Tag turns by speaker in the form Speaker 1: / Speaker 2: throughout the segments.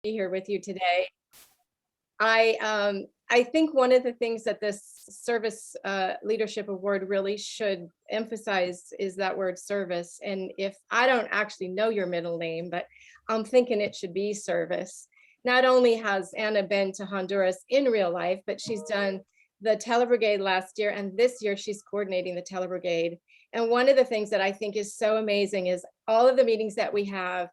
Speaker 1: be here with you today. I think one of the things that this Service Leadership Award really should emphasize is that word service. And if I don't actually know your middle name, but I'm thinking it should be service. Not only has Anna been to Honduras in real life, but she's done the Telebrigade last year, and this year she's coordinating the Telebrigade. And one of the things that I think is so amazing is all of the meetings that we have,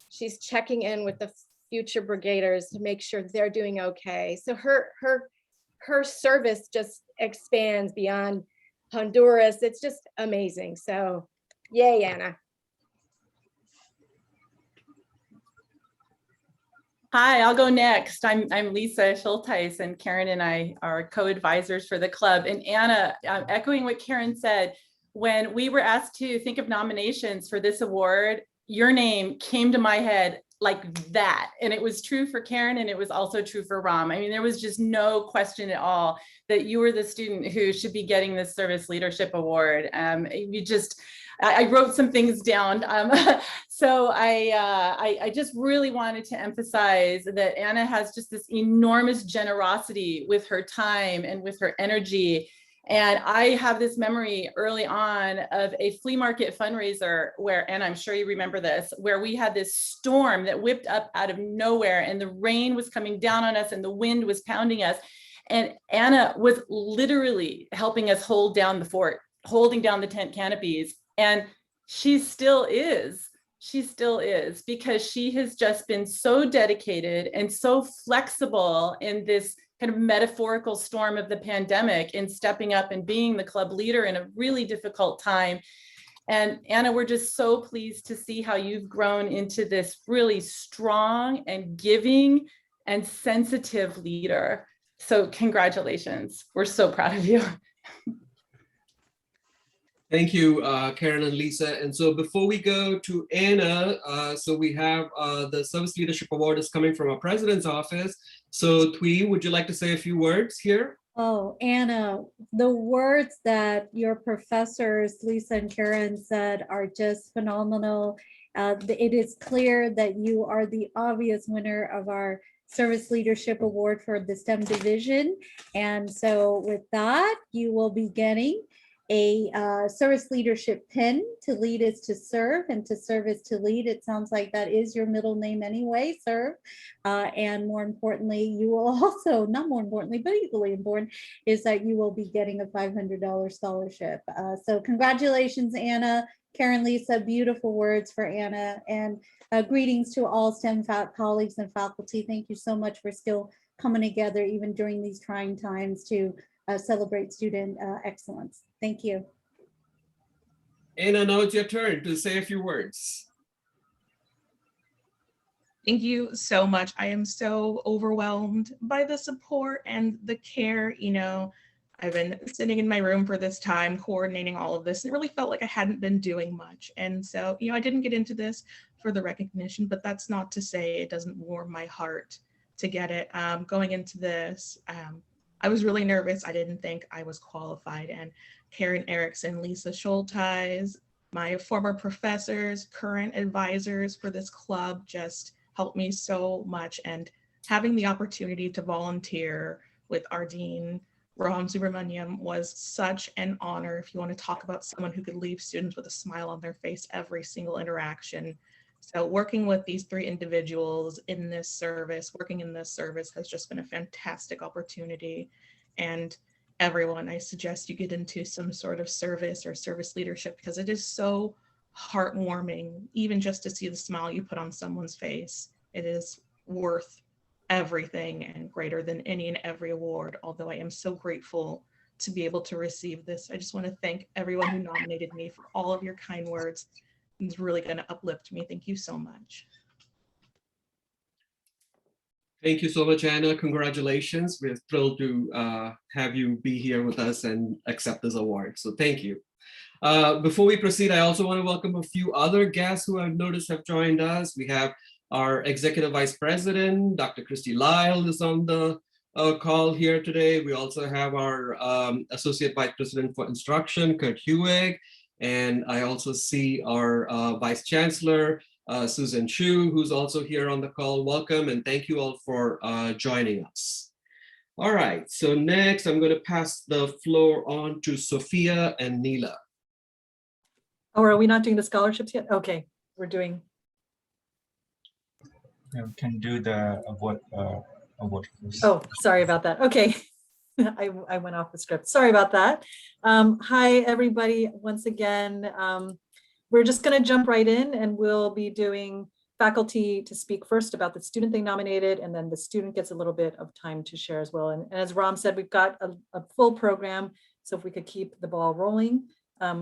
Speaker 1: she's checking in with the future brigaders to make sure they're doing okay. So her service just expands beyond Honduras. It's just amazing. So yay, Anna.
Speaker 2: Hi, I'll go next. I'm Lisa Schulteis, and Karen and I are co-advisors for the club. And Anna, echoing what Karen said, when we were asked to think of nominations for this award, your name came to my head like that. And it was true for Karen, and it was also true for Ram. I mean, there was just no question at all that you were the student who should be getting this Service Leadership Award. I wrote some things down. So I just really wanted to emphasize that Anna has just this enormous generosity with her time and with her energy. And I have this memory early on of a flea market fundraiser where, and I'm sure you remember this, where we had this storm that whipped up out of nowhere, and the rain was coming down on us and the wind was pounding us. And Anna was literally helping us hold down the fort, holding down the tent canopies. And she still is, because she has just been so dedicated and so flexible in this kind of metaphorical storm of the pandemic, in stepping up and being the club leader in a really difficult time. And Anna, we're just so pleased to see how you've grown into this really strong and giving and sensitive leader. So congratulations. We're so proud of you.
Speaker 3: Thank you, Karen and Lisa. And so before we go to Anna, so we have the Service Leadership Award is coming from our president's office. So Twee, would you like to say a few words here?
Speaker 4: Oh, Anna, the words that your professors, Lisa and Karen, said are just phenomenal. It is clear that you are the obvious winner of our Service Leadership Award for the STEM Division. And so with that, you will be getting a service leadership pin. To lead is to serve, and to serve is to lead. It sounds like that is your middle name anyway, serve. And more importantly, you will also, not more importantly, but equally important, is that you will be getting a $500 scholarship. So congratulations, Anna. Karen, Lisa, beautiful words for Anna. And greetings to all STEM colleagues and faculty. Thank you so much for still coming together, even during these trying times, to celebrate student excellence. Thank you.
Speaker 3: Anna, now it's your turn to say a few words.
Speaker 5: Thank you so much. I am so overwhelmed by the support and the care. You know, I've been sitting in my room for this time, coordinating all of this. It really felt like I hadn't been doing much. And so, you know, I didn't get into this for the recognition, but that's not to say it doesn't warm my heart to get it. Going into this, I was really nervous. I didn't think I was qualified. And Karen Erickson, Lisa Schulteis, my former professors, current advisors for this club just helped me so much. And having the opportunity to volunteer with our dean, Roham Subramaniam, was such an honor. If you want to talk about someone who could leave students with a smile on their face every single interaction. So working with these three individuals in this service, working in this service, has just been a fantastic opportunity. And everyone, I suggest you get into some sort of service or service leadership, because it is so heartwarming, even just to see the smile you put on someone's face. It is worth everything and greater than any and every award. Although I am so grateful to be able to receive this. I just want to thank everyone who nominated me for all of your kind words. It's really going to uplift me. Thank you so much.
Speaker 3: Thank you so much, Anna. Congratulations. We're thrilled to have you be here with us and accept this award. So thank you. Before we proceed, I also want to welcome a few other guests who I've noticed have joined us. We have our Executive Vice President, Dr. Christy Lyle, is on the call here today. We also have our Associate Vice President for Instruction, Kurt Hewig. And I also see our Vice Chancellor, Susan Chu, who's also here on the call. Welcome, and thank you all for joining us. All right, so next I'm going to pass the floor on to Sofia and Neela.
Speaker 6: Oh, are we not doing the scholarships yet? Okay, we're doing.
Speaker 7: Yeah, we can do the award first.
Speaker 6: Oh, sorry about that. Okay. I went off the script. Sorry about that. Hi, everybody. Once again, we're just going to jump right in and we'll be doing faculty to speak first about the student they nominated, and then the student gets a little bit of time to share as well. And as Ram said, we've got a full program, so if we could keep the ball rolling.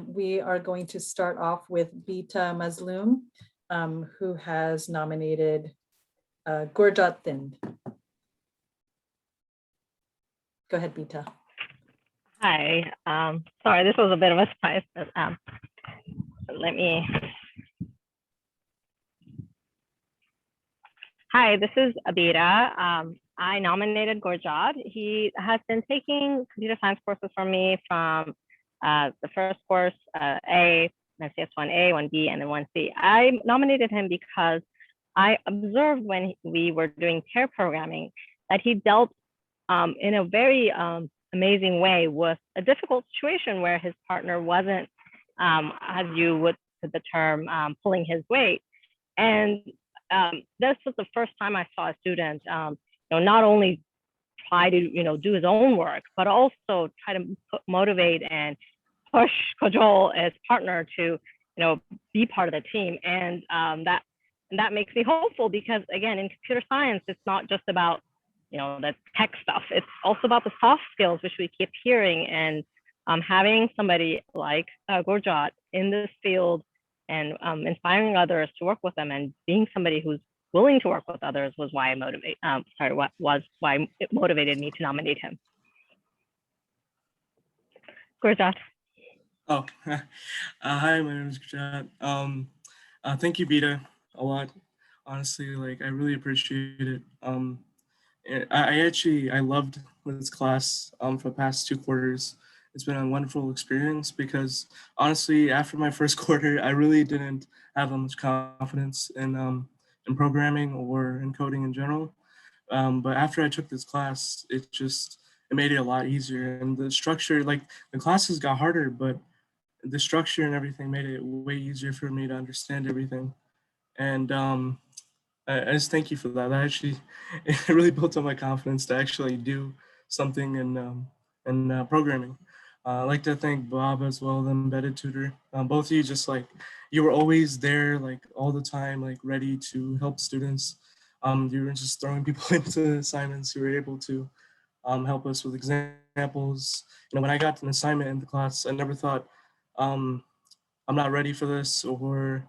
Speaker 6: We are going to start off with Bita Mazloom, who has nominated Gurjot Thind. Go ahead, Bita.
Speaker 8: Hi, sorry, this was a bit of a surprise, but let me. Hi, this is Abira. I nominated Gurjot. He has been taking computer science courses from me from the first course, A, then CS 1A, 1B, and then 1C. I nominated him because I observed when we were doing pair programming that he dealt in a very amazing way with a difficult situation where his partner wasn't, as you would put the term, pulling his weight. And this was the first time I saw a student, not only try to, do his own work, but also try to motivate and push, cajole his partner to, be part of the team. And that makes me hopeful because, again, in computer science, it's not just about the tech stuff. It's also about the soft skills, which we keep hearing. And having somebody like Gurjot in this field and inspiring others to work with them and being somebody who's willing to work with others was why why it motivated me to nominate him. Gurjot.
Speaker 9: Oh, hi, my name is Gurjot. Thank you, Bita, a lot. Honestly, I really appreciate it. I loved this class for the past 2 quarters. It's been a wonderful experience because honestly, after my first quarter, I really didn't have much confidence in programming or in coding in general. But after I took this class, it made it a lot easier. And the structure, the classes got harder, but the structure and everything made it way easier for me to understand everything. And I just thank you for that. It really built up my confidence to actually do something in programming. I'd like to thank Bob as well, the embedded tutor. Both of you you were always there, all the time, ready to help students. You were just throwing people into assignments. You were able to help us with examples. When I got an assignment in the class, I never thought, I'm not ready for this, or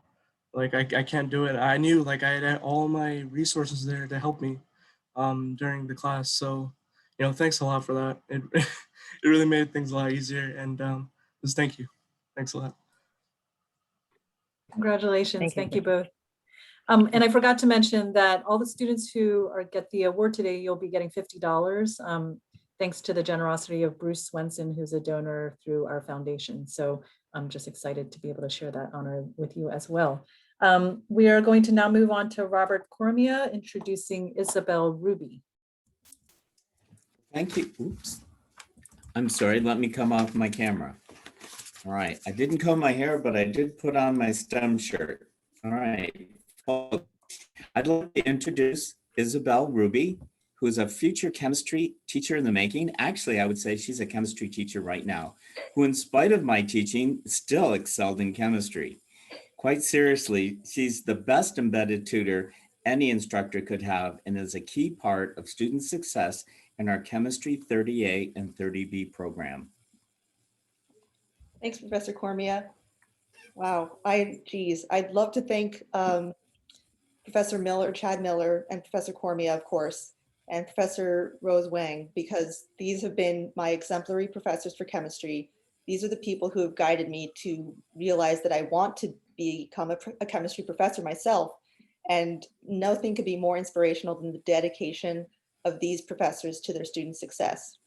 Speaker 9: I can't do it. I knew I had all my resources there to help me during the class. So, thanks a lot for that. It really made things a lot easier, and just thank you. Thanks a lot.
Speaker 6: Congratulations. Thank you both. And I forgot to mention that all the students who get the award today, you'll be getting $50 thanks to the generosity of Bruce Swenson, who's a donor through our foundation. So I'm just excited to be able to share that honor with you as well. We are going to now move on to Robert Cormia, introducing Isabelle Ruby.
Speaker 10: Thank you. Oops. I'm sorry, let me come off my camera. All right, I didn't comb my hair, but I did put on my STEM shirt. All right. I'd like to introduce Isabelle Ruby, who is a future chemistry teacher in the making. Actually, I would say she's a chemistry teacher right now, who in spite of my teaching, still excelled in chemistry. Quite seriously, she's the best embedded tutor any instructor could have and is a key part of student success in our Chemistry 30A and 30B program.
Speaker 11: Thanks, Professor Cormia. Wow, I'd love to thank Professor Miller, Chad Miller, and Professor Cormia, of course, and Professor Rose Wang, because these have been my exemplary professors for chemistry. These are the people who have guided me to realize that I want to become a chemistry professor myself. And nothing could be more inspirational than the dedication of these professors to their student success.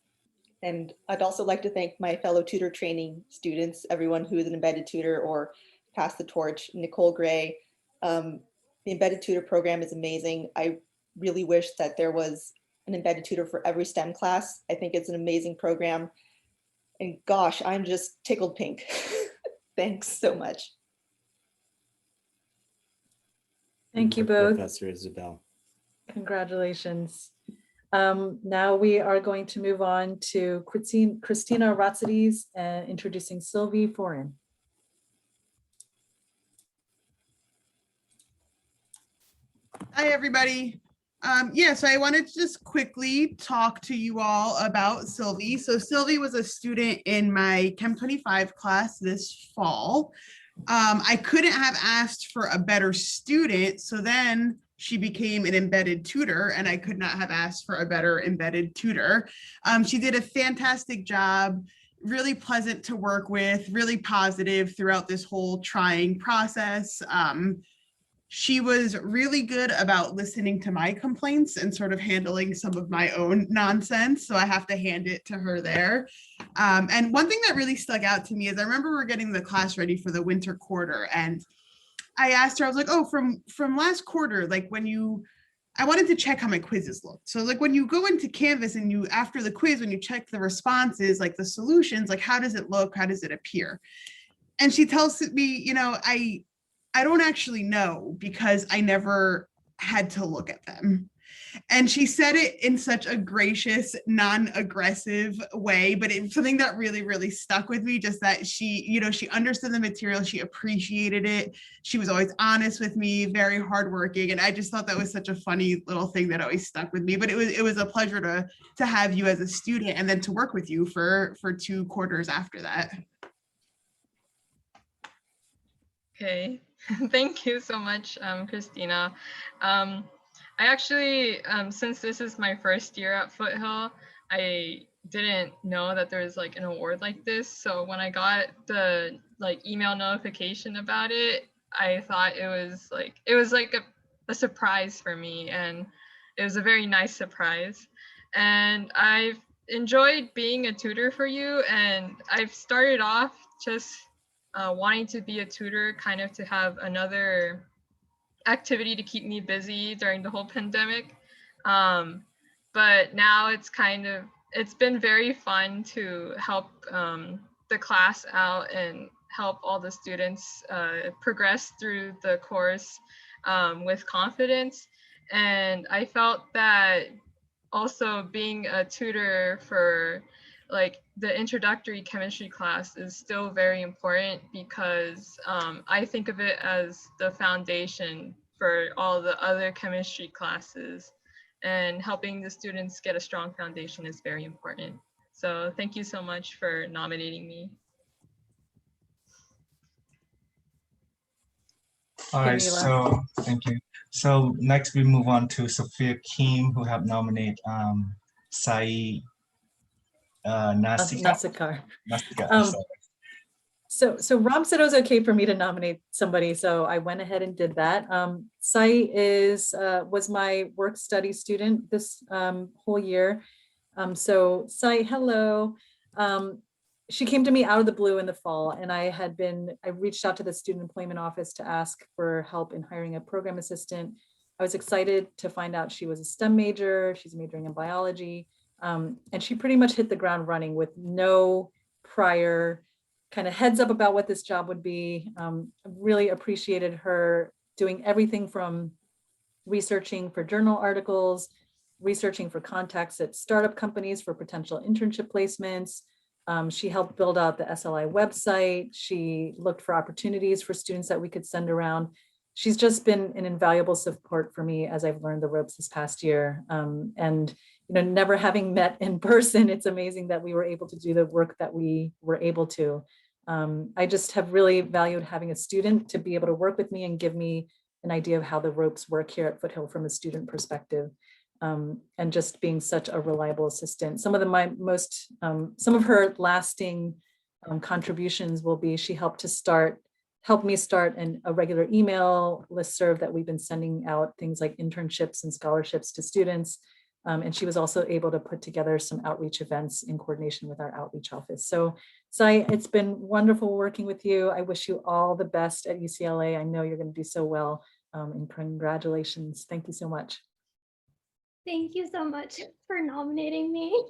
Speaker 11: And I'd also like to thank my fellow tutor training students, everyone who is an embedded tutor or passed the torch, Nicole Gray, The embedded tutor program is amazing. I really wish that there was an embedded tutor for every STEM class. I think it's an amazing program. And gosh, I'm just tickled pink. Thanks so much.
Speaker 6: Thank you both.
Speaker 10: Professor Isabel.
Speaker 6: Congratulations. Now we are going to move on to Christina Ratsides introducing Sylvie Foran.
Speaker 12: Hi, everybody. So I wanted to just quickly talk to you all about Sylvie. So Sylvie was a student in my Chem 25 class this fall. I couldn't have asked for a better student, so then she became an embedded tutor, and I could not have asked for a better embedded tutor. She did a fantastic job, really pleasant to work with, really positive throughout this whole trying process. She was really good about listening to my complaints and sort of handling some of my own nonsense. So I have to hand it to her there. And one thing that really stuck out to me is I remember we were getting the class ready for the winter quarter. And I asked her, I was like, oh, from last quarter, like I wanted to check how my quizzes looked. So like when you go into Canvas and you, after the quiz, when you check the responses, like the solutions, like how does it look? How does it appear? And she tells me, I don't actually know because I never had to look at them. And she said it in such a gracious, non-aggressive way, but it's something that really, really stuck with me, just that she understood the material, she appreciated it. She was always honest with me, very hardworking. And I just thought that was such a funny little thing that always stuck with me. But it was a pleasure to have you as a student and then to work with you for 2 quarters after that.
Speaker 13: Okay, thank you so much, Christina. I actually, since this is my first year at Foothill, I didn't know that there was like an award like this. So when I got the email notification about it, I thought it was like a surprise for me, and it was a very nice surprise. And I've enjoyed being a tutor for you, and I've started off just wanting to be a tutor, kind of to have another activity to keep me busy during the whole pandemic. But now it's been very fun to help the class out and help all the students progress through the course with confidence. And I felt that also being a tutor for the introductory chemistry class is still very important because I think of it as the foundation for all the other chemistry classes, and helping the students get a strong foundation is very important. So thank you so much for nominating me.
Speaker 7: All right, so thank you. So next we move on to Sofia Keem, who have nominated Sai
Speaker 6: Nasikar. So Ram said it was okay for me to nominate somebody, so I went ahead and did that. Sai was my work study student this whole year. So Sai, hello. She came to me out of the blue in the fall, and I reached out to the student employment office to ask for help in hiring a program assistant. I was excited to find out she was a STEM major. She's majoring in biology. And she pretty much hit the ground running with no prior kind of heads up about what this job would be. Really appreciated her doing everything from researching for journal articles, researching for contacts at startup companies for potential internship placements. She helped build out the SLI website. She looked for opportunities for students that we could send around. She's just been an invaluable support for me as I've learned the ropes this past year. And never having met in person, it's amazing that we were able to do the work that we were able to. I just have really valued having a student to be able to work with me and give me an idea of how the ropes work here at Foothill from a student perspective, and just being such a reliable assistant. Some of her lasting contributions will be she helped me start a regular email listserv that we've been sending out things like internships and scholarships to students. And she was also able to put together some outreach events in coordination with our outreach office. So Sai, it's been wonderful working with you. I wish you all the best at UCLA. I know you're going to do so well. And congratulations. Thank you so much.
Speaker 14: Thank you so much for nominating me.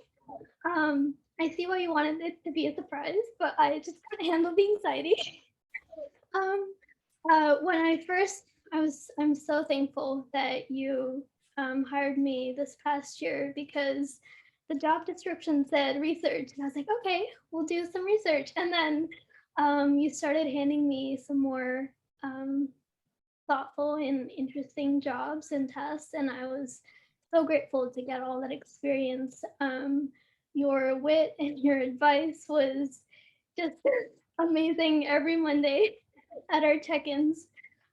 Speaker 14: I see why you wanted it to be a surprise, but I just couldn't handle the anxiety. When I'm so thankful that you hired me this past year, because the job description said research, and I was like, okay, we'll do some research. And then you started handing me some more thoughtful and interesting jobs and tests, and I was so grateful to get all that experience. Your wit and your advice was just amazing every Monday at our check-ins.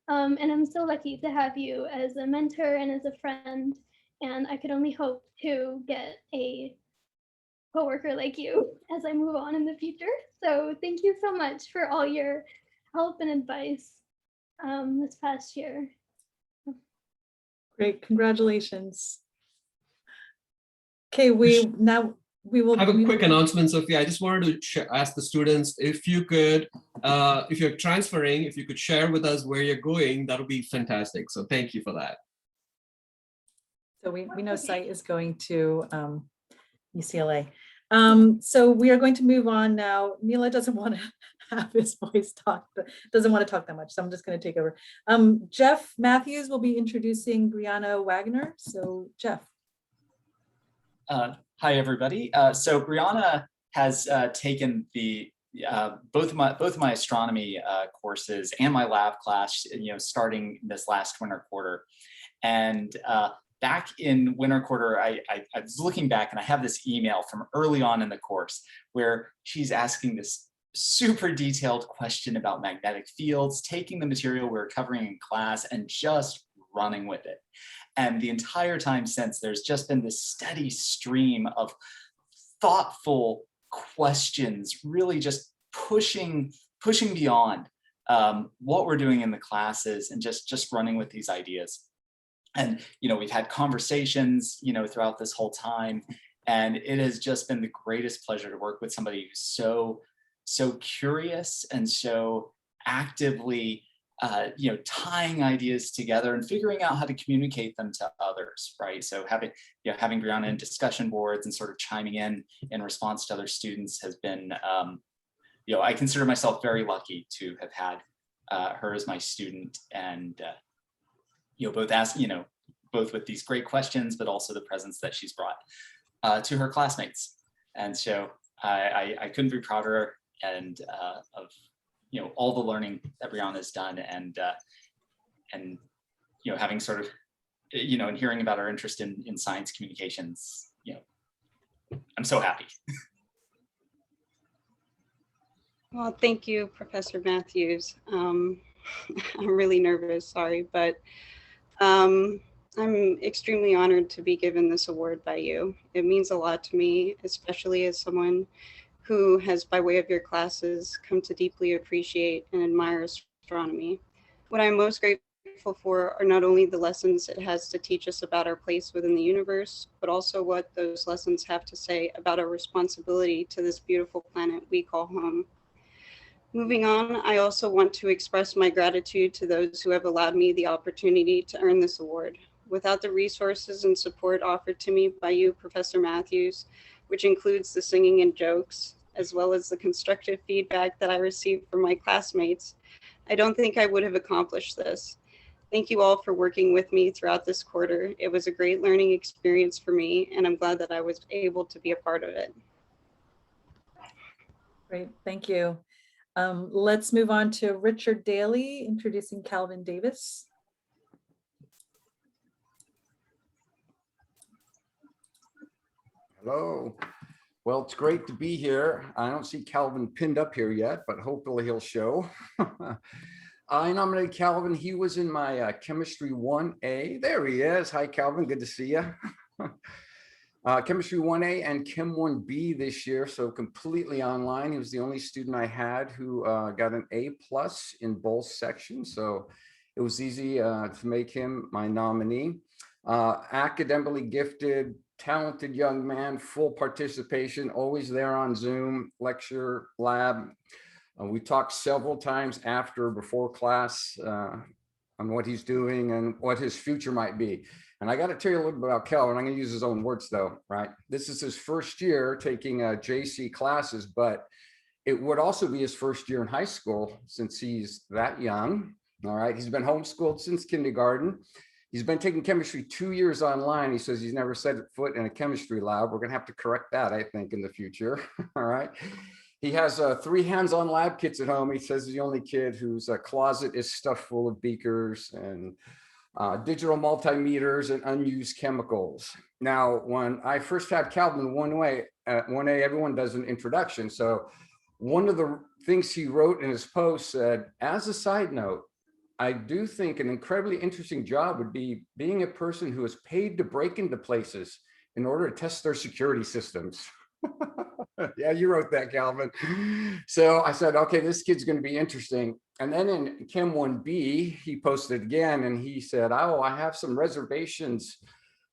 Speaker 14: And I'm so lucky to have you as a mentor and as a friend. And I could only hope to get a coworker like you as I move on in the future. So thank you so much for all your help and advice this past year.
Speaker 6: Great, congratulations. Okay, we will
Speaker 3: have a quick announcement, Sophia. I just wanted to ask the students if you could, if you're transferring, if you could share with us where you're going, that would be fantastic. So thank you for that.
Speaker 6: So we know Sai is going to UCLA. So we are going to move on now. Neela doesn't want to have his voice talk, but doesn't want to talk that much. So I'm just going to take over. Jeff Matthews will be introducing Brianna Wagner. So Jeff.
Speaker 15: Hi, everybody. So Brianna has taken the both of my astronomy courses and my lab class, starting this last winter quarter. And back in winter quarter, I was looking back and I have this email from early on in the course where she's asking this super detailed question about magnetic fields, taking the material we were covering in class and just running with it. And the entire time since, there's just been this steady stream of thoughtful questions, really just pushing beyond what we're doing in the classes and just running with these ideas. And, we've had conversations, throughout this whole time, and it has just been the greatest pleasure to work with somebody who's so curious and so actively tying ideas together and figuring out how to communicate them to others, right? So having Brianna in discussion boards and sort of chiming in response to other students has been, I consider myself very lucky to have had her as my student, and both with these great questions, but also the presence that she's brought to her classmates. And so I couldn't be prouder and of all the learning that Brianna has done, and having sort of and hearing about our interest in science communications, I'm so happy.
Speaker 16: Well, thank you, Professor Matthews. I'm really nervous, sorry, but I'm extremely honored to be given this award by you. It means a lot to me, especially as someone who has, by way of your classes, come to deeply appreciate and admire astronomy. What I'm most grateful for are not only the lessons it has to teach us about our place within the universe, but also what those lessons have to say about our responsibility to this beautiful planet we call home. Moving on, I also want to express my gratitude to those who have allowed me the opportunity to earn this award. Without the resources and support offered to me by you, Professor Matthews, which includes the singing and jokes, as well as the constructive feedback that I received from my classmates, I don't think I would have accomplished this. Thank you all for working with me throughout this quarter. It was a great learning experience for me, and I'm glad that I was able to be a part of it.
Speaker 6: Great, thank you. Let's move on to Richard Daly, introducing Calvin Davis.
Speaker 17: Hello. Well, it's great to be here. I don't see Calvin pinned up here yet, but hopefully he'll show. I nominated Calvin. He was in my Chemistry 1A. There he is. Hi, Calvin. Good to see you. Chemistry 1A and Chem 1B this year, so completely online. He was the only student I had who got an A+ in both sections, so it was easy to make him my nominee. Academically gifted, talented young man, full participation, always there on Zoom, lecture, lab. We talked several times after, before class on what he's doing and what his future might be. And I got to tell you a little bit about Calvin. I'm going to use his own words though, right? This is his first year taking JC classes, but it would also be his first year in high school since he's that young. All right. He's been homeschooled since kindergarten. He's been taking chemistry 2 years online. He says he's never set foot in a chemistry lab. We're going to have to correct that, I think, in the future. All right. He has 3 hands-on lab kits at home. He says he's the only kid whose closet is stuffed full of beakers and digital multimeters and unused chemicals. Now, when I first had Calvin 1A, everyone does an introduction. So one of the things he wrote in his post said, as a side note, I do think an incredibly interesting job would be being a person who is paid to break into places in order to test their security systems. Yeah, you wrote that, Calvin. So I said, okay, this kid's going to be interesting. And then in Chem 1B, he posted again and he said, oh, I have some reservations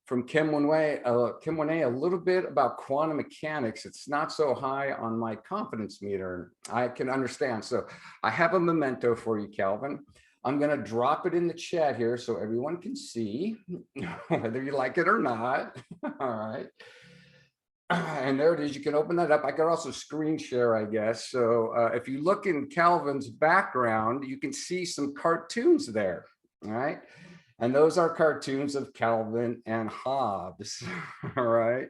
Speaker 17: from Chem 1A, a little bit about quantum mechanics. It's not so high on my confidence meter. I can understand. So I have a memento for you, Calvin. I'm going to drop it in the chat here so everyone can see whether you like it or not. All right. And there it is. You can open that up. I could also screen share, I guess. So if you look in Calvin's background, you can see some cartoons there. All right. And those are cartoons of Calvin and Hobbes. All right.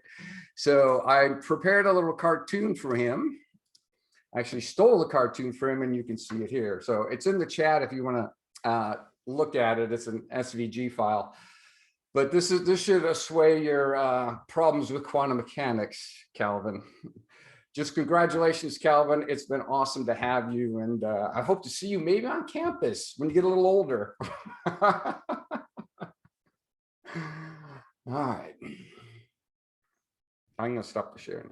Speaker 17: So I prepared a little cartoon for him. I actually stole the cartoon for him and you can see it here. So it's in the chat if you want to look at it. It's an SVG file. But this should assuage your problems with quantum mechanics, Calvin. Just congratulations, Calvin. It's been awesome to have you. And I hope to see you maybe on campus when you get a little older. All right. I'm going to stop the share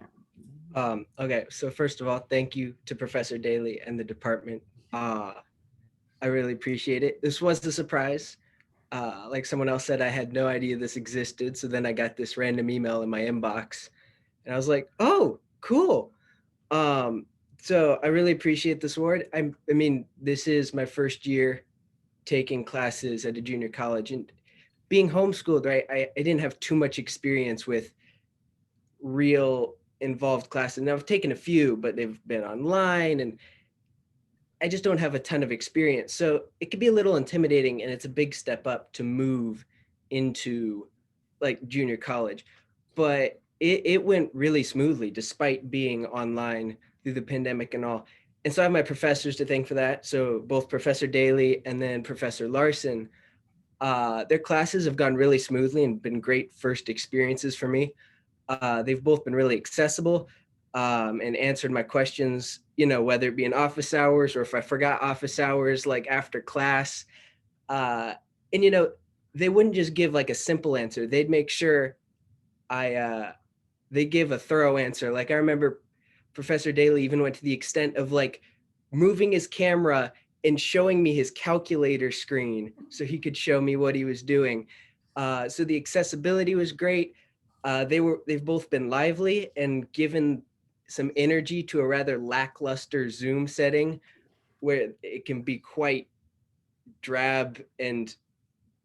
Speaker 17: now.
Speaker 18: Okay, so first of all, thank you to Professor Daly and the department. I really appreciate it. This was a surprise. Like someone else said, I had no idea this existed. So then I got this random email in my inbox and I was like, oh, cool. So I really appreciate this award. I mean, this is my first year taking classes at a junior college and being homeschooled, right? I didn't have too much experience with real involved classes. And I've taken a few, but they've been online and I just don't have a ton of experience. So it could be a little intimidating and it's a big step up to move into like junior college, but it went really smoothly despite being online through the pandemic and all. And so I have my professors to thank for that. So both Professor Daly and then Professor Larson, their classes have gone really smoothly and been great first experiences for me. They've both been really accessible and answered my questions, you know, whether it be in office hours or if I forgot office hours, like after class. And, you know, they wouldn't just give like a simple answer. They'd make sure they give a thorough answer. Like I remember Professor Daly even went to the extent of like moving his camera and showing me his calculator screen so he could show me what he was doing. So the accessibility was great. They've both been lively and given some energy to a rather lackluster Zoom setting where it can be quite drab and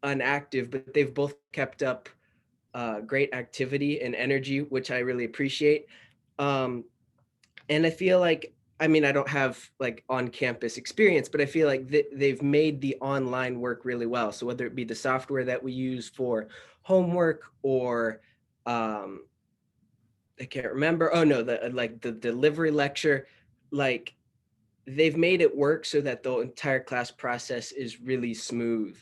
Speaker 18: inactive, but they've both kept up great activity and energy, which I really appreciate. And I feel like, I mean, I don't have like on-campus experience, but I feel like they've made the online work really well. So whether it be the software that we use for homework or I can't remember. Oh no, the delivery lecture, like they've made it work so that the entire class process is really smooth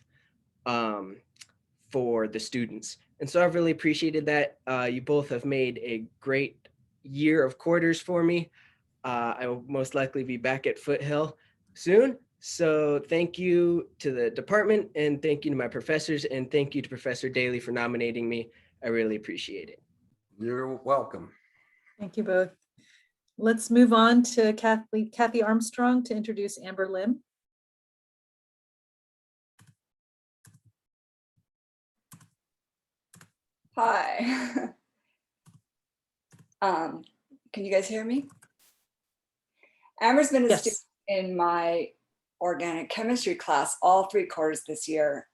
Speaker 18: for the students. And so I've really appreciated that. You both have made a great year of quarters for me. I will most likely be back at Foothill soon. So thank you to the department and thank you to my professors and thank you to Professor Daly for nominating me. I really appreciate it.
Speaker 17: You're welcome.
Speaker 6: Thank you both. Let's move on to Kathy Armstrong to introduce Amber Lim.
Speaker 19: Hi. Can you guys hear me? Amber's been a student in my organic chemistry class all 3 quarters this year.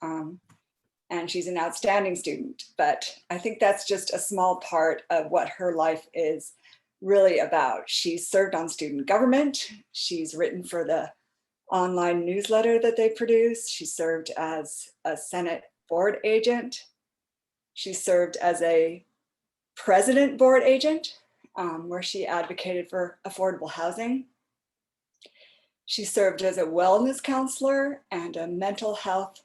Speaker 19: And she's an outstanding student, but I think that's just a small part of what her life is really about. She's served on student government. She's written for the online newsletter that they produce. She served as a Senate board agent. She served as a president board agent, where she advocated for affordable housing. She served as a wellness counselor and a mental health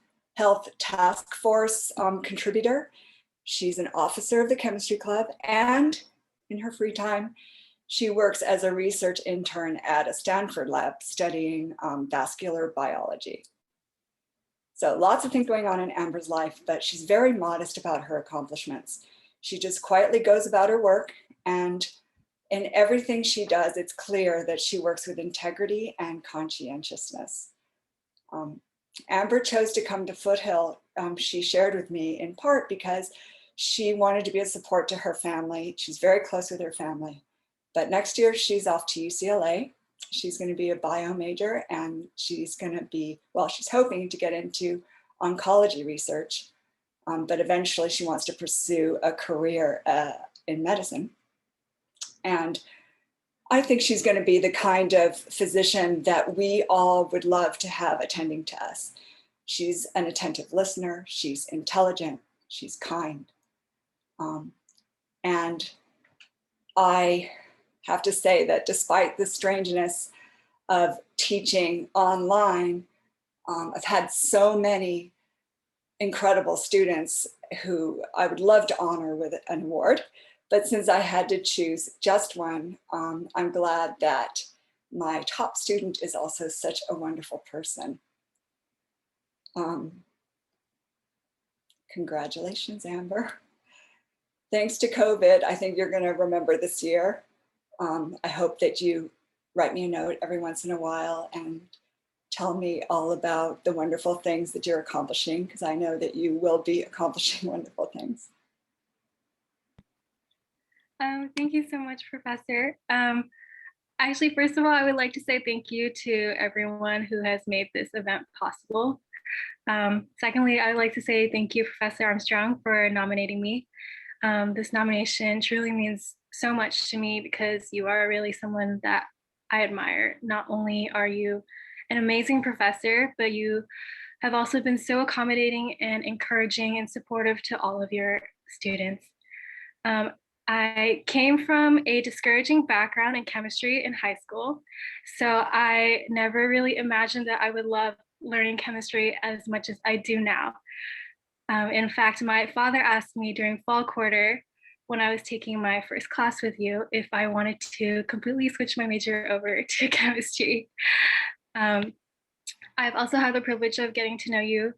Speaker 19: task force contributor. She's an officer of the chemistry club, and in her free time, she works as a research intern at a Stanford lab studying vascular biology. So lots of things going on in Amber's life, but she's very modest about her accomplishments. She just quietly goes about her work, and in everything she does, it's clear that she works with integrity and conscientiousness. Amber chose to come to Foothill, she shared with me, in part because she wanted to be a support to her family. She's very close with her family. But next year, she's off to UCLA. She's going to be a bio major, and she's going to be, well, she's hoping to get into oncology research, but eventually she wants to pursue a career in medicine. And I think she's going to be the kind of physician that we all would love to have attending to us. She's an attentive listener. She's intelligent. She's kind. And I have to say that despite the strangeness of teaching online, I've had so many incredible students who I would love to honor with an award. But since I had to choose just one, I'm glad that my top student is also such a wonderful person. Congratulations, Amber. Thanks to COVID, I think you're going to remember this year. I hope that you write me a note every once in a while and tell me all about the wonderful things that you're accomplishing, because I know that you will be accomplishing wonderful things.
Speaker 20: Thank you so much, Professor. Actually, first of all, I would like to say thank you to everyone who has made this event possible. Secondly, I would like to say thank you, Professor Armstrong, for nominating me. This nomination truly means so much to me because you are really someone that I admire. Not only are you an amazing professor, but you have also been so accommodating and encouraging and supportive to all of your students. I came from a discouraging background in chemistry in high school, so I never really imagined that I would love learning chemistry as much as I do now. In fact, my father asked me during fall quarter when I was taking my first class with you if I wanted to completely switch my major over to chemistry. I've also had the privilege of getting to know you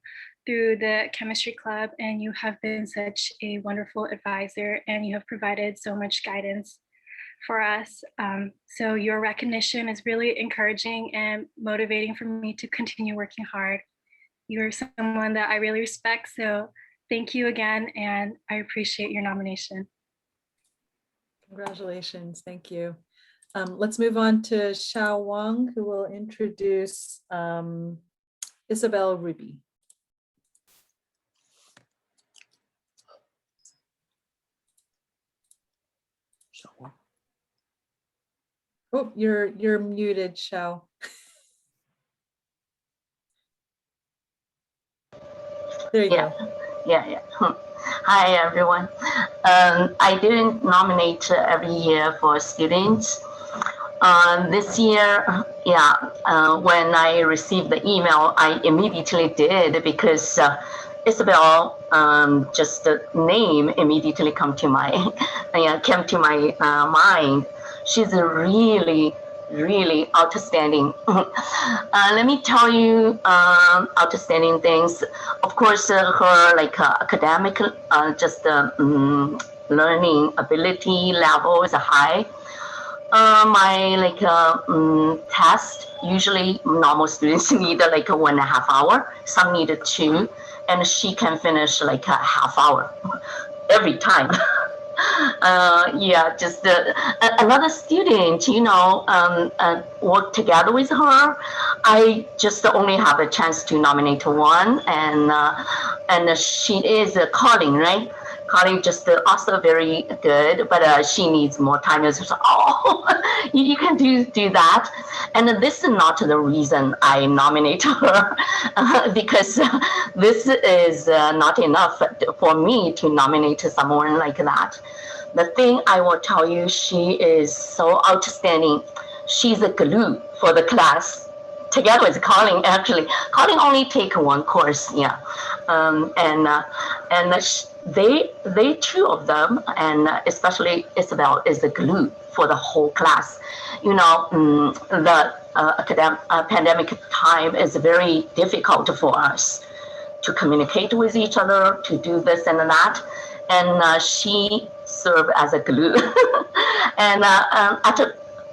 Speaker 20: through the chemistry club, and you have been such a wonderful advisor, and you have provided so much guidance for us. So your recognition is really encouraging and motivating for me to continue working hard. You're someone that I really respect, so thank you again, and I appreciate your nomination.
Speaker 6: Congratulations, thank you. Let's move on to Xiao Wang, who will introduce Isabelle Ruby. Oh, you're muted, Xiao. There you go.
Speaker 21: Yeah. Hi, everyone. I didn't nominate every year for students. This year, when I received the email, I immediately did because Isabel, just the name immediately came to my mind. She's a really outstanding. Let me tell you outstanding things. Of course, her academic, learning ability level is high. My test, usually normal students need 1.5 hours, some need 2, and she can finish a half hour every time. Yeah, just another student, work together with her. I just only have a chance to nominate one, and she is Colin, right? Colin just also very good, but she needs more time. It's just, oh, you can do that. And this is not the reason I nominate her, because this is not enough for me to nominate someone like that. The thing I will tell you, she is so outstanding. She's a glue for the class. Together with Colin, actually. Colin only take one course, yeah. They two of them, and especially Isabel, is the glue for the whole class. The pandemic time is very difficult for us to communicate with each other, to do this and that. And she served as a glue. And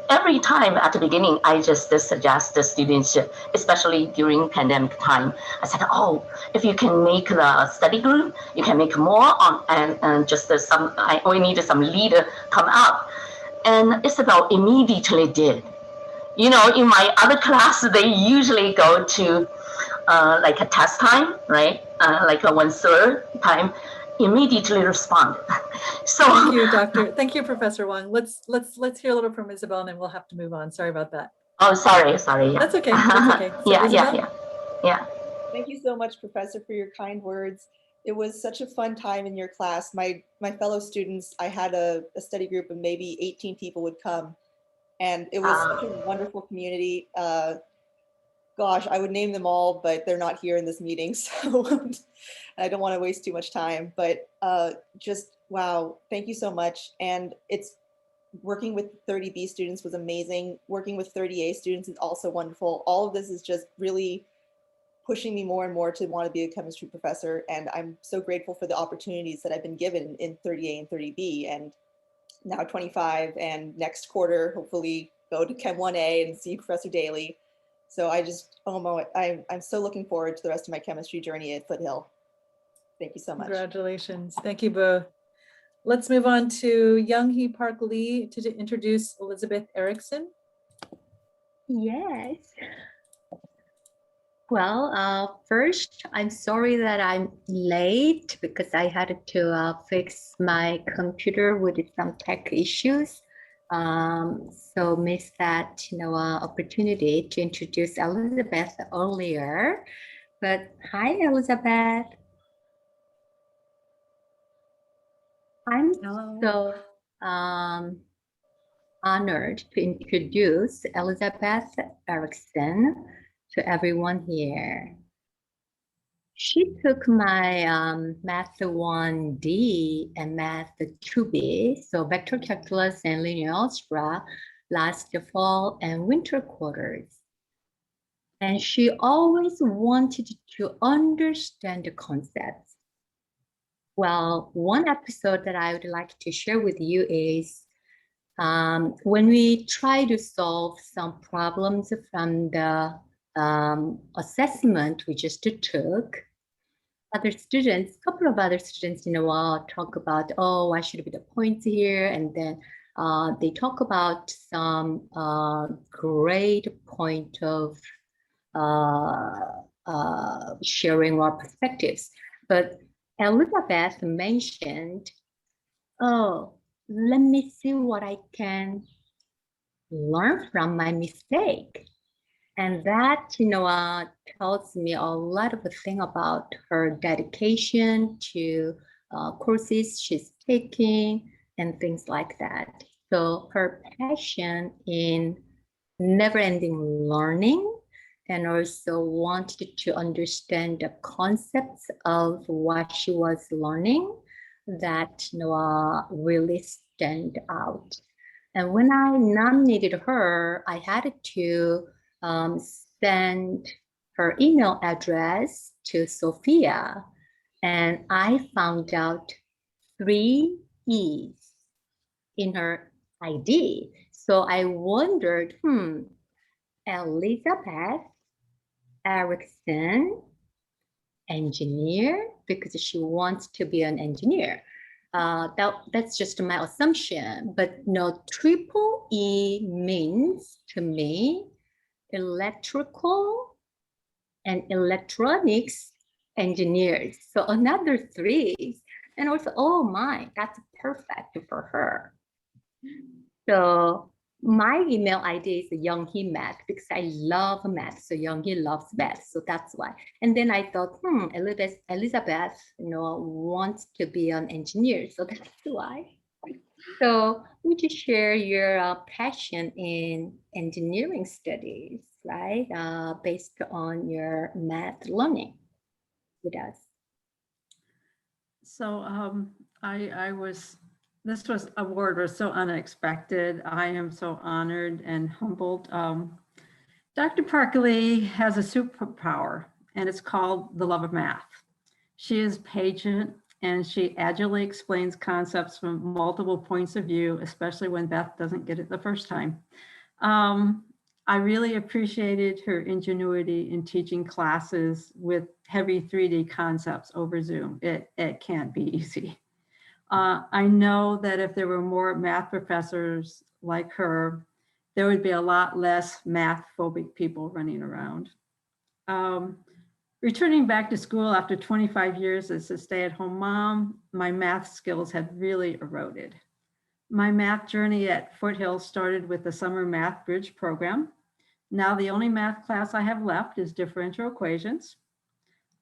Speaker 21: every time at the beginning, I just suggest the students, especially during pandemic time, I said, oh, if you can make the study group, you can make more and just we need some leader come up. And Isabel immediately did. In my other class, they usually go to like a test time, right? Like a 1/3 time, immediately respond. So
Speaker 6: thank you, Doctor. Thank you, Professor Wang. Let's hear a little from Isabel, and then we'll have to move on. Sorry about that.
Speaker 21: Oh, sorry. Yeah.
Speaker 6: That's okay. That's okay. So,
Speaker 21: yeah.
Speaker 11: Thank you so much, Professor, for your kind words. It was such a fun time in your class. My fellow students, I had a study group of maybe 18 people would come, and it was such a wonderful community. Gosh, I would name them all, but they're not here in this meeting, so I don't want to waste too much time. But just wow, thank you so much. And it's working with 30B students was amazing. Working with 30A students is also wonderful. All of this is just really pushing me more and more to want to be a chemistry professor. And I'm so grateful for the opportunities that I've been given in 30A and 30B, and now 25, and next quarter, hopefully go to Chem 1A and see Professor Daly. So I'm so looking forward to the rest of my chemistry journey at Foothill. Thank you so much.
Speaker 6: Congratulations. Thank you both. Let's move on to Young Hee Park Lee to introduce Elizabeth Erickson.
Speaker 1: Yes. Well, first, I'm sorry that I'm late because I had to fix my computer with some tech issues. So missed that opportunity to introduce Elizabeth earlier. But hi, Elizabeth. I'm so honored to introduce Elizabeth Erickson to everyone here. She took my Math 1D and Math 2B, so vector calculus and linear algebra, last fall and winter quarters. And she always wanted to understand the concepts. Well, one episode that I would like to share with you is when we try to solve some problems from the assessment we just took, a couple of other students, talk about, oh, what should be the points here? And then they talk about some great point of sharing our perspectives. But Elizabeth mentioned, oh, let me see what I can learn from my mistake. And that, tells me a lot of the thing about her dedication to courses she's taking and things like that. So her passion in never-ending learning, and also wanted to understand the concepts of what she was learning, that really stand out. And when I nominated her, I had to send her email address to Sofia, and I found out 3 E's in her ID. So I wondered, Elizabeth Erickson, engineer, because she wants to be an engineer. That's just my assumption, but no, triple E means to me electrical and electronics engineers. So another 3, and also, oh my, that's perfect for her. So my email ID is Younghee Math because I love math. So Younghee loves math. So that's why. And then I thought, Elizabeth, wants to be an engineer. So that's why. So would you share your passion in engineering studies, right? Based on your math learning with us.
Speaker 2: So this award was so unexpected. I am so honored and humbled. Dr. Parkley has a superpower, and it's called the love of math. She is patient, and she agilely explains concepts from multiple points of view, especially when Beth doesn't get it the first time. I really appreciated her ingenuity in teaching classes with heavy 3D concepts over Zoom. It can't be easy. I know that if there were more math professors like her, there would be a lot less math phobic people running around. Returning back to school after 25 years as a stay-at-home mom, my math skills had really eroded. My math journey at Foothill started with the summer math bridge program. Now the only math class I have left is differential equations.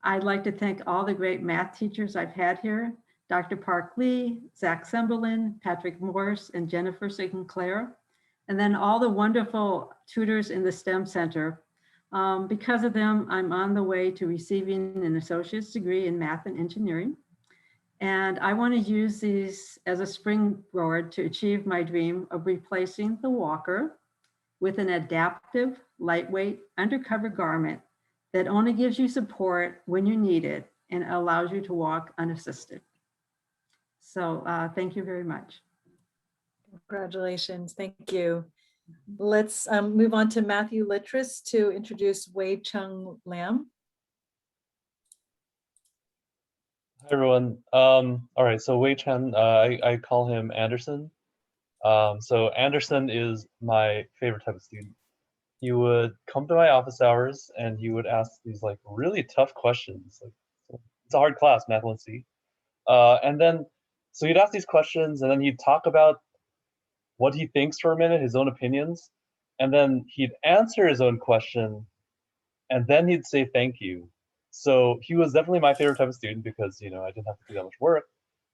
Speaker 2: I'd like to thank all the great math teachers I've had here, Dr. Park Lee, Zach Semberlin, Patrick Morse, and Jennifer Sinclair, and then all the wonderful tutors in the STEM Center. Because of them, I'm on the way to receiving an associate's degree in math and engineering. And I want to use these as a springboard to achieve my dream of replacing the walker with an adaptive, lightweight, undercover garment that only gives you support when you need it and allows you to walk unassisted. So thank you very much.
Speaker 6: Congratulations, thank you. Let's move on to Matthew Littris to introduce Chung Lam.
Speaker 22: Hi everyone. All right, so Wei Chen, I call him Anderson. So Anderson is my favorite type of student. He would come to my office hours and he would ask these like really tough questions. Like, it's a hard class, Math 1C. And then, so he'd ask these questions and then he'd talk about what he thinks for a minute, his own opinions, and then he'd answer his own question, and then he'd say thank you. So he was definitely my favorite type of student because, I didn't have to do that much work,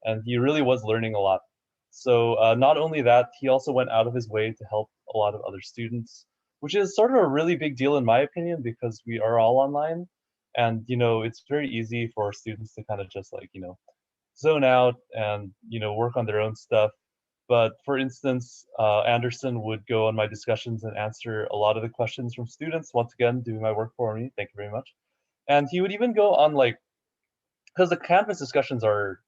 Speaker 22: and he really was learning a lot. So not only that, he also went out of his way to help a lot of other students, which is sort of a really big deal in my opinion because we are all online, and it's very easy for students to kind of just like zone out and work on their own stuff. But for instance, Anderson would go on my discussions and answer a lot of the questions from students, once again, doing my work for me. Thank you very much. And he would even go on because the campus discussions are,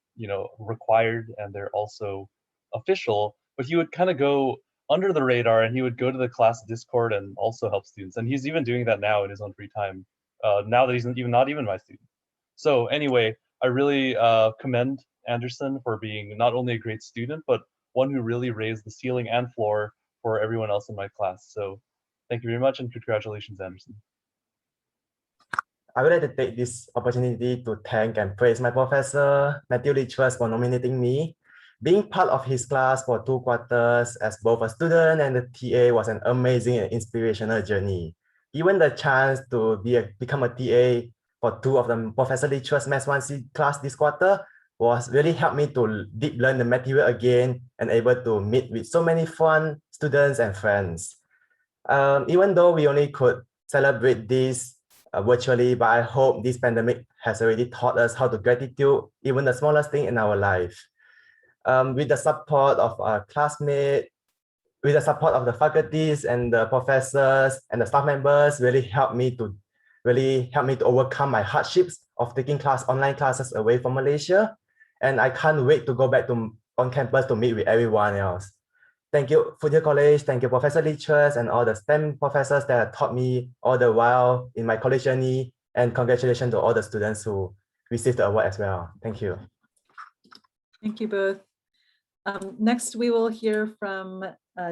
Speaker 22: required and they're also official, but he would kind of go under the radar and he would go to the class Discord and also help students. And he's even doing that now in his own free time, now that he's not even my student. So anyway, I really commend Anderson for being not only a great student, but one who really raised the ceiling and floor for everyone else in my class. So thank you very much and congratulations, Anderson.
Speaker 23: I would like to take this opportunity to thank and praise my professor, Matthew Littris, for nominating me. Being part of his class for 2 quarters as both a student and a TA was an amazing and inspirational journey. Even the chance to become a TA for 2 of the Professor Littris Math 1C class this quarter was really helped me to deep learn the material again and able to meet with so many fun students and friends. Even though we only could celebrate this virtually, but I hope this pandemic has already taught us how to gratitude even the smallest thing in our life. With the support of our classmates, with the support of the faculties and the professors and the staff members, really helped me to overcome my hardships of taking online classes away from Malaysia. And I can't wait to go back on campus to meet with everyone else. Thank you, Foothill College. Thank you, Professor Littris and all the STEM professors that have taught me all the while in my college journey. And congratulations to all the students who received the award as well. Thank you.
Speaker 6: Thank you both. Next, we will hear from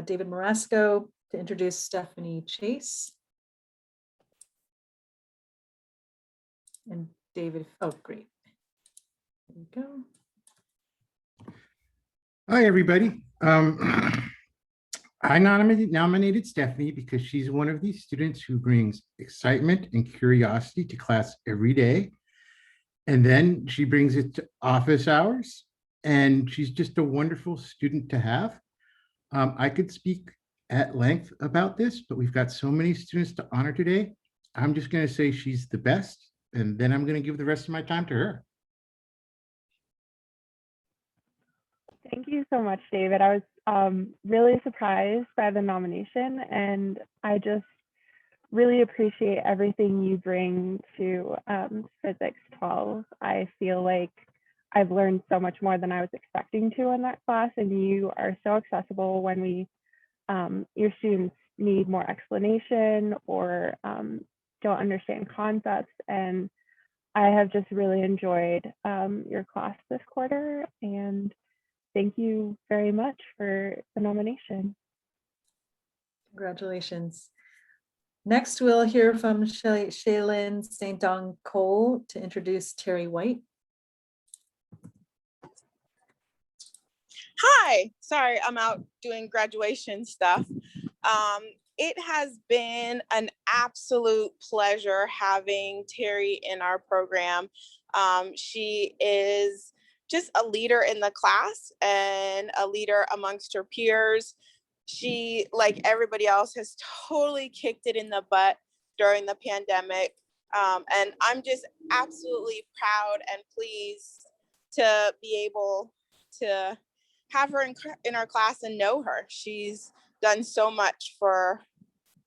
Speaker 6: David Morasco to introduce Stephanie Chase. And David, oh, great. There you go.
Speaker 4: Hi, everybody. I nominated Stephanie because she's one of these students who brings excitement and curiosity to class every day. And then she brings it to office hours. And she's just a wonderful student to have. I could speak at length about this, but we've got so many students to honor today. I'm just going to say she's the best, and then I'm going to give the rest of my time to her.
Speaker 5: Thank you so much, David. I was really surprised by the nomination, and I just really appreciate everything you bring to Physics 12. I feel like I've learned so much more than I was expecting to in that class, and you are so accessible when your students need more explanation or don't understand concepts. And I have just really enjoyed your class this quarter, and thank you very much for the nomination.
Speaker 6: Congratulations. Next, we'll hear from Shaylin St. Don Cole to introduce Terry White.
Speaker 8: Hi, sorry, I'm out doing graduation stuff. It has been an absolute pleasure having Terry in our program. She is just a leader in the class and a leader amongst her peers. She, like everybody else, has totally kicked it in the butt during the pandemic. And I'm just absolutely proud and pleased to be able to have her in our class and know her. She's done so much for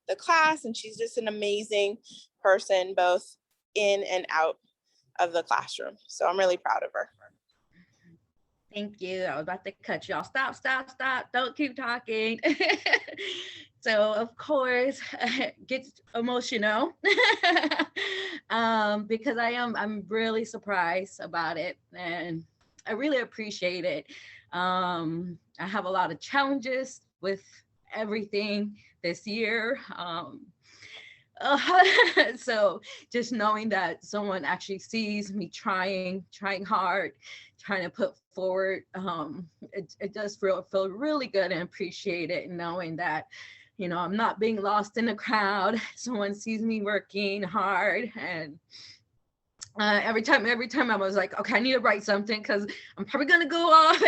Speaker 8: the class, and she's just an amazing person, both in and out of the classroom. So I'm really proud of her.
Speaker 24: Thank you. I was about to cut you off. Stop, stop, stop. Don't keep talking. So of course, gets emotional because I'm really surprised about it, and I really appreciate it. I have a lot of challenges with everything this year. So just knowing that someone actually sees me trying hard, trying to put forward, it does feel really good and appreciate it, knowing that, you know, I'm not being lost in the crowd. Someone sees me working hard, and every time I was like, okay, I need to write something because I'm probably gonna go off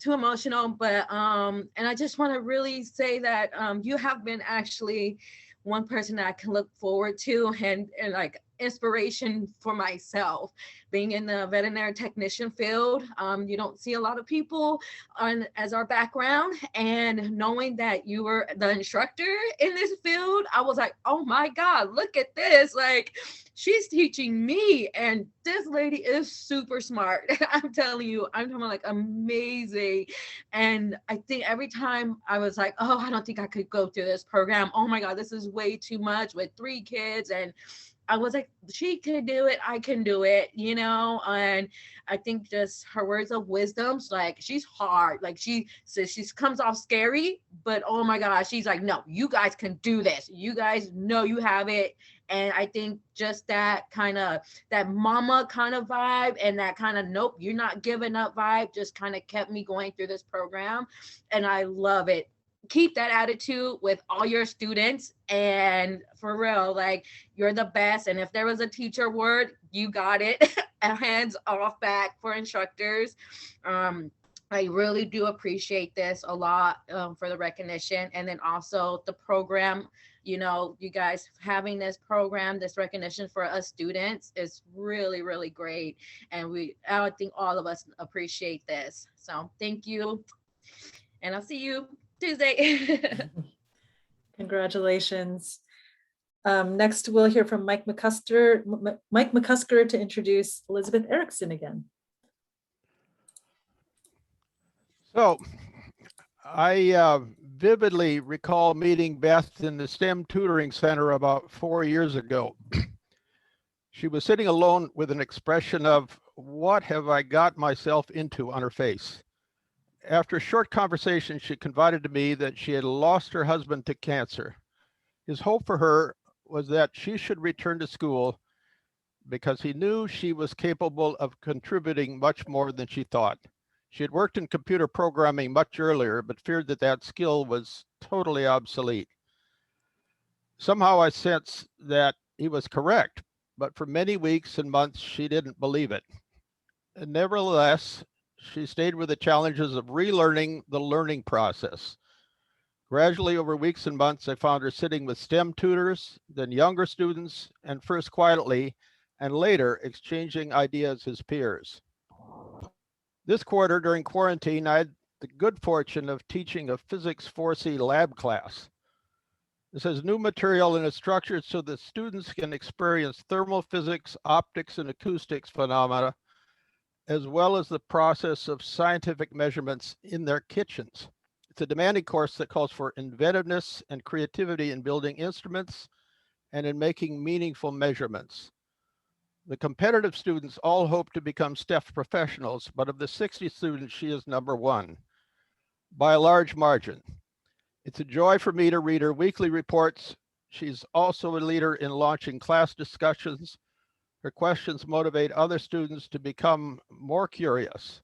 Speaker 24: too emotional. But and I just want to really say that you have been actually one person that I can look forward to and like inspiration for myself. Being in the veterinary technician field, you don't see a lot of people as our background, and knowing that you were the instructor in this field, I was like, oh my God, look at this. Like, she's teaching me, and this lady is super smart. I'm telling you, I'm talking like amazing. And I think every time I was like, oh, I don't think I could go through this program. Oh my God, this is way too much with 3 kids. And I was like, she can do it, I can do it, you know? And I think just her words of wisdom, like, she's hard. Like, she says, she comes off scary, but oh my gosh, she's like, no, you guys can do this. You guys know you have it. And I think just that kind of, that mama kind of vibe, and that kind of, nope, you're not giving up vibe, just kind of kept me going through this program. And I love it. Keep that attitude with all your students, and for real, like, you're the best. And if there was a teacher word, you got it. Hands off back for instructors. I really do appreciate this a lot, for the recognition, and then also the program. You know, you guys having this program, this recognition for us students is really, really great. And I think all of us appreciate this. So thank you. And I'll see you Tuesday.
Speaker 6: Congratulations. Next, we'll hear from Mike McCusker to introduce Elizabeth Erickson again.
Speaker 25: So I vividly recall meeting Beth in the STEM Tutoring Center about 4 years ago. She was sitting alone with an expression of "What have I got myself into?" on her face. After a short conversation, she confided to me that she had lost her husband to cancer. His hope for her was that she should return to school because he knew she was capable of contributing much more than she thought. She had worked in computer programming much earlier, but feared that that skill was totally obsolete. Somehow I sensed that he was correct, but for many weeks and months, she didn't believe it. And nevertheless, she stayed with the challenges of relearning the learning process. Gradually, over weeks and months, I found her sitting with STEM tutors, then younger students, and first quietly, and later exchanging ideas as peers. This quarter, during quarantine, I had the good fortune of teaching a Physics 4C lab class. This has new material and is structured so that students can experience thermal physics, optics, and acoustics phenomena, as well as the process of scientific measurements in their kitchens. It's a demanding course that calls for inventiveness and creativity in building instruments and in making meaningful measurements. The competitive students all hope to become STEF professionals, but of the 60 students, she is number one by a large margin. It's a joy for me to read her weekly reports. She's also a leader in launching class discussions. Her questions motivate other students to become more curious.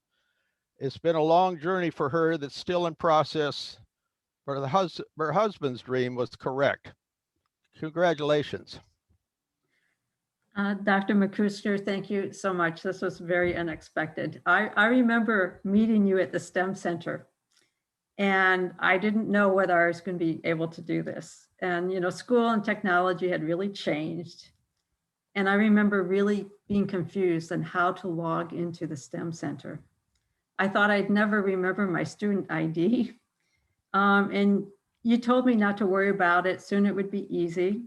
Speaker 25: It's been a long journey for her that's still in process, but her husband's dream was correct. Congratulations.
Speaker 2: Dr. McCusker, thank you so much. This was very unexpected. I remember meeting you at the STEM Center, and I didn't know whether I was going to be able to do this. And, you know, school and technology had really changed. And I remember really being confused on how to log into the STEM Center. I thought I'd never remember my student ID. And you told me not to worry about it, soon it would be easy.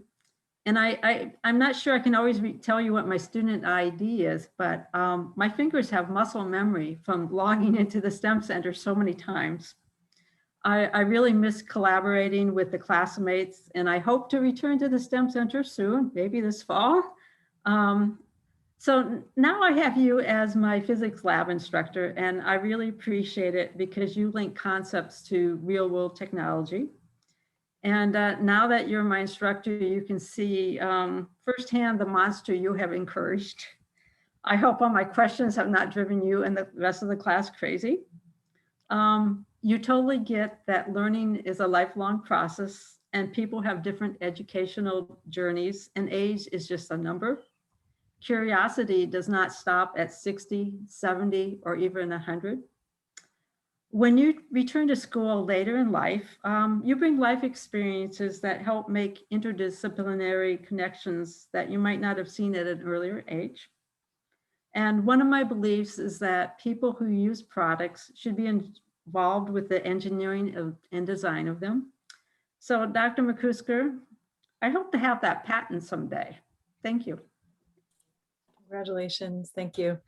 Speaker 2: And I'm not sure I can always tell you what my student ID is, but my fingers have muscle memory from logging into the STEM Center so many times. I really miss collaborating with the classmates, and I hope to return to the STEM Center soon, maybe this fall. So now I have you as my physics lab instructor, and I really appreciate it because you link concepts to real world technology. And now that you're my instructor, you can see firsthand the monster you have encouraged. I hope all my questions have not driven you and the rest of the class crazy. You totally get that learning is a lifelong process and people have different educational journeys and age is just a number. Curiosity does not stop at 60, 70, or even 100. When you return to school later in life, you bring life experiences that help make interdisciplinary connections that you might not have seen at an earlier age. And one of my beliefs is that people who use products should be involved with the engineering and design of them. So Dr. McCusker, I hope to have that patent someday. Thank you.
Speaker 6: Congratulations, thank you.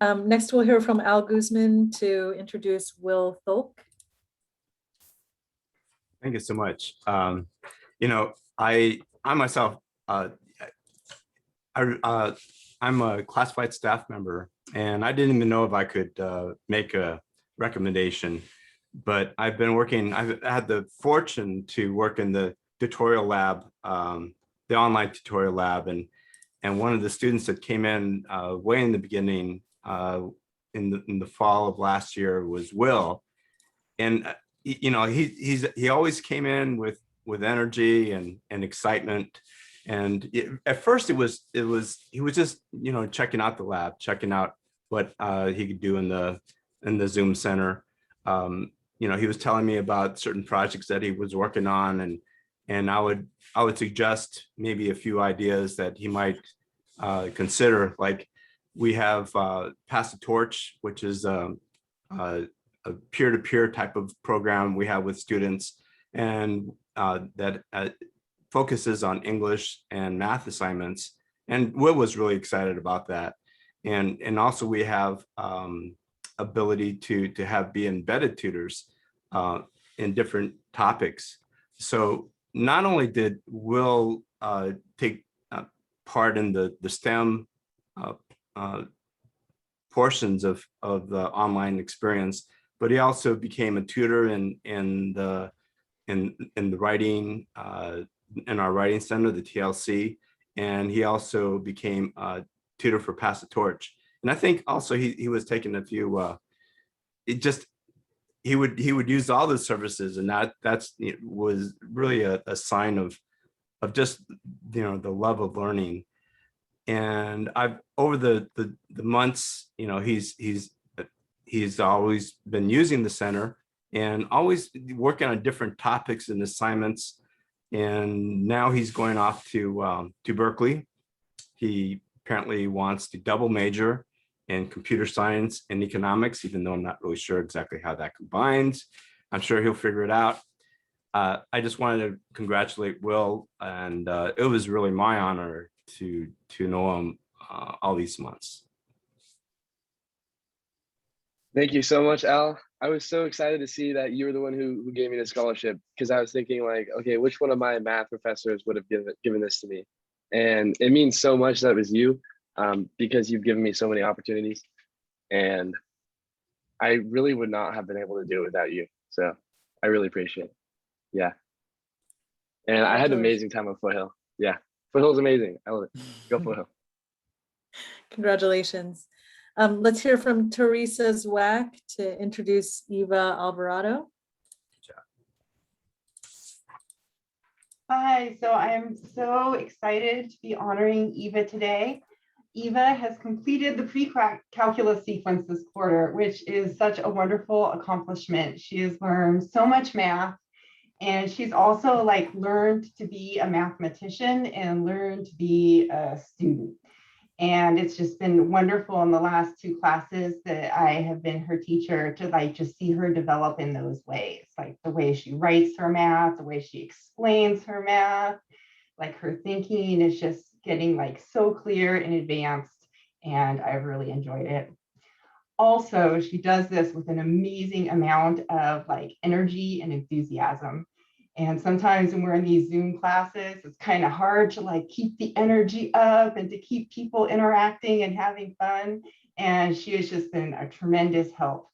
Speaker 6: Next, we'll hear from Al Guzman to introduce Will Thulk.
Speaker 7: Thank you so much. You know, I myself, I'm a classified staff member, and I didn't even know if I could make a recommendation. But I've been working. I've had the fortune to work in the tutorial lab, the online tutorial lab, and one of the students that came in way in the beginning. In the fall of last year was Will, and you know he always came in with energy and excitement, and at first he was just checking out the lab, checking out what he could do in the Zoom center. He was telling me about certain projects that he was working on, and I would suggest maybe a few ideas that he might consider, like. We have Pass the Torch, which is a peer-to-peer type of program we have with students, and that focuses on English and math assignments. And Will was really excited about that. And also we have ability to be embedded tutors in different topics. So not only did Will take part in the STEM portions of the online experience, but he also became a tutor in the writing, in our writing center, the TLC, and he also became a tutor for Pass the Torch. And I think also he was taking a few, he would use all the services, and that's it was really a sign of just, you know, the love of learning. And I've over the months, you know, he's always been using the center and always working on different topics and assignments. And now he's going off to Berkeley. He apparently wants to double major in computer science and economics, even though I'm not really sure exactly how that combines. I'm sure he'll figure it out. I just wanted to congratulate Will, and it was really my honor to know him all these months.
Speaker 9: Thank you so much, Al. I was so excited to see that you were the one who gave me the scholarship, because I was thinking like, okay, which one of my math professors would have given this to me? And it means so much that it was you, because you've given me so many opportunities, and I really would not have been able to do it without you. So I really appreciate it. Yeah. And I had an amazing time at Foothill. Yeah. Foothill's amazing. I love it. Go Foothill.
Speaker 6: Congratulations. Let's hear from Teresa Zwack to introduce Eva Alvarado.
Speaker 10: Hi, so I am so excited to be honoring Eva today. Eva has completed the pre-calculus sequence this quarter, which is such a wonderful accomplishment. She has learned so much math, and she's also like learned to be a mathematician and learned to be a student. And it's just been wonderful in the last 2 classes that I have been her teacher to like just see her develop in those ways, like the way she writes her math, the way she explains her math, like her thinking is just getting like so clear and advanced, and I've really enjoyed it. Also, she does this with an amazing amount of like energy and enthusiasm. And sometimes when we're in these Zoom classes, it's kind of hard to like keep the energy up and to keep people interacting and having fun. And she has just been a tremendous help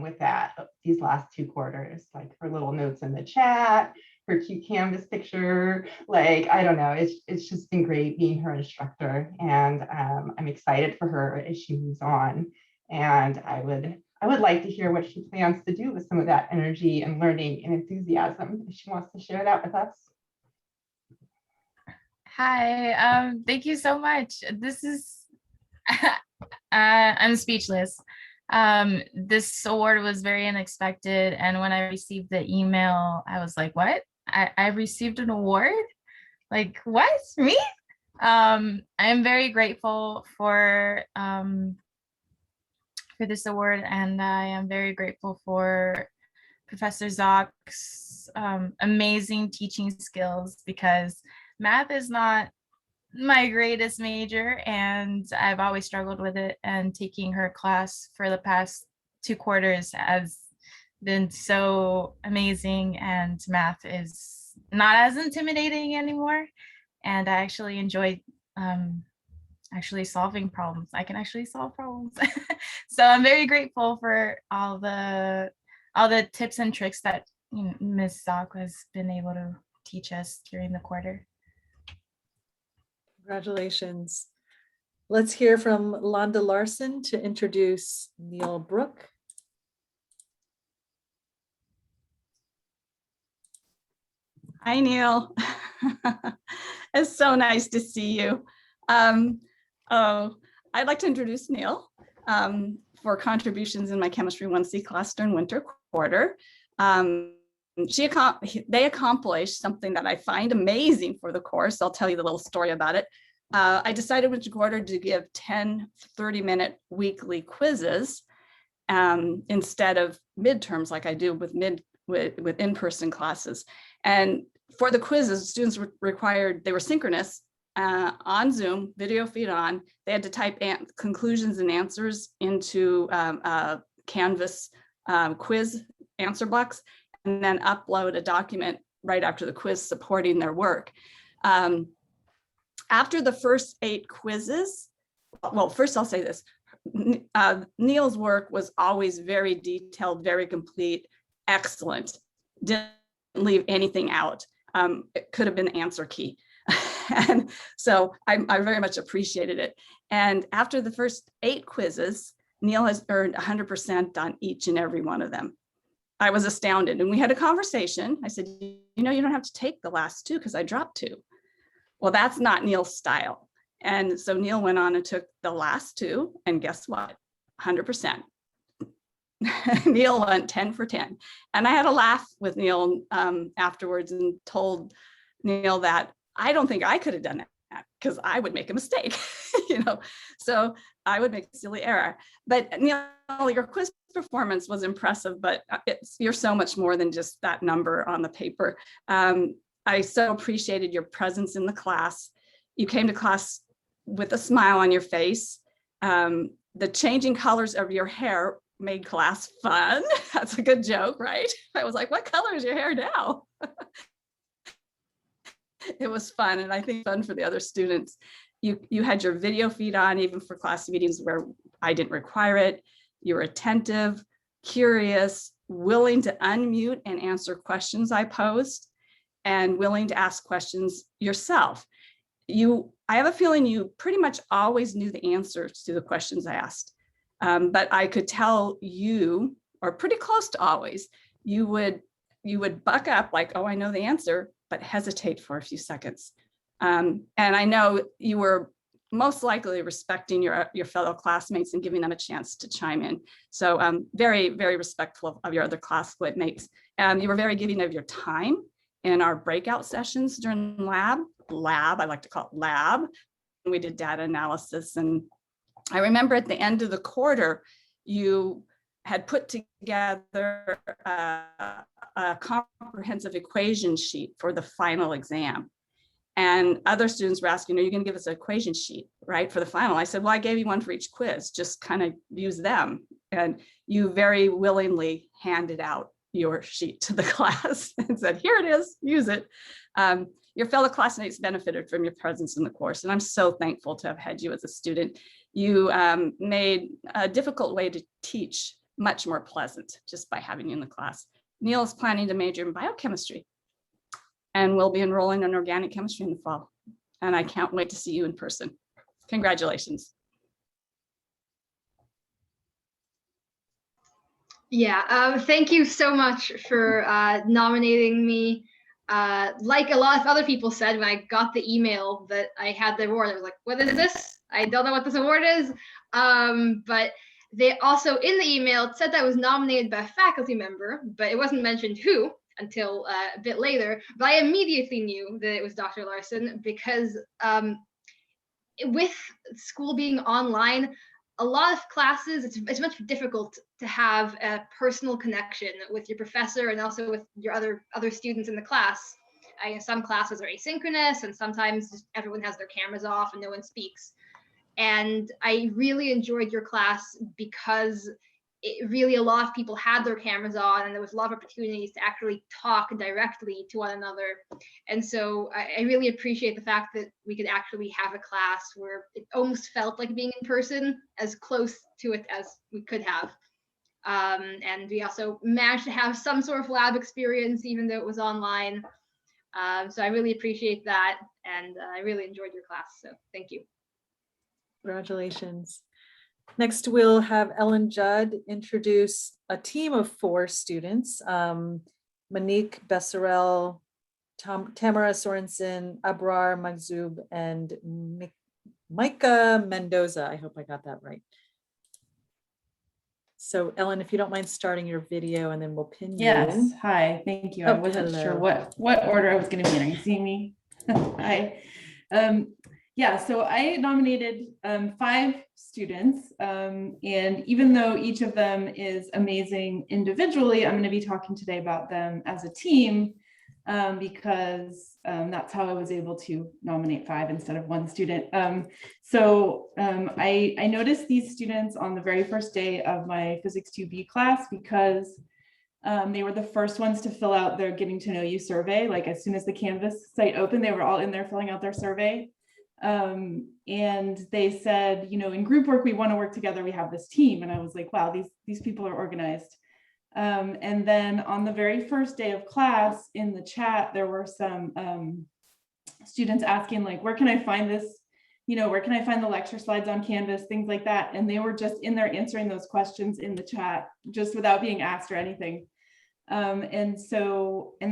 Speaker 10: with that these last 2 quarters, like her little notes in the chat, her cute Canvas picture, like, I don't know, it's just been great being her instructor. And I'm excited for her as she moves on. And I would like to hear what she plans to do with some of that energy and learning and enthusiasm, if she wants to share that with us.
Speaker 12: Hi, thank you so much. This is, I'm speechless. This award was very unexpected. And when I received the email, I was like, what? I received an award? Like, what, me? I am very grateful for this award, and I am very grateful for Professor Zock's amazing teaching skills, because math is not my greatest major and I've always struggled with it, and taking her class for the past 2 quarters has been so amazing, and math is not as intimidating anymore, and I actually enjoy actually solving problems. I can actually solve problems. So I'm very grateful for all the tips and tricks that Ms. Zock has been able to teach us during the quarter.
Speaker 6: Congratulations. Let's hear from Londa Larson to introduce Neil Brook.
Speaker 13: Hi, Neil. It's so nice to see you. I'd like to introduce Neil for contributions in my Chemistry 1C class during winter quarter. They accomplished something that I find amazing for the course. I'll tell you the little story about it. I decided which quarter to give 10 30-minute weekly quizzes instead of midterms like I do with in-person classes. And for the quizzes, students were required, they were synchronous on Zoom, video feed on. They had to type conclusions and answers into Canvas quiz answer box, and then upload a document right after the quiz supporting their work. After the first 8 quizzes, well, first I'll say this, Neil's work was always very detailed, very complete, excellent. Didn't leave anything out. It could have been answer key. And so I very much appreciated it. And after the first 8 quizzes, Neil has earned 100% on each and every one of them. I was astounded. And we had a conversation. I said, you know, you don't have to take the last 2 because I dropped 2. Well, that's not Neil's style. And so Neil went on and took the last 2, and guess what? 100%. Neil went 10 for 10. And I had a laugh with Neil afterwards and told Neil that I don't think I could have done that because I would make a mistake, you know, so I would make a silly error. But Neil, your quiz performance was impressive, but you're so much more than just that number on the paper. I so appreciated your presence in the class. You came to class with a smile on your face. The changing colors of your hair made class fun. That's a good joke, right? I was like, what color is your hair now? It was fun, and I think fun for the other students. You had your video feed on even for class meetings where I didn't require it. You were attentive, curious, willing to unmute and answer questions I posed, and willing to ask questions yourself. I have a feeling you pretty much always knew the answers to the questions I asked, but I could tell you, or pretty close to always, you would buck up like, oh, I know the answer, but hesitate for a few seconds. And I know you were most likely respecting your fellow classmates and giving them a chance to chime in. So very, very respectful of your other classmates. You were very giving of your time in our breakout sessions during lab, I like to call it lab. We did data analysis. And I remember at the end of the quarter, you had put together a comprehensive equation sheet for the final exam. And other students were asking, are you going to give us an equation sheet, right, for the final? I said, well, I gave you one for each quiz, just kind of use them. And you very willingly handed out your sheet to the class and said, here it is, use it. Your fellow classmates benefited from your presence in the course, and I'm so thankful to have had you as a student. You made a difficult way to teach much more pleasant just by having you in the class. Neil is planning to major in biochemistry and will be enrolling in organic chemistry in the fall. And I can't wait to see you in person. Congratulations.
Speaker 3: Yeah, thank you so much for nominating me. Like a lot of other people said, when I got the email that I had the award, I was like, what is this? I don't know what this award is. But they also, in the email, it said that I was nominated by a faculty member, but it wasn't mentioned who until a bit later. But I immediately knew that it was Dr. Larson because with school being online, a lot of classes, it's much difficult to have a personal connection with your professor and also with your other students in the class. Some classes are asynchronous, and sometimes just everyone has their cameras off and no one speaks. And I really enjoyed your class because a lot of people had their cameras on, and there was a lot of opportunities to actually talk directly to one another. And so I really appreciate the fact that we could actually have a class where it almost felt like being in person, as close to it as we could have. And we also managed to have some sort of lab experience, even though it was online. So I really appreciate that, and I really enjoyed your class, so thank you.
Speaker 6: Congratulations. Next, we'll have Ellen Judd introduce a team of 4 students, Monique Besserell, Tamara Sorensen, Abrar Magzub, and Micah Mendoza. I hope I got that right. So Ellen, if you don't mind starting your video, and then we'll pin you.
Speaker 14: Yes, hi, thank you. I wasn't sure what order I was going to be in. Are you seeing me? Hi. Yeah, so I nominated 5 students, and even though each of them is amazing individually, I'm going to be talking today about them as a team because that's how I was able to nominate 5 instead of 1 student. I noticed these students on the very first day of my Physics 2B class because they were the first ones to fill out their Getting to Know You survey. Like as soon as the Canvas site opened, they were all in there filling out their survey. And they said, you know, in group work, we want to work together. We have this team. And I was like, wow, these people are organized. And then on the very first day of class in the chat, there were some students asking like, where can I find this? You know, where can I find the lecture slides on Canvas, things like that. And they were just in there answering those questions in the chat, just without being asked or anything. And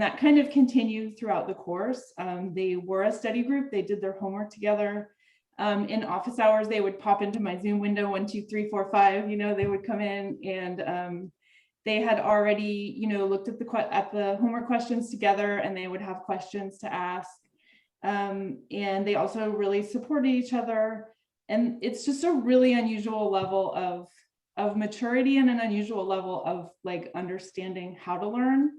Speaker 14: that kind of continued throughout the course. They were a study group. They did their homework together. In office hours, they would pop into my Zoom window, 1, 2, 3, 4, 5, you know, they would come in and they had already, you know, looked at the homework questions together, and they would have questions to ask. And they also really supported each other. And it's just a really unusual level of maturity and an unusual level of like understanding how to learn.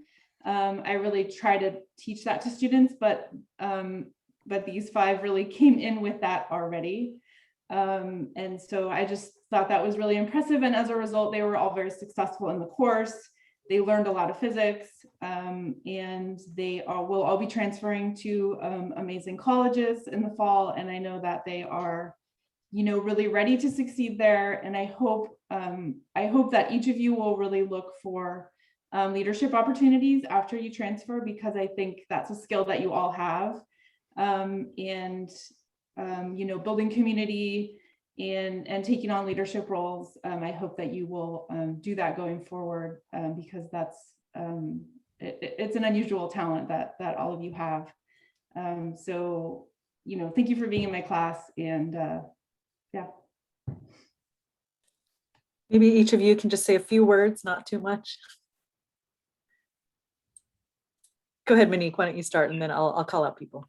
Speaker 14: I really try to teach that to students, but these 5 really came in with that already. And so I just thought that was really impressive. And as a result, they were all very successful in the course. They learned a lot of physics, and they will all be transferring to amazing colleges in the fall. And I know that they are, you know, really ready to succeed there. And I hope that each of you will really look for leadership opportunities after you transfer, because I think that's a skill that you all have. You know, building community and taking on leadership roles. I hope that you will do that going forward, because that's it's an unusual talent that all of you have. So, you know, thank you for being in my class, and yeah.
Speaker 6: Maybe each of you can just say a few words, not too much. Go ahead, Monique, why don't you start, and then I'll call out people.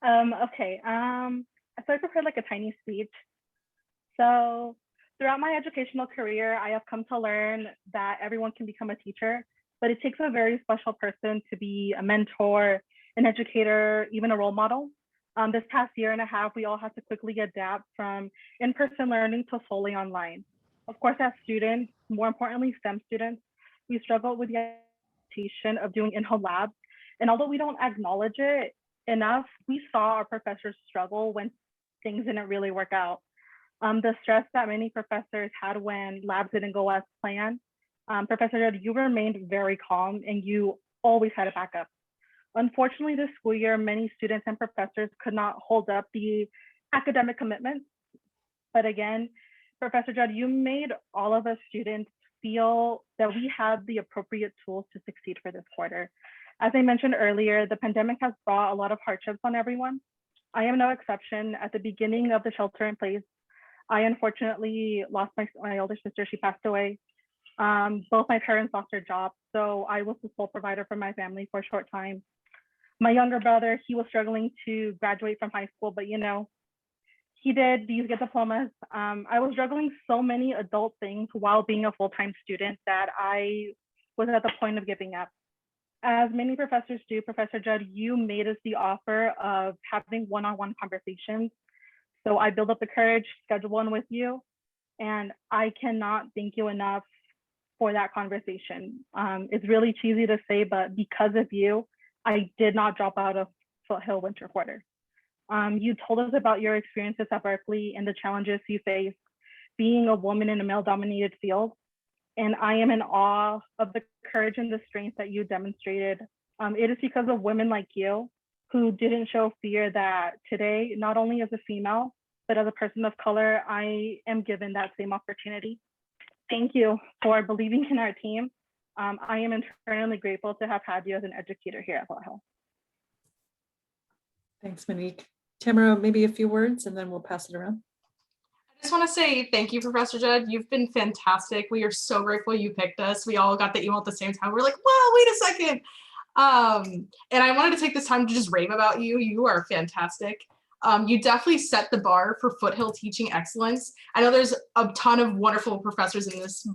Speaker 5: Okay, so I prepared like a tiny speech. So throughout my educational career, I have come to learn that everyone can become a teacher, but it takes a very special person to be a mentor, an educator, even a role model. This past year and a half, we all had to quickly adapt from in-person learning to solely online. Of course, as students, more importantly, STEM students, we struggled with the expectation of doing in-home labs. And although we don't acknowledge it enough, we saw our professors struggle when things didn't really work out. The stress that many professors had when labs didn't go as planned. Professor Judd, you remained very calm and you always had a backup. Unfortunately, this school year, many students and professors could not hold up the academic commitments. But again, Professor Judd, you made all of us students feel that we had the appropriate tools to succeed for this quarter. As I mentioned earlier, the pandemic has brought a lot of hardships on everyone. I am no exception. At the beginning of the shelter in place, I unfortunately lost my older sister. She passed away. Both my parents lost their jobs, so I was the sole provider for my family for a short time. My younger brother, he was struggling to graduate from high school, but you know, he did get diplomas. I was juggling so many adult things while being a full-time student that I was at the point of giving up. As many professors do, Professor Judd, you made us the offer of having one-on-one conversations. So I built up the courage, schedule one with you, and I cannot thank you enough for that conversation. It's really cheesy to say, but because of you, I did not drop out of Foothill Winter Quarter. You told us about your experiences at Berkeley and the challenges you face being a woman in a male-dominated field. And I am in awe of the courage and the strength that you demonstrated. It is because of women like you who didn't show fear that today, not only as a female, but as a person of color, I am given that same opportunity. Thank you for believing in our team. I am eternally grateful to have had you as an educator here at Foothill.
Speaker 6: Thanks, Monique. Tamara, maybe a few words and then we'll pass it around.
Speaker 15: I just want to say thank you, Professor Judd. You've been fantastic. We are so grateful you picked us. We all got the email at the same time. We're like, wow, wait a second. And I wanted to take this time to just rave about you. You are fantastic. You definitely set the bar for Foothill teaching excellence. I know there's a ton of wonderful professors in this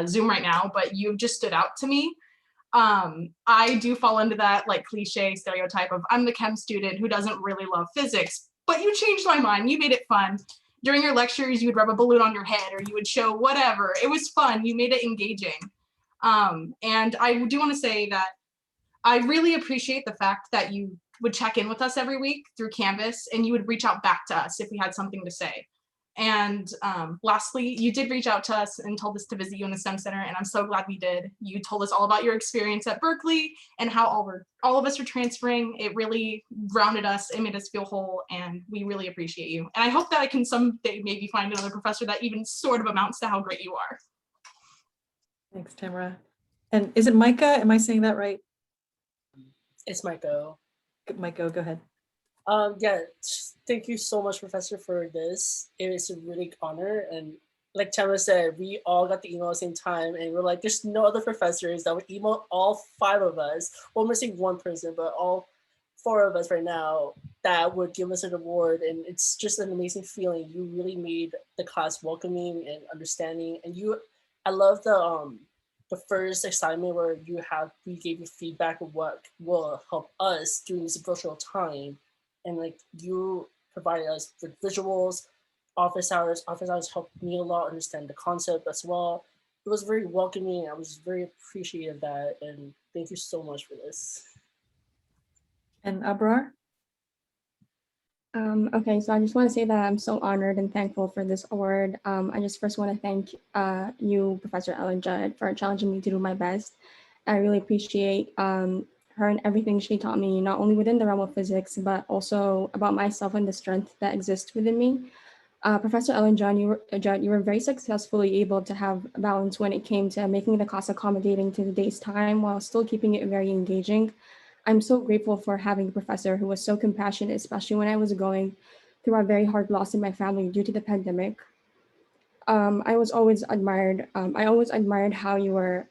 Speaker 15: Zoom right now, but you've just stood out to me. I do fall into that like cliche stereotype of I'm the chem student who doesn't really love physics, but you changed my mind. You made it fun. During your lectures, you would rub a balloon on your head or you would show whatever. It was fun. You made it engaging. And I do want to say that I really appreciate the fact that you would check in with us every week through Canvas, and you would reach out back to us if we had something to say. And lastly, you did reach out to us and told us to visit you in the STEM Center, and I'm so glad we did. You told us all about your experience at Berkeley and how all of us are transferring. It really grounded us and made us feel whole, and we really appreciate you. And I hope that I can someday maybe find another professor that even sort of amounts to how great you are.
Speaker 6: Thanks, Tamara. And is it Micah? Am I saying that right?
Speaker 16: It's Michael.
Speaker 6: Michael, go ahead.
Speaker 16: Yeah, thank you so much, Professor, for this. It is a really honor. And like Tamara said, we all got the email at the same time, and we're like, there's no other professors that would email all 5 of us. Well, I'm missing one person, but all 4 of us right now that would give us an award. And it's just an amazing feeling. You really made the class welcoming and understanding. And I love the first assignment where we gave you feedback of what will help us during this virtual time. And like you provided us with visuals, office hours helped me a lot understand the concept as well. It was very welcoming. I was very appreciative of that. And thank you so much for this.
Speaker 6: And Abrar?
Speaker 17: Okay, so I just want to say that I'm so honored and thankful for this award. I just first want to thank you, Professor Ellen Judd, for challenging me to do my best. I really appreciate her and everything she taught me, not only within the realm of physics, but also about myself and the strength that exists within me. Professor Ellen Judd, you were very successfully able to have balance when it came to making the class accommodating to the day's time while still keeping it very engaging. I'm so grateful for having a professor who was so compassionate, especially when I was going through a very hard loss in my family due to the pandemic. I always admired how you were,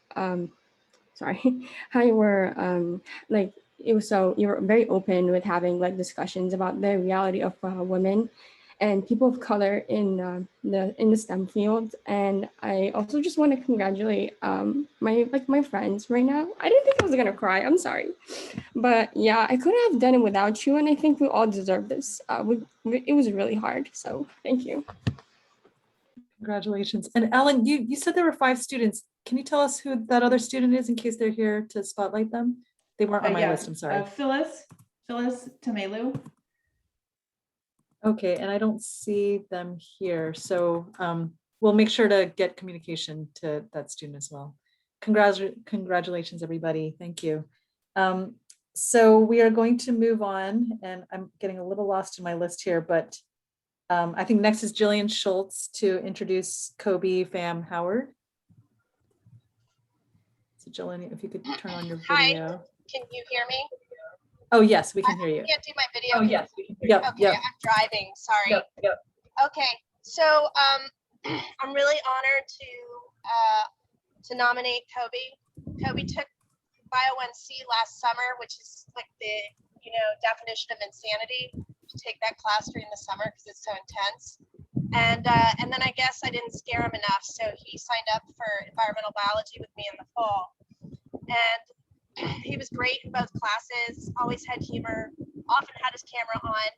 Speaker 17: like, you were very open with having like discussions about the reality of women and people of color in the STEM field. And I also just want to congratulate my friends right now. I didn't think I was gonna cry, I'm sorry. But yeah, I couldn't have done it without you, and I think we all deserve this. It was really hard, so thank you.
Speaker 6: Congratulations. And Ellen, you said there were 5 students. Can you tell us who that other student is in case they're here to spotlight them? They weren't on my list, I'm sorry.
Speaker 14: Phyllis Tamelu.
Speaker 6: Okay, and I don't see them here. So we'll make sure to get communication to that student as well. Congratulations, everybody. Thank you. So we are going to move on, and I'm getting a little lost in my list here, but I think next is Jillian Schultz to introduce Kobe Pham Howard. So Jillian, if you could turn on your video.
Speaker 18: Hi, can you hear me?
Speaker 6: Oh, yes, we can hear you.
Speaker 18: I can't do my video.
Speaker 6: Oh, yes, we can hear you. Yep,
Speaker 18: Okay,
Speaker 6: yep.
Speaker 18: I'm driving, sorry.
Speaker 6: Yep.
Speaker 18: Okay, so I'm really honored to nominate Kobe. Kobe took Bio 1C last summer, which is like the definition of insanity, to take that class during the summer because it's so intense. And then I guess I didn't scare him enough, so he signed up for environmental biology with me in the fall. And he was great in both classes, always had humor, often had his camera on.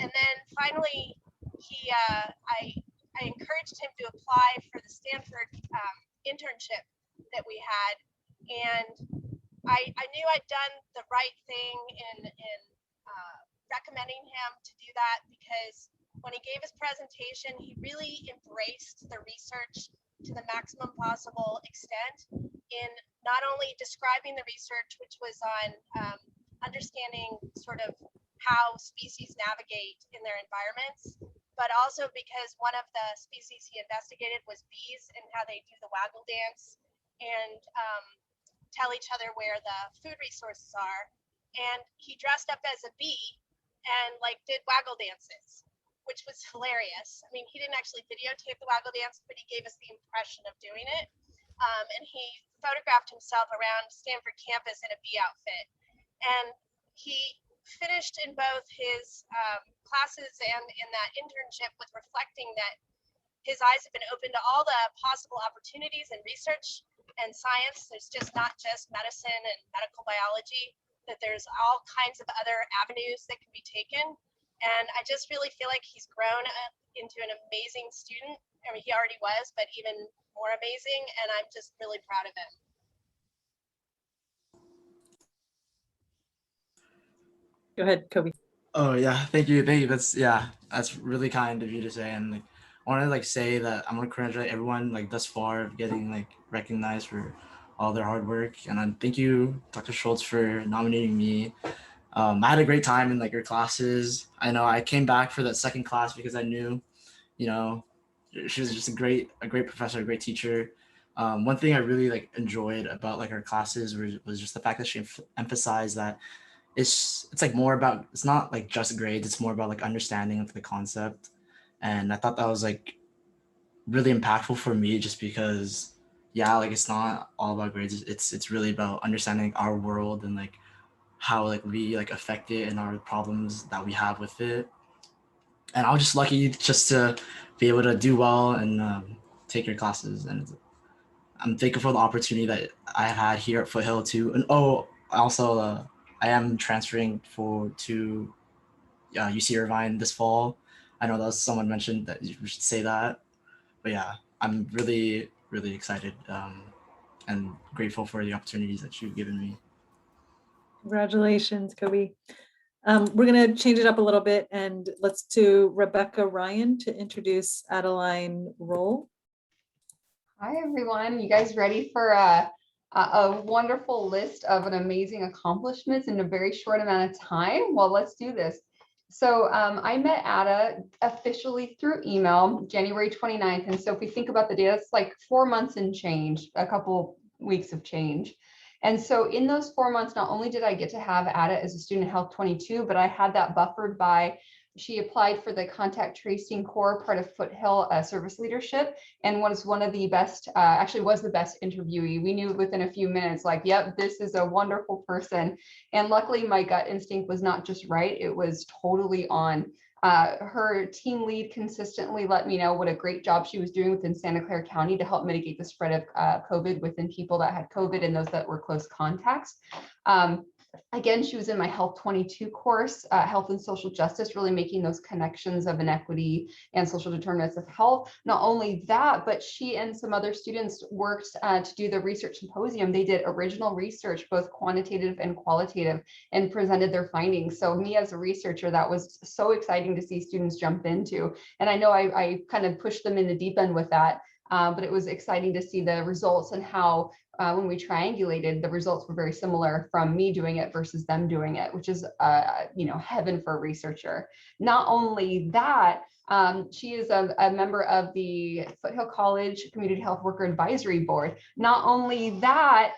Speaker 18: And then finally, I encouraged him to apply for the Stanford internship that we had. And I knew I'd done the right thing in recommending him to do that, because when he gave his presentation, he really embraced the research to the maximum possible extent in not only describing the research, which was on understanding sort of how species navigate in their environments, but also because one of the species he investigated was bees and how they do the waggle dance and tell each other where the food resources are. And he dressed up as a bee and like did waggle dances, which was hilarious. I mean, he didn't actually videotape the waggle dance, but he gave us the impression of doing it. And he photographed himself around Stanford campus in a bee outfit. And he finished in both his classes and in that internship with reflecting that his eyes have been open to all the possible opportunities in research and science. There's just not just medicine and medical biology, that there's all kinds of other avenues that can be taken. And I just really feel like he's grown into an amazing student. I mean, he already was, but even more amazing. And I'm just really proud of him.
Speaker 6: Go ahead, Kobe.
Speaker 1: Oh yeah, thank you. That's really kind of you to say. And like, I want to like say that I'm gonna congratulate everyone like thus far of getting like recognized for all their hard work. And thank you, Dr. Schultz, for nominating me. I had a great time in like your classes. I know I came back for that second class because I knew, you know, she was just a great professor, a great teacher. One thing I really like enjoyed about like her classes was just the fact that she emphasized that it's like more about, it's not like just grades, it's more about like understanding of the concept. And I thought that was like really impactful for me just because yeah, like it's not all about grades, it's really about understanding our world and like how like we like affect it and our problems that we have with it. And I was just lucky just to be able to do well and take your classes. And I'm thankful for the opportunity that I had here at Foothill too. And also I am transferring to UC Irvine this fall. I know that was someone mentioned that you should say that, but yeah, I'm really, really excited and grateful for the opportunities that you've given me.
Speaker 6: Congratulations, Kobe. We're going to change it up a little bit and let's do Rebecca Ryan to introduce Adeline Roll.
Speaker 11: Hi, everyone. You guys ready for a wonderful list of an amazing accomplishments in a very short amount of time? Well, let's do this. So I met Ada officially through email January 29th. And so if we think about the data, it's like 4 months and change, a couple weeks of change. And so in those 4 months, not only did I get to have Ada as a student Health 22, but I had that buffered by, she applied for the contact tracing core part of Foothill service leadership and was one of the best, actually was the best interviewee. We knew within a few minutes, like, yep, this is a wonderful person. And luckily my gut instinct was not just right, it was totally on. Her team lead consistently let me know what a great job she was doing within Santa Clara County to help mitigate the spread of COVID within people that had COVID and those that were close contacts. Again, she was in my Health 22 course, Health and Social Justice, really making those connections of inequity and social determinants of health. Not only that, but she and some other students worked to do the research symposium. They did original research, both quantitative and qualitative, and presented their findings. So me as a researcher, that was so exciting to see students jump into. And I know I kind of pushed them in the deep end with that, but it was exciting to see the results and how when we triangulated, the results were very similar from me doing it versus them doing it, which is, heaven for a researcher. Not only that, she is a member of the Foothill College Community Health Worker Advisory Board. Not only that,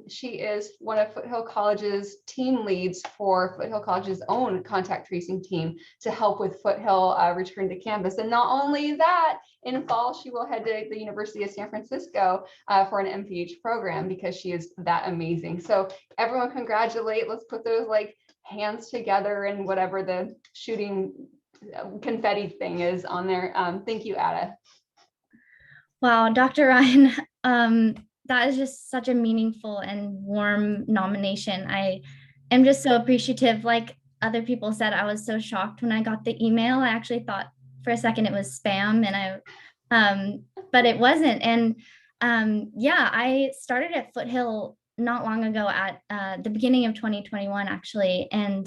Speaker 11: she is one of Foothill College's team leads for Foothill College's own contact tracing team to help with Foothill return to campus. And not only that, in fall, she will head to the University of San Francisco for an MPH program because she is that amazing. So everyone congratulate, let's put those like hands together and whatever the shooting confetti thing is on there. Thank you, Ada.
Speaker 19: Wow, Dr. Ryan, that is just such a meaningful and warm nomination. I am just so appreciative. Like other people said, I was so shocked when I got the email. I actually thought for a second it was spam, and but it wasn't. And yeah, I started at Foothill not long ago at the beginning of 2021, actually. And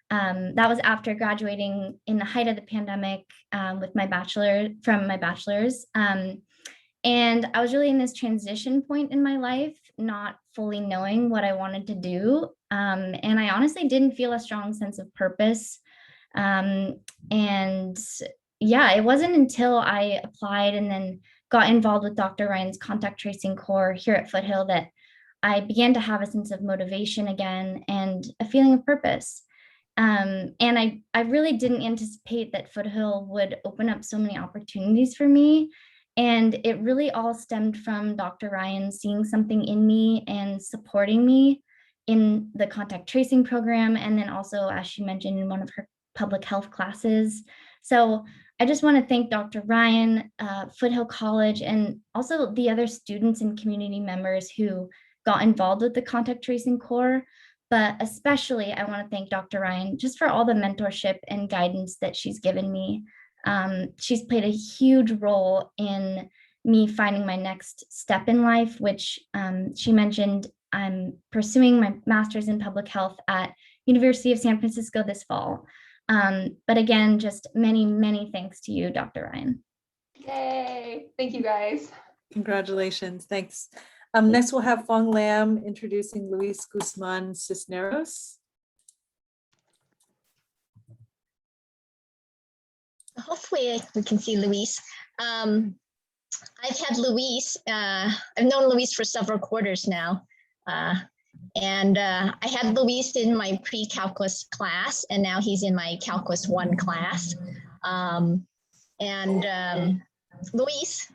Speaker 19: that was after graduating in the height of the pandemic with my bachelor's. And I was really in this transition point in my life, not fully knowing what I wanted to do. And I honestly didn't feel a strong sense of purpose. And yeah, it wasn't until I applied and then got involved with Dr. Ryan's contact tracing core here at Foothill that I began to have a sense of motivation again and a feeling of purpose. And I really didn't anticipate that Foothill would open up so many opportunities for me. And it really all stemmed from Dr. Ryan seeing something in me and supporting me in the contact tracing program. And then also, as she mentioned, in one of her public health classes. So I just want to thank Dr. Ryan, Foothill College, and also the other students and community members who got involved with the contact tracing core. But especially, I want to thank Dr. Ryan just for all the mentorship and guidance that she's given me. She's played a huge role in me finding my next step in life, which she mentioned I'm pursuing my master's in public health at University of San Francisco this fall. But again, just many, many thanks to you, Dr. Ryan.
Speaker 11: Yay. Thank you, guys.
Speaker 6: Congratulations. Thanks. Next, we'll have Chung Lam introducing Luis Guzman Cisneros.
Speaker 4: Hopefully we can see Luis. I've had Luis, I've known Luis for several quarters now. I had Luis in my pre-calculus class, and now he's in my calculus 1 class. Luis,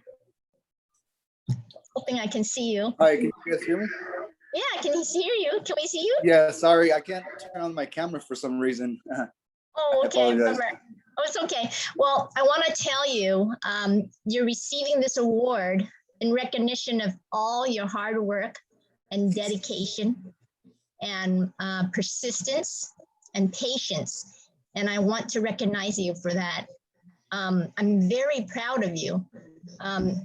Speaker 4: hoping I can see you.
Speaker 20: Hi, can you guys hear me?
Speaker 4: Yeah, can he hear you? Can we see you?
Speaker 20: Yeah, sorry, I can't turn on my camera for some reason.
Speaker 4: Oh,
Speaker 20: I
Speaker 4: okay.
Speaker 20: apologize.
Speaker 4: Oh, it's okay. Well, I want to tell you, you're receiving this award in recognition of all your hard work and dedication and persistence and patience. And I want to recognize you for that. I'm very proud of you.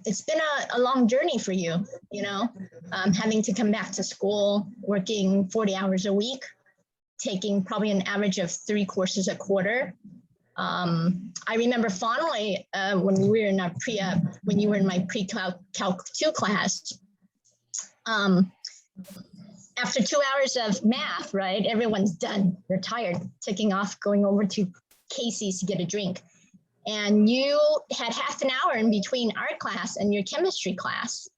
Speaker 4: It's been a long journey for you, you know, having to come back to school, working 40 hours a week, taking probably an average of 3 courses a quarter. I remember fondly when we were in our when you were in my pre-calc 2 class, after 2 hours of math, right? Everyone's done, they're tired, taking off, going over to Casey's to get a drink. And you had half an hour in between art class and your chemistry class.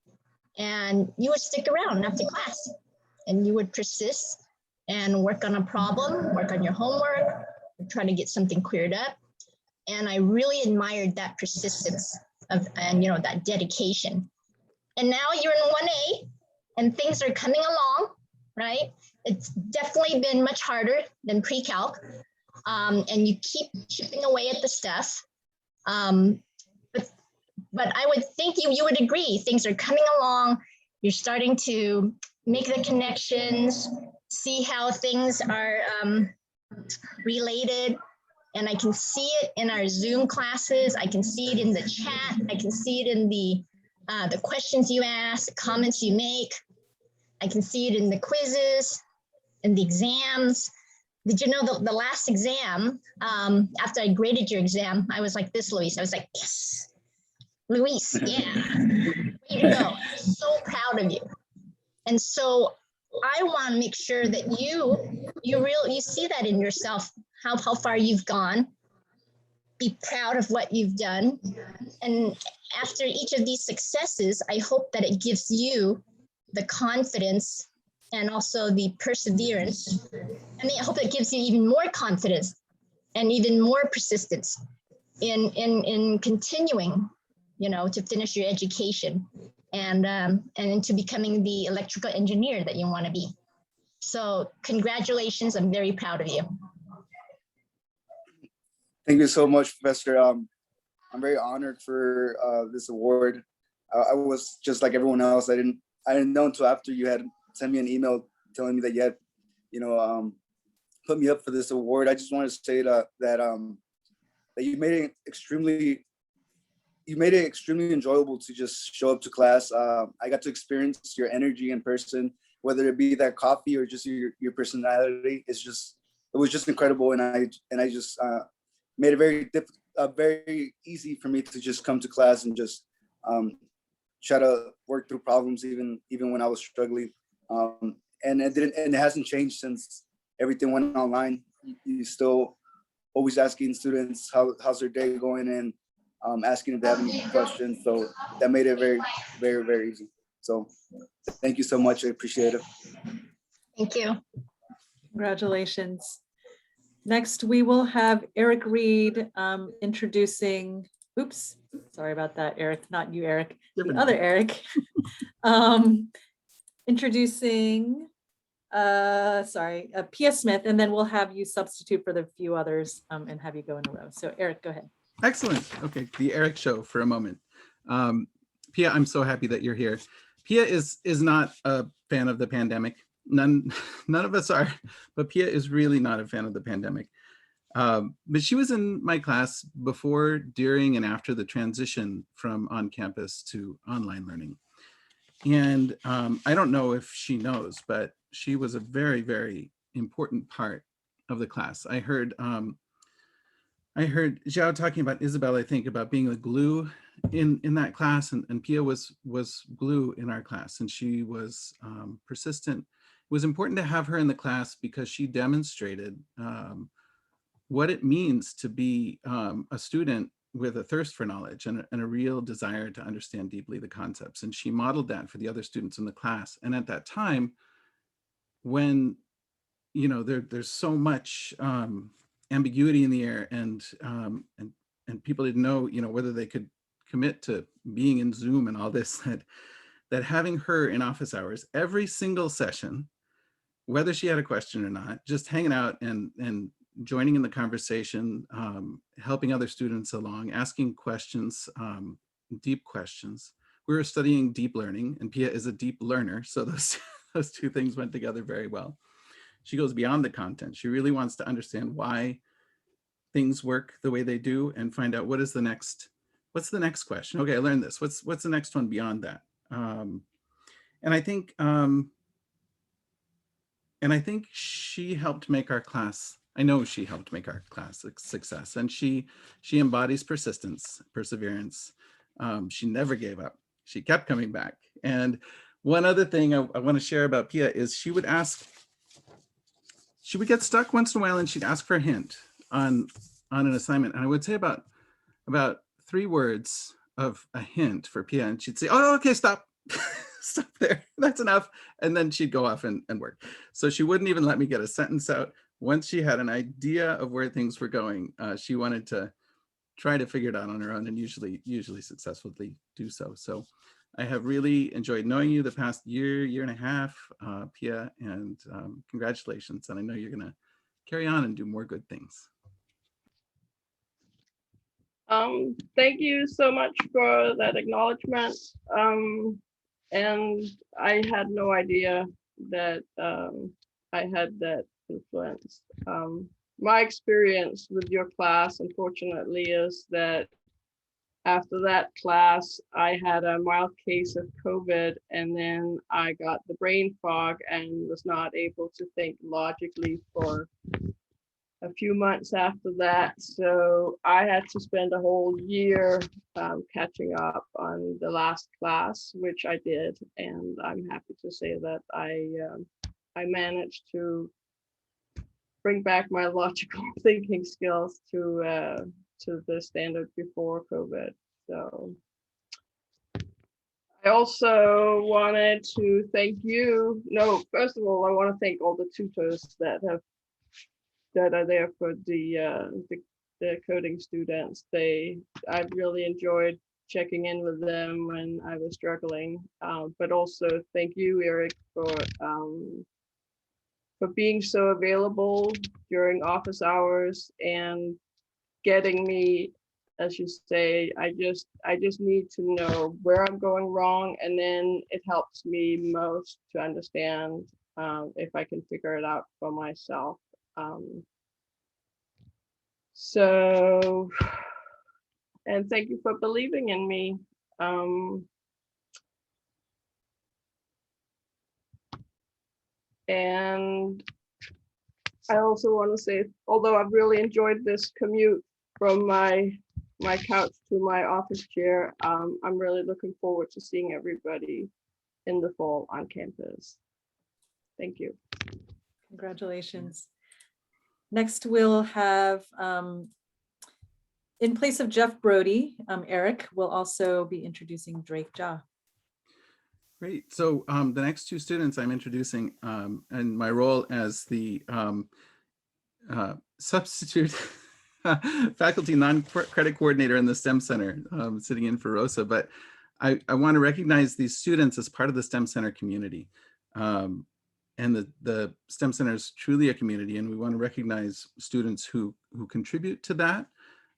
Speaker 4: And you would stick around after class and you would persist and work on a problem, work on your homework, try to get something cleared up. And I really admired that persistence and that dedication. And now you're in 1A and things are coming along, right? It's definitely been much harder than pre-calc. And you keep chipping away at the stuff. But I would think you would agree, things are coming along. You're starting to make the connections, see how things are related. And I can see it in our Zoom classes. I can see it in the chat. I can see it in the questions you ask, the comments you make. I can see it in the quizzes and the exams. Did you know the last exam, after I graded your exam, I was like this, Luis. I was like, yes, Luis, yeah, way to go. I'm so proud of you. And so I want to make sure that you see that in yourself, how far you've gone. Be proud of what you've done. And after each of these successes, I hope that it gives you the confidence and also the perseverance. I mean, I hope it gives you even more confidence and even more persistence in continuing, to finish your education and into becoming the electrical engineer that you want to be. So congratulations, I'm very proud of you.
Speaker 20: Thank you so much, Professor. I'm very honored for this award. I was just like everyone else. I didn't know until after you had sent me an email telling me that you had, put me up for this award. I just want to say that you made it extremely enjoyable to just show up to class. I got to experience your energy in person, whether it be that coffee or just your personality. It was just incredible, and I just made it very easy for me to just come to class and just try to work through problems even when I was struggling. And it hasn't changed since everything went online. You still always asking students how's their day going and asking if they have any questions. So that made it very, very, very easy. So thank you so much. I appreciate it.
Speaker 4: Thank you.
Speaker 6: Congratulations. Next, we will have Eric Reed introducing, oops, sorry about that, Eric, not you, Eric, the other Eric. Introducing, Pia Smith, and then we'll have you substitute for the few others and have you go in a row. So Eric, go ahead.
Speaker 21: Excellent. Okay, the Eric show for a moment. Pia, I'm so happy that you're here. Pia is not a fan of the pandemic. None of us are, but Pia is really not a fan of the pandemic. But she was in my class before, during, and after the transition from on campus to online learning. And I don't know if she knows, but she was a very, very important part of the class. I heard Zhao talking about Isabel, I think, about being the glue in that class, and Pia was glue in our class, and she was persistent. It was important to have her in the class because she demonstrated what it means to be a student with a thirst for knowledge and a real desire to understand deeply the concepts. And she modeled that for the other students in the class. And at that time, when there's so much ambiguity in the air, and people didn't know whether they could commit to being in Zoom and all this, that having her in office hours every single session, whether she had a question or not, just hanging out and joining in the conversation, helping other students along, asking questions, deep questions. We were studying deep learning, and Pia is a deep learner, so those two things went together very well. She goes beyond the content. She really wants to understand why things work the way they do and find out what's the next question. Okay, I learned this. What's the next one beyond that? And I think she helped make our class. I know she helped make our class a success, and she embodies persistence, perseverance. She never gave up. She kept coming back. And one other thing I want to share about Pia is she would get stuck once in a while, and she'd ask for a hint on an assignment. And I would say about 3 words of a hint for Pia, and she'd say, "Oh, okay, stop." Stop there, that's enough. And then she'd go off and work. So she wouldn't even let me get a sentence out. Once she had an idea of where things were going, she wanted to try to figure it out on her own, and usually successfully do so. So I have really enjoyed knowing you the past year and a half, Pia, and congratulations. And I know you're gonna carry on and do more good things.
Speaker 8: Thank you so much for that acknowledgement. And I had no idea that I had that influence. My experience with your class, unfortunately, is that after that class, I had a mild case of COVID, and then I got the brain fog and was not able to think logically for a few months after that. So I had to spend a whole year catching up on the last class, which I did. And I'm happy to say that I managed to bring back my logical thinking skills to the standard before COVID. So I also wanted to thank you. No, first of all, I want to thank all the tutors that are there for the coding students. I've really enjoyed checking in with them when I was struggling. But also thank you, Eric, for being so available during office hours and getting me, as you say, I just need to know where I'm going wrong, and then it helps me most to understand if I can figure it out for myself. So, and thank you for believing in me. And I also want to say, although I've really enjoyed this commute from my couch to my office chair, I'm really looking forward to seeing everybody in the fall on campus. Thank you.
Speaker 6: Congratulations. Next, we'll have, in place of Jeff Brody, Eric will also be introducing Drake Ja.
Speaker 21: Great. So the next 2 students I'm introducing, and my role as the substitute faculty non-credit coordinator in the STEM Center, sitting in for Rosa, but I want to recognize these students as part of the STEM Center community. And the STEM Center is truly a community, and we want to recognize students who contribute to that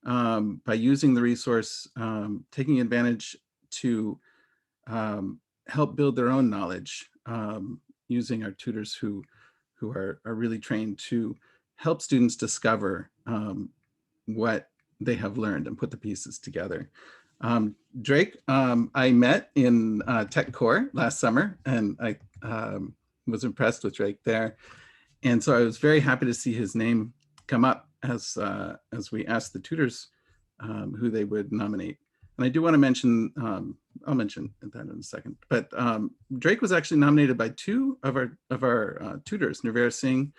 Speaker 21: by using the resource, taking advantage to help build their own knowledge, using our tutors who are really trained to help students discover what they have learned and put the pieces together. Drake, I met in Tech Core last summer, and I was impressed with Drake there. And so I was very happy to see his name come up as we asked the tutors who they would nominate. And I do want to mention, I'll mention that in a second, but Drake was actually nominated by two of our tutors, Nirvera Singh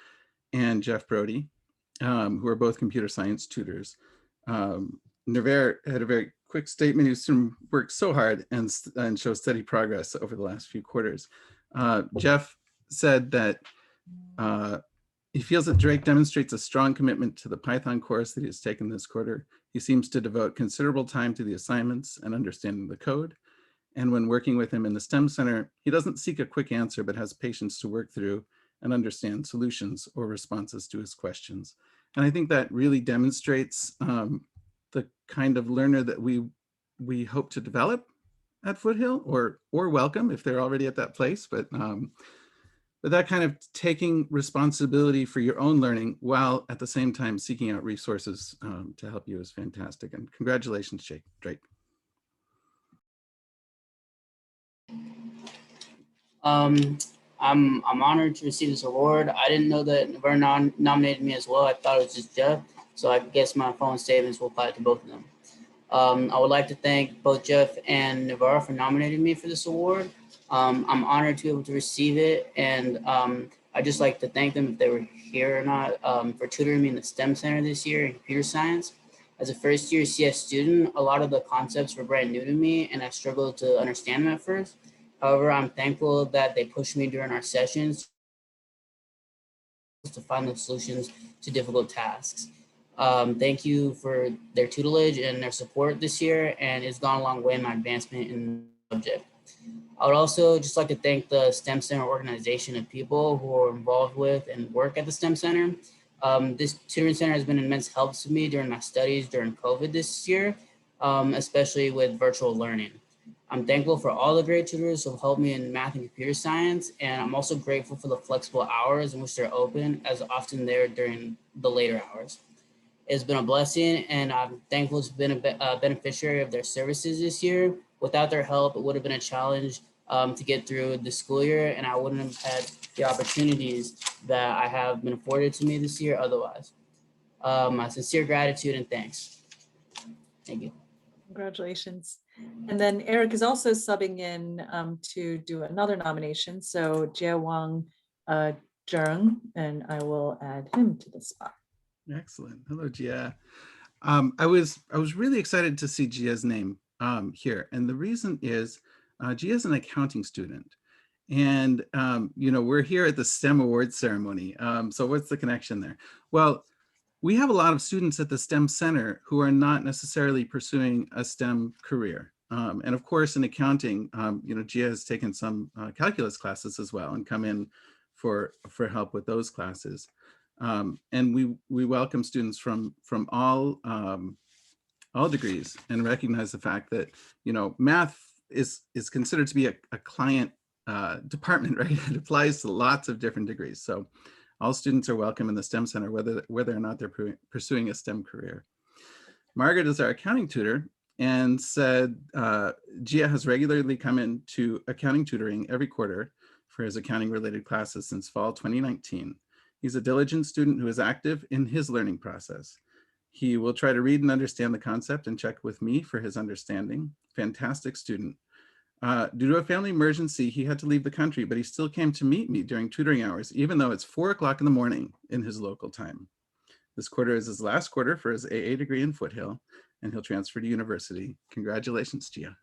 Speaker 21: and Jeff Brody, who are both computer science tutors. Nirvera had a very quick statement. He's worked so hard and shows steady progress over the last few quarters. Jeff said that he feels that Drake demonstrates a strong commitment to the Python course that he has taken this quarter. He seems to devote considerable time to the assignments and understanding the code. And when working with him in the STEM Center, he doesn't seek a quick answer, but has patience to work through and understand solutions or responses to his questions. And I think that really demonstrates the kind of learner that we hope to develop at Foothill, or welcome if they're already at that place. But that kind of taking responsibility for your own learning while at the same time seeking out resources to help you is fantastic. And congratulations, Drake.
Speaker 2: I'm honored to receive this award. I didn't know that Nirvana nominated me as well. I thought it was just Jeff. So I guess my following statements will apply to both of them. I would like to thank both Jeff and Nirvana for nominating me for this award. I'm honored to be able to receive it, and I'd just like to thank them if they were here or not for tutoring me in the STEM Center this year in computer science. As a first year CS student, a lot of the concepts were brand new to me and I struggled to understand them at first. However, I'm thankful that they pushed me during our sessions to find the solutions to difficult tasks. Thank you for their tutelage and their support this year, and it's gone a long way in my advancement in the subject. I would also just like to thank the STEM Center organization of people who are involved with and work at the STEM Center. This tutoring center has been an immense help to me during my studies during COVID this year, especially with virtual learning. I'm thankful for all the great tutors who have helped me in math and computer science, and I'm also grateful for the flexible hours in which they're open, as often they're during the later hours. It's been a blessing, and I'm thankful to have been a beneficiary of their services this year. Without their help, it would have been a challenge to get through the school year, and I wouldn't have had the opportunities that I have been afforded to me this year otherwise. My sincere gratitude and thanks. Thank you.
Speaker 6: Congratulations. And then Eric is also subbing in to do another nomination. So Jia Wang Zheng, and I will add him to the spot.
Speaker 21: Excellent. Hello, Jia. I was really excited to see Jia's name here. And the reason is Jia is an accounting student. And, you know, we're here at the STEM Awards ceremony. So what's the connection there? Well, we have a lot of students at the STEM Center who are not necessarily pursuing a STEM career. And of course, in accounting, you know, Jia has taken some calculus classes as well and come in for help with those classes. And we welcome students from all degrees and recognize the fact that, you know, math is considered to be a client department, right? It applies to lots of different degrees. So all students are welcome in the STEM Center, whether or not they're pursuing a STEM career. Margaret is our accounting tutor and said Jia has regularly come into accounting tutoring every quarter for his accounting related classes since fall 2019. He's a diligent student who is active in his learning process. He will try to read and understand the concept and check with me for his understanding. Fantastic student. Due to a family emergency, he had to leave the country, but he still came to meet me during tutoring hours, even though it's 4 o'clock in the morning in his local time. This quarter is his last quarter for his AA degree in Foothill, and he'll transfer to university. Congratulations, Jia.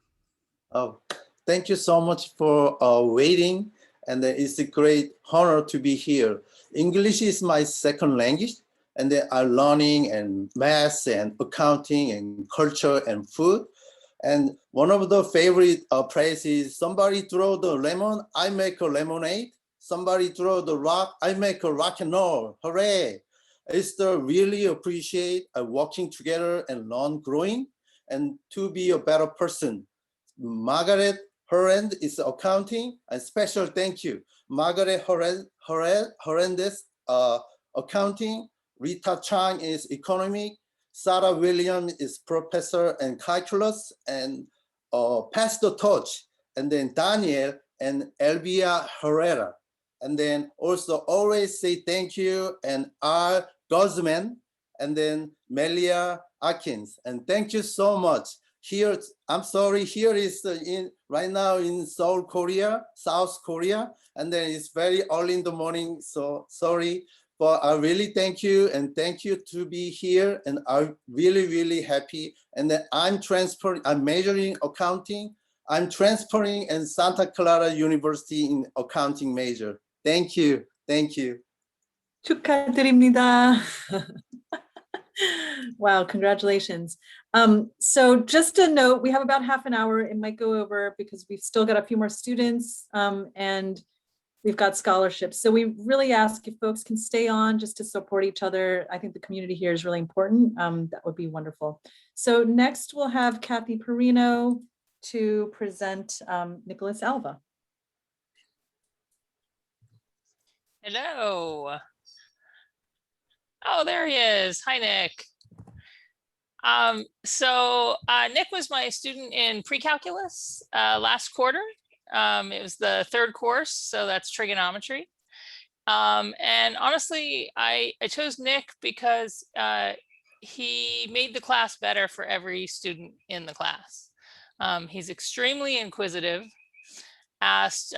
Speaker 22: Oh, thank you so much for waiting. And it's a great honor to be here. English is my second language, and then I'm learning and math and accounting and culture and food. And one of the favorite phrases, somebody throw the lemon, I make a lemonade. Somebody throw the rock, I make a rock and roll, hooray. It's the really appreciate working together and learn growing and to be a better person. Margaret Horrend is accounting, and special thank you. Margaret Horrendez, accounting. Rita Chang is economic. Sarah Williams is professor and calculus and pass the torch. And then Daniel and Elvia Herrera. And then also always say thank you and R. Guzman, and then Melia Atkins. And thank you so much. Here, I'm sorry, here is right now in Seoul, Korea, South Korea. And then it's very early in the morning, so sorry. But I really thank you and thank you to be here. And I'm really, really happy. And then I'm majoring accounting. I'm transferring in Santa Clara University in accounting major. Thank you. Thank you.
Speaker 6: 축하드립니다. Wow, congratulations. So just a note, we have about half an hour. It might go over because we've still got a few more students and we've got scholarships. So we really ask if folks can stay on just to support each other. I think the community here is really important. That would be wonderful. So next we'll have Kathy Perino to present Nicholas Alva.
Speaker 7: Hello. Oh, there he is. Hi, Nick. Nick was my student in pre-calculus last quarter. It was the third course, so that's trigonometry. And honestly, I chose Nick because he made the class better for every student in the class. He's extremely inquisitive, asked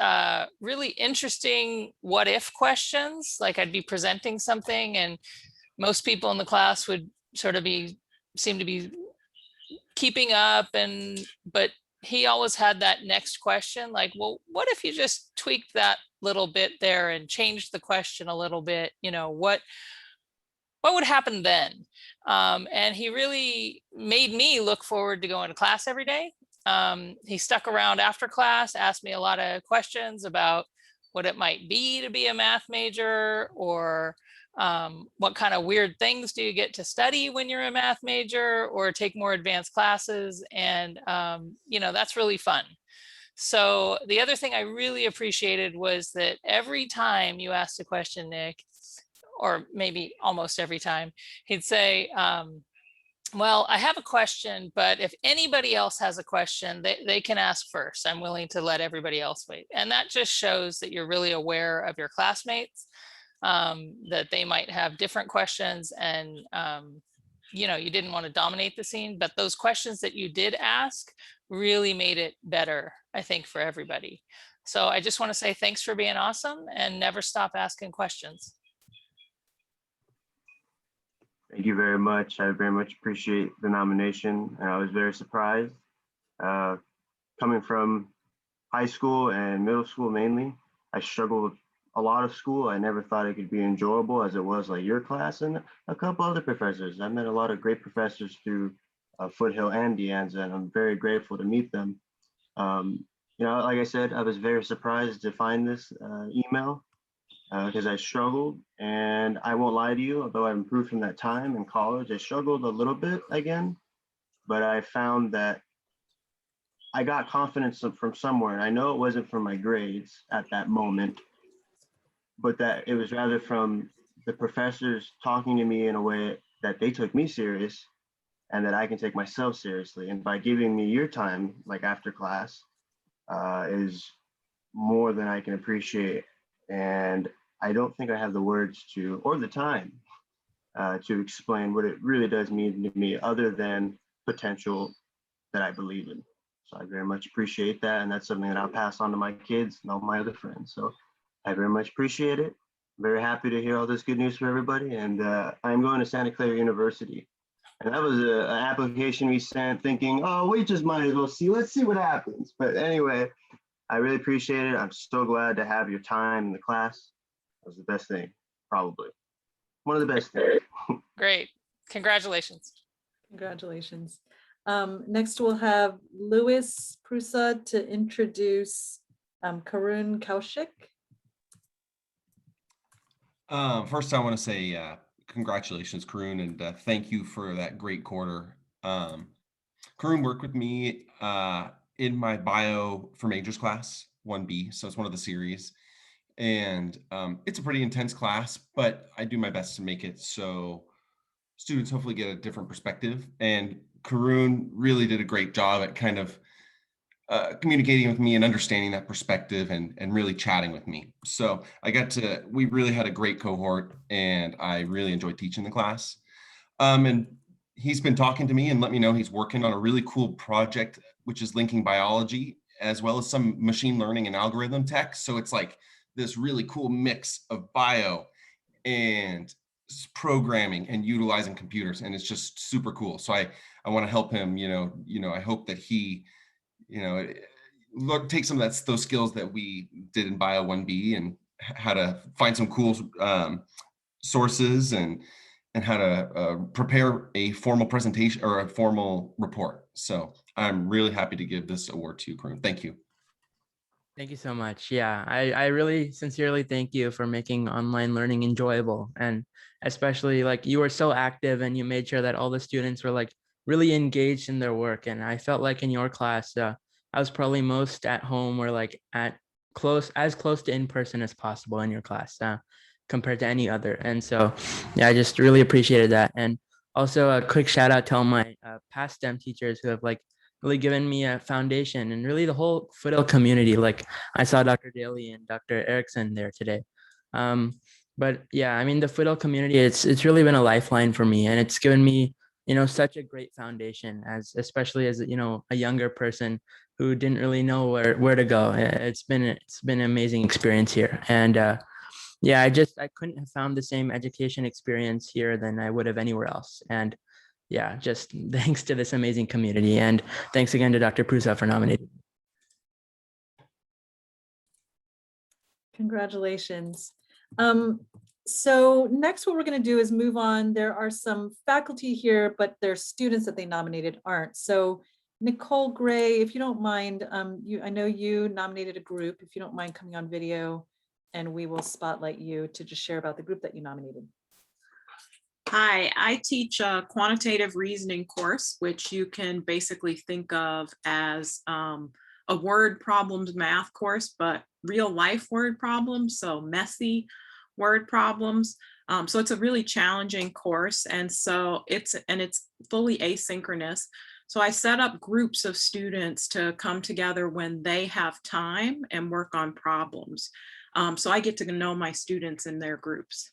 Speaker 7: really interesting what if questions, like I'd be presenting something and most people in the class would sort of seem to be keeping up, but he always had that next question, like, well, what if you just tweaked that little bit there and changed the question a little bit, you know, what would happen then? And he really made me look forward to going to class every day. He stuck around after class, asked me a lot of questions about what it might be to be a math major, or what kind of weird things do you get to study when you're a math major, or take more advanced classes. And, you know, that's really fun. So the other thing I really appreciated was that every time you asked a question, Nick, or maybe almost every time, he'd say, well, I have a question, but if anybody else has a question, they can ask first. I'm willing to let everybody else wait. And that just shows that you're really aware of your classmates, that they might have different questions, and you know, you didn't want to dominate the scene, but those questions that you did ask really made it better, I think, for everybody. So I just want to say thanks for being awesome, and never stop asking questions.
Speaker 9: Thank you very much. I very much appreciate the nomination, and I was very surprised. Coming from high school and middle school mainly, I struggled with a lot of school. I never thought it could be enjoyable as it was like your class and a couple other professors. I met a lot of great professors through Foothill and De Anza, and I'm very grateful to meet them. You know, like I said, I was very surprised to find this email because I struggled, and I won't lie to you, although I improved from that time in college, I struggled a little bit again, but I found that I got confidence from somewhere, and I know it wasn't from my grades at that moment, but that it was rather from the professors talking to me in a way that they took me serious and that I can take myself seriously. And by giving me your time, like after class, is more than I can appreciate. And I don't think I have the words to, or the time to explain what it really does mean to me, other than potential that I believe in. So I very much appreciate that. And that's something that I'll pass on to my kids and all my other friends. So I very much appreciate it. I'm very happy to hear all this good news for everybody. And I'm going to Santa Clara University. And that was an application we sent thinking, oh, we just might as well see, let's see what happens. But anyway, I really appreciate it. I'm so glad to have your time in the class. It was the best thing, probably. One of the best things.
Speaker 7: Great. Congratulations.
Speaker 6: Congratulations. Next, we'll have Louis Prusa to introduce Karoon Kaushik.
Speaker 23: First, I want to say congratulations, Karoon, and thank you for that great quarter. Karoon worked with me in my bio for majors class 1B, so it's one of the series, and it's a pretty intense class, but I do my best to make it so students hopefully get a different perspective. And Karoon really did a great job at kind of communicating with me and understanding that perspective and really chatting with me. So we really had a great cohort, and I really enjoyed teaching the class. And he's been talking to me and let me know he's working on a really cool project, which is linking biology as well as some machine learning and algorithm tech. So it's like this really cool mix of bio and programming and utilizing computers, and it's just super cool. So I want to help him. I hope that he, take some of those skills that we did in Bio 1B and how to find some cool sources and how to prepare a formal presentation or a formal report. So I'm really happy to give this award to you, Karoon. Thank you.
Speaker 10: Thank you so much. Yeah, I really sincerely thank you for making online learning enjoyable. And especially like you were so active and you made sure that all the students were like really engaged in their work. And I felt like in your class, I was probably most at home or like as close to in person as possible in your class compared to any other. And so, yeah, I just really appreciated that. And also a quick shout out to all my past STEM teachers who have like really given me a foundation, and really the whole Foothill community. Like I saw Dr. Daly and Dr. Erickson there today. But yeah, I mean, the Foothill community, it's really been a lifeline for me, and it's given me, such a great foundation especially as, a younger person who didn't really know where to go. It's been an amazing experience here. And yeah, I couldn't have found the same education experience here than I would have anywhere else. And yeah, just thanks to this amazing community. And thanks again to Dr. Prusa for nominating me.
Speaker 6: Congratulations. So next what we're going to do is move on. There are some faculty here, but their students that they nominated aren't. So Nicole Gray, if you don't mind, I know you nominated a group. If you don't mind coming on video, and we will spotlight you to just share about the group that you nominated.
Speaker 12: Hi, I teach a quantitative reasoning course, which you can basically think of as a word problems math course, but real life word problems, so messy word problems. So it's a really challenging course, and so it's fully asynchronous. So I set up groups of students to come together when they have time and work on problems. So I get to know my students in their groups.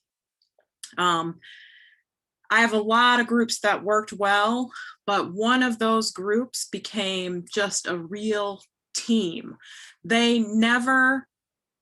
Speaker 12: I have a lot of groups that worked well, but one of those groups became just a real team. They never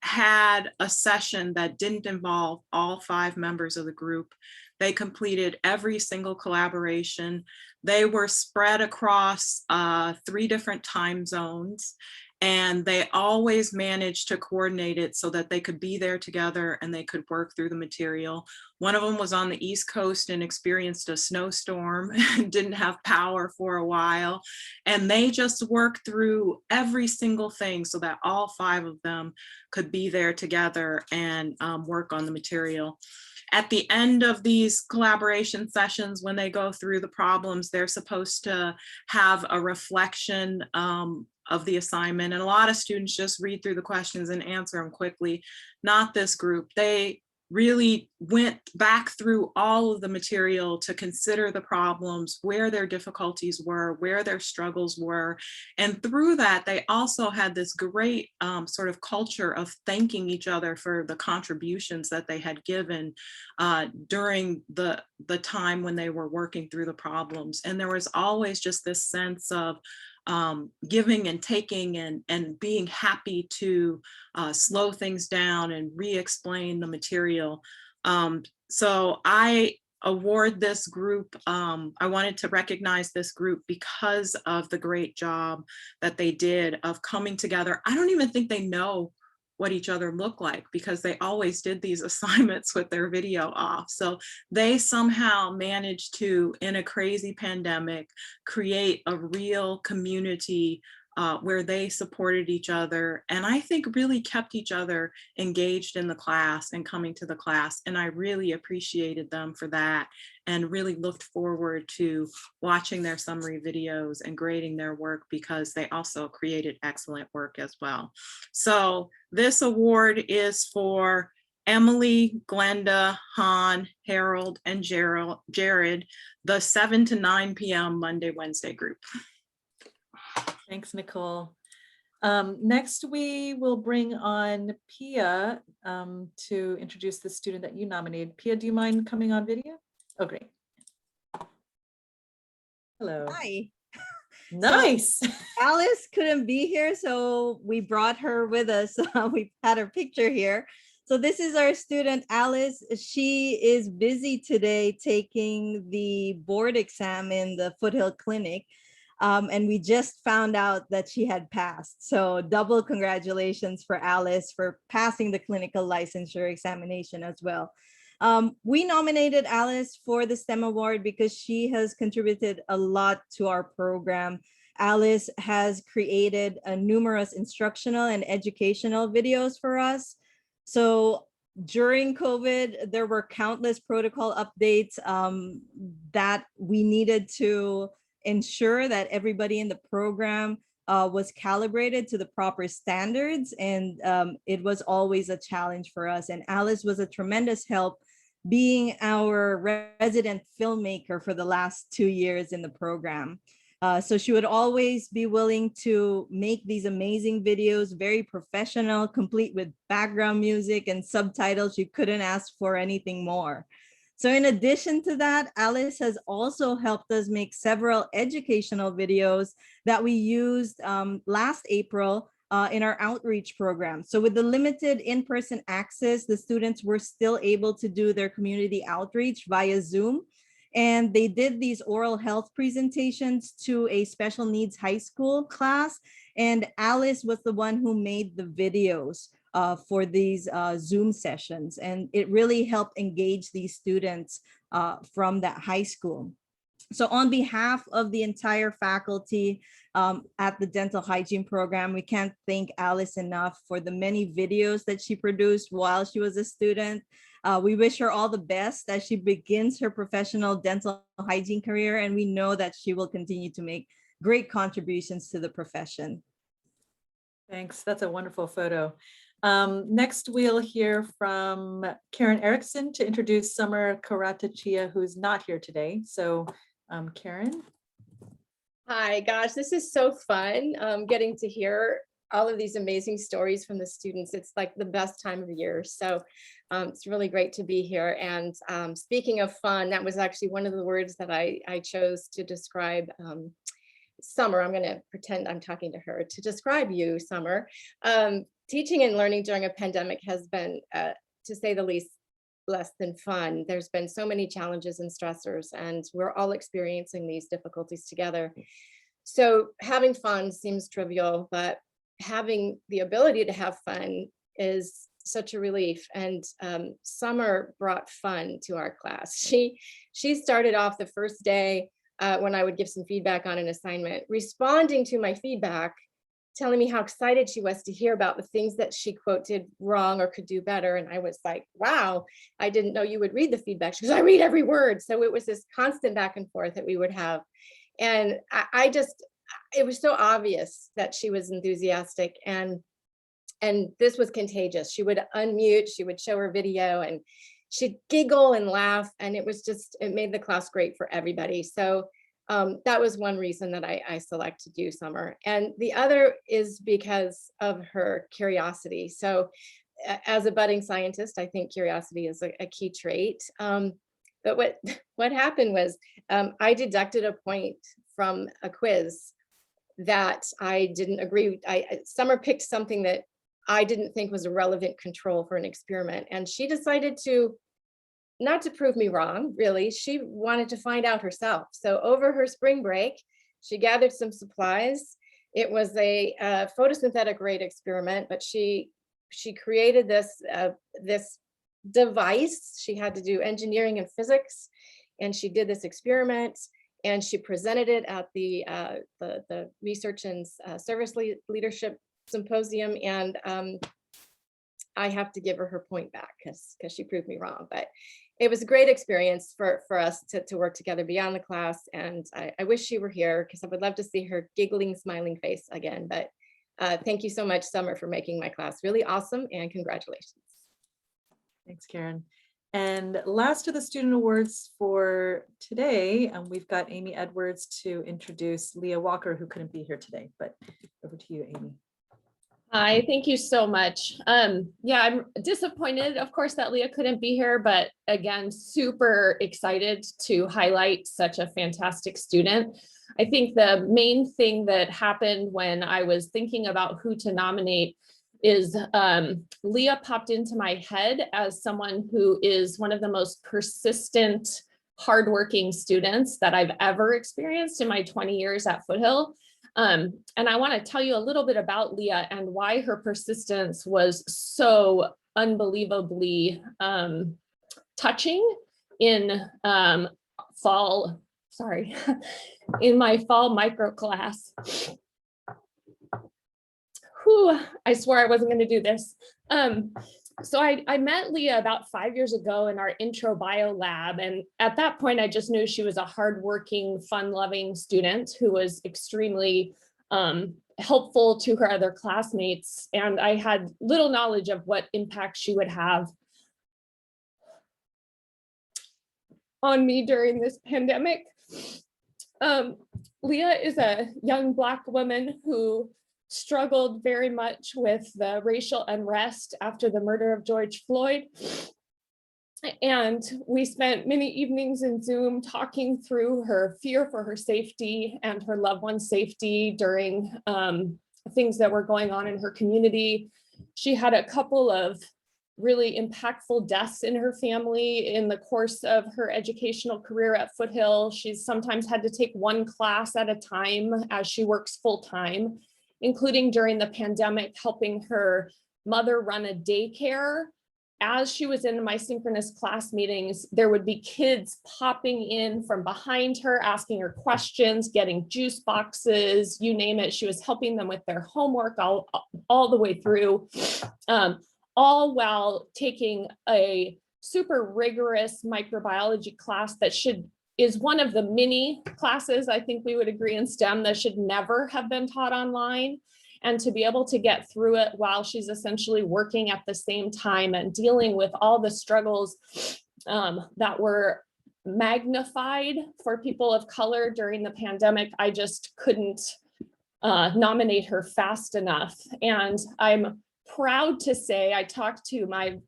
Speaker 12: had a session that didn't involve all 5 members of the group. They completed every single collaboration. They were spread across 3 different time zones, and they always managed to coordinate it so that they could be there together and they could work through the material. One of them was on the East Coast and experienced a snowstorm and didn't have power for a while. And they just worked through every single thing so that all 5 of them could be there together and work on the material. At the end of these collaboration sessions, when they go through the problems, they're supposed to have a reflection of the assignment. And a lot of students just read through the questions and answer them quickly. Not this group. They really went back through all of the material to consider the problems, where their difficulties were, where their struggles were. And through that, they also had this great sort of culture of thanking each other for the contributions that they had given during the time when they were working through the problems. And there was always just this sense of giving and taking and being happy to slow things down and re-explain the material. So I award this group, I wanted to recognize this group because of the great job that they did of coming together. I don't even think they know what each other look like because they always did these assignments with their video off. So they somehow managed to, in a crazy pandemic, create a real community where they supported each other, and I think really kept each other engaged in the class and coming to the class. And I really appreciated them for that and really looked forward to watching their summary videos and grading their work because they also created excellent work as well. So this award is for Emily, Glenda, Han, Harold, and Jared, the 7 to 9 p.m. Monday, Wednesday group.
Speaker 6: Thanks, Nicole. Next, we will bring on Pia to introduce the student that you nominated. Pia, do you mind coming on video? Oh, great. Hello.
Speaker 3: Hi.
Speaker 6: Nice.
Speaker 3: So, Alice couldn't be here, so we brought her with us. We've had her picture here. So this is our student, Alice. She is busy today taking the board exam in the Foothill Clinic. And we just found out that she had passed. So double congratulations for Alice for passing the clinical licensure examination as well. We nominated Alice for the STEM Award because she has contributed a lot to our program. Alice has created numerous instructional and educational videos for us. So during COVID, there were countless protocol updates that we needed to ensure that everybody in the program was calibrated to the proper standards. And it was always a challenge for us. And Alice was a tremendous help being our resident filmmaker for the last 2 years in the program. So she would always be willing to make these amazing videos, very professional, complete with background music and subtitles. You couldn't ask for anything more. So in addition to that, Alice has also helped us make several educational videos that we used last April in our outreach program. So with the limited in-person access, the students were still able to do their community outreach via Zoom. And they did these oral health presentations to a special needs high school class. And Alice was the one who made the videos for these Zoom sessions. And it really helped engage these students from that high school. So on behalf of the entire faculty at the dental hygiene program, we can't thank Alice enough for the many videos that she produced while she was a student. We wish her all the best as she begins her professional dental hygiene career, and we know that she will continue to make great contributions to the profession.
Speaker 6: Thanks, that's a wonderful photo. Next, we'll hear from Karen Erickson to introduce Summer Karatachia, who's not here today. So Karen.
Speaker 5: Hi, gosh, this is so fun getting to hear all of these amazing stories from the students. It's like the best time of year. So it's really great to be here. And speaking of fun, that was actually one of the words that I chose to describe Summer. I'm going to pretend I'm talking to her to describe you, Summer. Teaching and learning during a pandemic has been, to say the least, less than fun. There's been so many challenges and stressors, and we're all experiencing these difficulties together. So having fun seems trivial, but having the ability to have fun is such a relief. And Summer brought fun to our class. She started off the first day when I would give some feedback on an assignment, responding to my feedback, telling me how excited she was to hear about the things that she, quote, did wrong or could do better. And I was like, wow, I didn't know you would read the feedback. She goes, I read every word. So it was this constant back and forth that we would have. And it was so obvious that she was enthusiastic, and this was contagious. She would unmute, she would show her video, and she'd giggle and laugh. And it made the class great for everybody. So that was one reason that I selected you, Summer. And the other is because of her curiosity. So as a budding scientist, I think curiosity is a key trait. But what happened was I deducted a point from a quiz that I didn't agree with. Summer picked something that I didn't think was a relevant control for an experiment. And she decided to, not to prove me wrong, really, she wanted to find out herself. So over her spring break, she gathered some supplies. It was a photosynthetic rate experiment, but she created this device. She had to do engineering and physics, and she did this experiment, and she presented it at the Research and Service Leadership Symposium, and I have to give her her point back because she proved me wrong. But it was a great experience for us to work together beyond the class, and I wish she were here because I would love to see her giggling, smiling face again. But thank you so much, Summer, for making my class really awesome, and congratulations.
Speaker 6: Thanks, Karen. And last of the student awards for today, we've got Amy Edwards to introduce Leah Walker, who couldn't be here today, but over to you, Amy.
Speaker 13: Hi, thank you so much. Yeah, I'm disappointed, of course, that Leah couldn't be here, but again, super excited to highlight such a fantastic student. I think the main thing that happened when I was thinking about who to nominate is Leah popped into my head as someone who is one of the most persistent, hardworking students that I've ever experienced in my 20 years at Foothill. And I want to tell you a little bit about Leah and why her persistence was so unbelievably touching in in my fall micro class. Whew, I swore I wasn't going to do this. So I met Leah about 5 years ago in our intro bio lab. And at that point, I just knew she was a hardworking, fun-loving student who was extremely helpful to her other classmates. And I had little knowledge of what impact she would have on me during this pandemic. Leah is a young Black woman who struggled very much with the racial unrest after the murder of George Floyd. And we spent many evenings in Zoom talking through her fear for her safety and her loved one's safety during things that were going on in her community. She had a couple of really impactful deaths in her family in the course of her educational career at Foothill. She's sometimes had to take one class at a time as she works full time, including during the pandemic, helping her mother run a daycare. As she was in my synchronous class meetings, there would be kids popping in from behind her, asking her questions, getting juice boxes, you name it. She was helping them with their homework all the way through, all while taking a super rigorous microbiology class that is one of the many classes, I think we would agree, in STEM that should never have been taught online. And to be able to get through it while she's essentially working at the same time and dealing with all the struggles that were magnified for people of color during the pandemic, I just couldn't nominate her fast enough. And I'm proud to say, I talked to my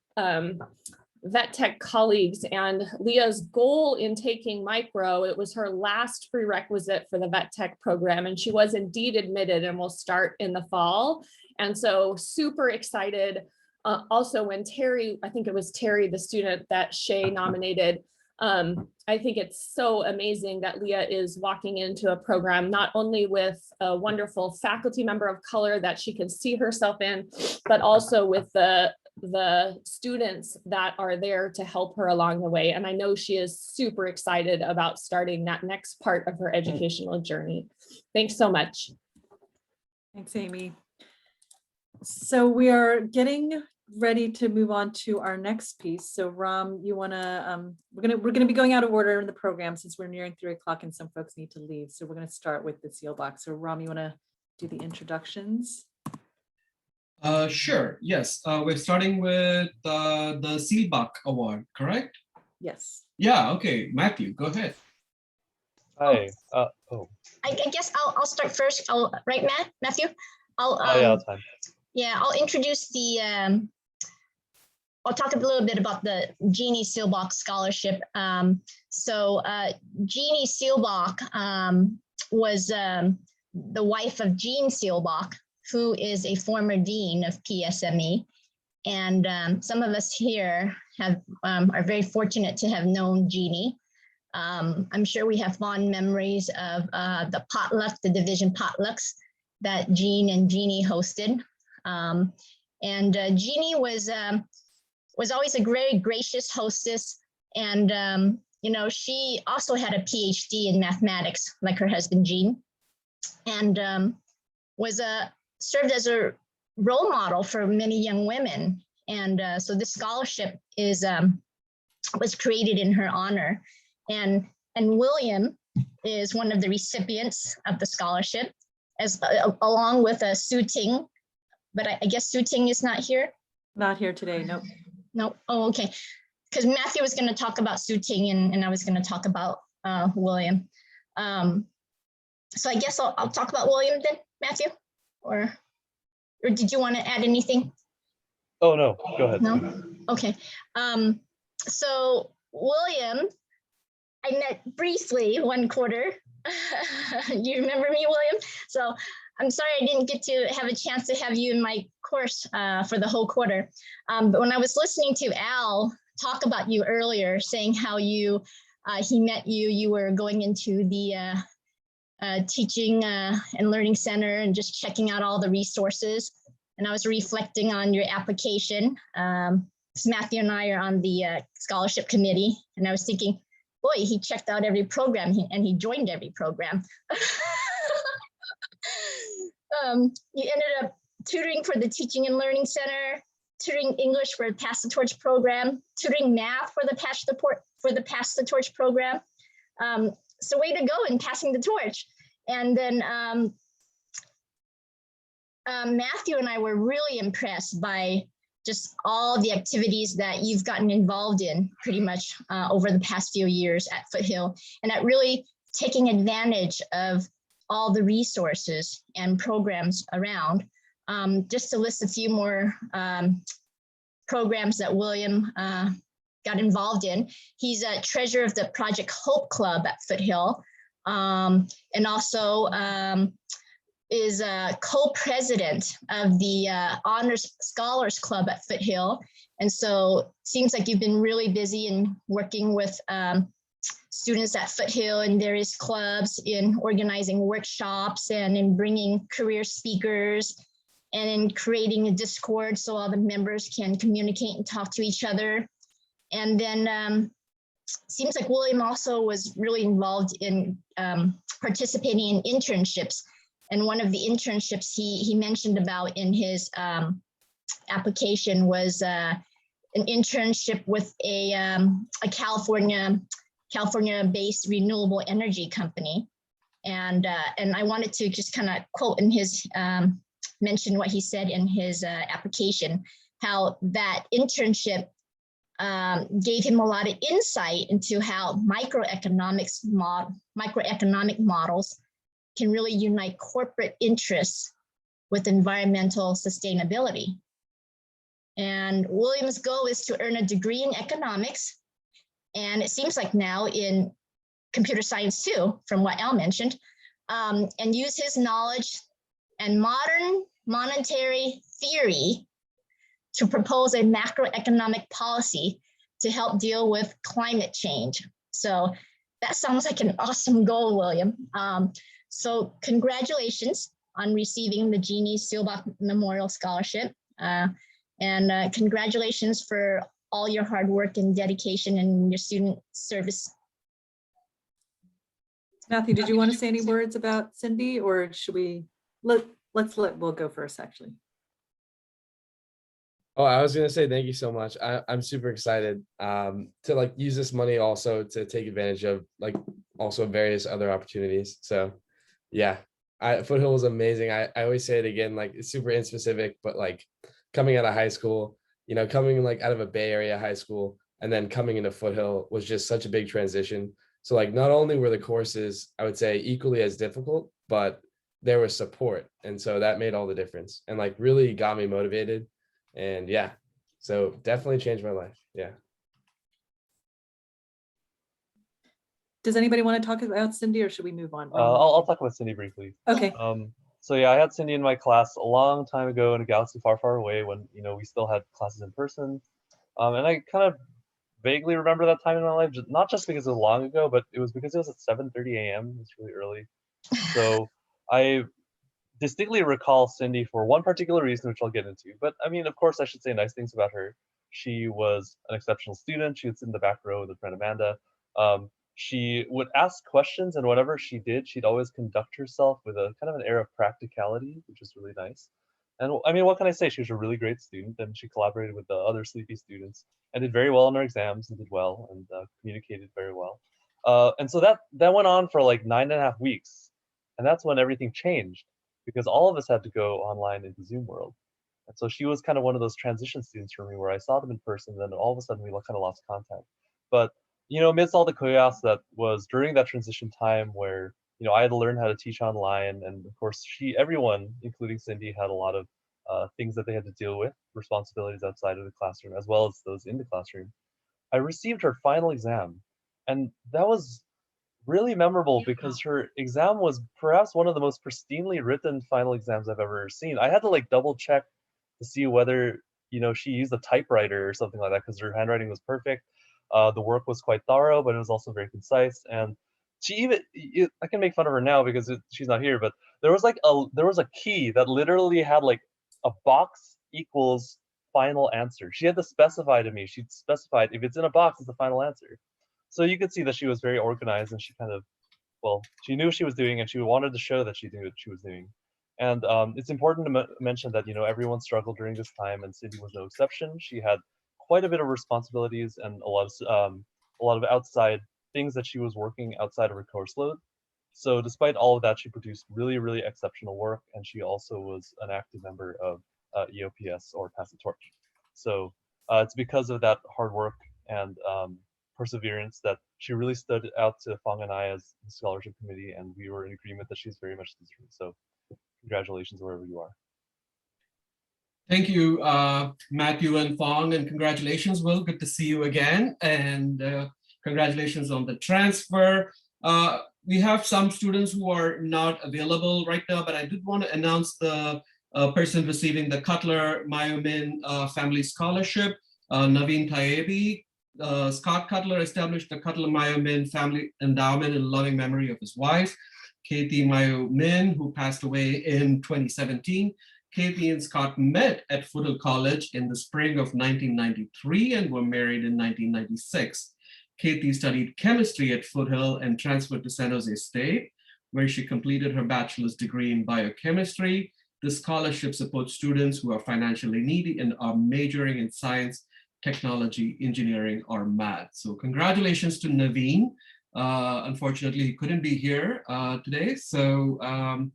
Speaker 13: vet tech colleagues, and Leah's goal in taking micro, it was her last prerequisite for the vet tech program, and she was indeed admitted and will start in the fall. And so super excited. Also when Terry, I think it was Terry, the student that Shay nominated, I think it's so amazing that Leah is walking into a program not only with a wonderful faculty member of color that she can see herself in, but also with the students that are there to help her along the way. And I know she is super excited about starting that next part of her educational journey. Thanks so much.
Speaker 6: Thanks, Amy. So we are getting ready to move on to our next piece. So Ram, you wanna, we're gonna be going out of order in the program since we're nearing 3 o'clock and some folks need to leave. So we're gonna start with the Steelbox. So Ram, you wanna do the introductions?
Speaker 15: Sure, yes. We're starting with the Steelbox Award, correct?
Speaker 6: Yes.
Speaker 15: Yeah, okay. Matthew, go ahead.
Speaker 16: Hi.
Speaker 4: I guess I'll start first. Right, Matthew?
Speaker 16: Yeah,
Speaker 4: I'll introduce I'll talk a little bit about the Genie Steelbox Scholarship. Genie Steelbox was the wife of Gene Steelbox, who is a former dean of PSME. And some of us here are very fortunate to have known Genie. I'm sure we have fond memories of the potluck, the division potlucks that Gene and Genie hosted. Genie was always a very gracious hostess. And, she also had a PhD in mathematics, like her husband, Gene, and served as a role model for many young women. And so this scholarship was created in her honor. And William is one of the recipients of the scholarship, along with Sue Ting. But I guess Sue Ting is not here.
Speaker 6: Not here today, nope.
Speaker 4: No, oh, okay. Because Matthew was going to talk about Su Ting and I was going to talk about William. So I guess I'll talk about William then, Matthew, or did you want to add anything?
Speaker 16: Oh, no, go ahead.
Speaker 4: No? Okay. So William, I met briefly one quarter. You remember me, William? So I'm sorry I didn't get to have a chance to have you in my course for the whole quarter. But when I was listening to Al talk about you earlier, saying how he met you, you were going into the teaching and learning center and just checking out all the resources. And I was reflecting on your application. Matthew and I are on the scholarship committee, and I was thinking, boy, he checked out every program and he joined every program. You ended up tutoring for the Teaching and Learning Center, tutoring English for the Pass the Torch program, tutoring math for the Pass the Torch program. So way to go in passing the torch. And then Matthew and I were really impressed by just all the activities that you've gotten involved in pretty much over the past few years at Foothill, and at really taking advantage of all the resources and programs around. Just to list a few more programs that William got involved in. He's a treasurer of the Project Hope Club at Foothill, and also is a co-president of the Honors Scholars Club at Foothill. And so seems like you've been really busy in working with students at Foothill and various clubs in organizing workshops and in bringing career speakers and in creating a Discord so all the members can communicate and talk to each other. And then seems like William also was really involved in participating in internships. And one of the internships he mentioned about in his application was an internship with a California-based renewable energy company. And I wanted to just kind of quote in his, mention what he said in his application, how that internship gave him a lot of insight into how microeconomic models can really unite corporate interests with environmental sustainability. And William's goal is to earn a degree in economics, and it seems like now in computer science too, from what Al mentioned, and use his knowledge and modern monetary theory to propose a macroeconomic policy to help deal with climate change. So that sounds like an awesome goal, William. So congratulations on receiving the Genie Steelbox Memorial Scholarship. And congratulations for all your hard work and dedication and your student service.
Speaker 6: Matthew, did you want to say any words about Cindy, or should we let's let Will go first, actually?
Speaker 14: Oh, I was gonna say thank you so much. I'm super excited to like use this money also to take advantage of like also various other opportunities. So yeah, Foothill was amazing. I always say it again, like it's super inspecific, but like coming out of high school, you know, coming like out of a Bay Area high school and then coming into Foothill was just such a big transition. So like not only were the courses, I would say, equally as difficult, but there was support. And so that made all the difference and like really got me motivated. And yeah, so definitely changed my life. Yeah.
Speaker 6: Does anybody want to talk about Cindy, or should we move on?
Speaker 16: I'll talk about Cindy briefly.
Speaker 6: Okay.
Speaker 16: So yeah, I had Cindy in my class a long time ago in a galaxy far, far away when, you know, we still had classes in person. And I kind of vaguely remember that time in my life, not just because it was long ago, but it was because it was at 7:30 a.m. It's really early. So I distinctly recall Cindy for one particular reason, which I'll get into. But I mean, of course, I should say nice things about her. She was an exceptional student. She was in the back row with her friend Amanda. She would ask questions, and whatever she did, she'd always conduct herself with a kind of an air of practicality, which is really nice. And I mean, what can I say? She was a really great student, and she collaborated with the other sleepy students and did very well in her exams and did well and communicated very well. And so that went on for like 9.5 weeks. And that's when everything changed, because all of us had to go online into Zoom world. And so she was kind of one of those transition students for me where I saw them in person, then all of a sudden we kind of lost contact. But, amidst all the chaos that was during that transition time where, I had to learn how to teach online. And of course, everyone, including Cindy, had a lot of things that they had to deal with, responsibilities outside of the classroom, as well as those in the classroom. I received her final exam, and that was really memorable because her exam was perhaps one of the most pristinely written final exams I've ever seen. I had to like double check to see whether, she used a typewriter or something like that because her handwriting was perfect. The work was quite thorough, but it was also very concise. And she even, I can make fun of her now because she's not here, but there was a key that literally had like a box equals final answer. She had to specify to me, she specified if it's in a box, it's the final answer. So you could see that she was very organized and she kind of, she knew what she was doing and she wanted to show that she knew what she was doing. And it's important to mention that, everyone struggled during this time and Cindy was no exception. She had quite a bit of responsibilities and a lot of outside things that she was working outside of her course load. So despite all of that, she produced really, really exceptional work. And she also was an active member of EOPS or Pass the Torch. So it's because of that hard work and perseverance that she really stood out to Fong and I as the scholarship committee, and we were in agreement that she's very much deserving. So congratulations wherever you are.
Speaker 15: Thank you, Matthew and Fong, and congratulations, Will. Good to see you again, and congratulations on the transfer. We have some students who are not available right now, but I did want to announce the person receiving the Cutler Myomin Family Scholarship, Naveen Tayebi. Scott Cutler established the Cutler Myomin Family Endowment in loving memory of his wife, Katie Myomin, who passed away in 2017. Katie and Scott met at Foothill College in the spring of 1993 and were married in 1996. Katie studied chemistry at Foothill and transferred to San Jose State, where she completed her bachelor's degree in biochemistry. The scholarship supports students who are financially needy and are majoring in science, technology, engineering, or math. So congratulations to Naveen. Unfortunately, he couldn't be here today, so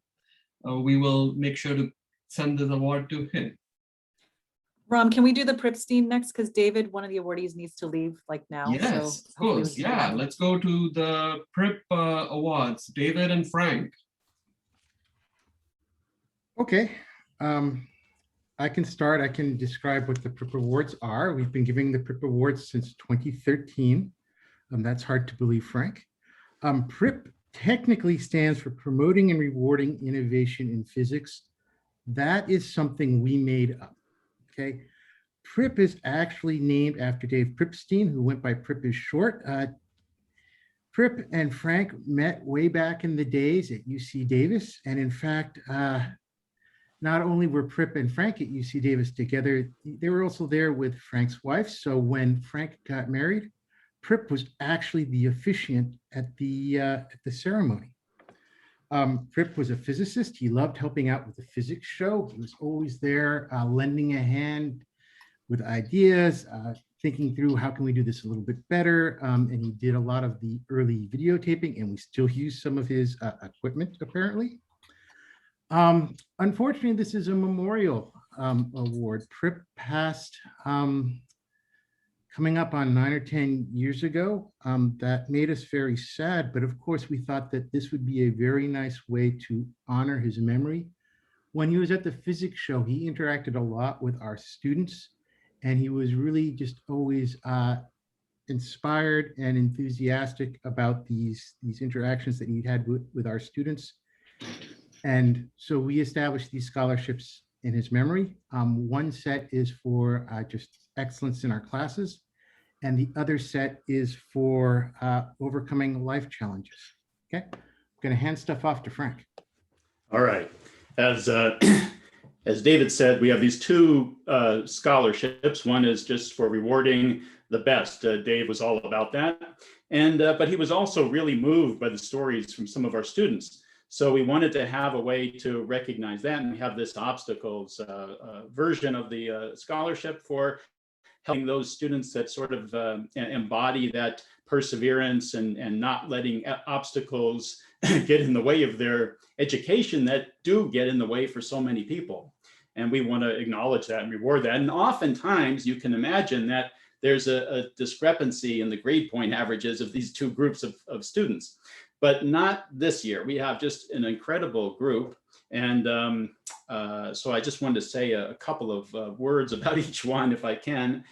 Speaker 15: we will make sure to send this award to him.
Speaker 6: Ram, can we do the Pripstein next? Because David, one of the awardees, needs to leave like now.
Speaker 15: Yes,
Speaker 6: so
Speaker 15: of course. Yeah, let's go to the Prip awards. David and Frank.
Speaker 1: Okay. I can start. I can describe what the Prip Awards are. We've been giving the Prip Awards since 2013. That's hard to believe, Frank. Prip technically stands for Promoting and Rewarding Innovation in Physics. That is something we made up, okay? Prip is actually named after Dave Pripstein, who went by Prip is short. Prip and Frank met way back in the days at UC Davis. And in fact, not only were Prip and Frank at UC Davis together, they were also there with Frank's wife. So when Frank got married, Prip was actually the officiant at the ceremony. Prip was a physicist. He loved helping out with the physics show. He was always there lending a hand with ideas, thinking through how can we do this a little bit better. And he did a lot of the early videotaping, and we still use some of his equipment apparently. Unfortunately, this is a memorial award. Prip passed coming up on 9 or 10 years ago. That made us very sad, but of course we thought that this would be a very nice way to honor his memory. When he was at the physics show, he interacted a lot with our students, and he was really just always inspired and enthusiastic about these interactions that he had with our students. And so we established these scholarships in his memory. One set is for just excellence in our classes, and the other set is for overcoming life challenges. Okay, I'm gonna hand stuff off to Frank.
Speaker 17: All right, as David said, we have these two scholarships. One is just for rewarding the best. Dave was all about that. And but he was also really moved by the stories from some of our students. So we wanted to have a way to recognize that, and we have this obstacles version of the scholarship for helping those students that sort of embody that perseverance and not letting obstacles get in the way of their education that do get in the way for so many people. and we want to acknowledge that and reward that. And oftentimes you can imagine that there's a discrepancy in the grade point averages of these two groups of students, but not this year. We have just an incredible group. And so I just wanted to say a couple of words about each one, if I can.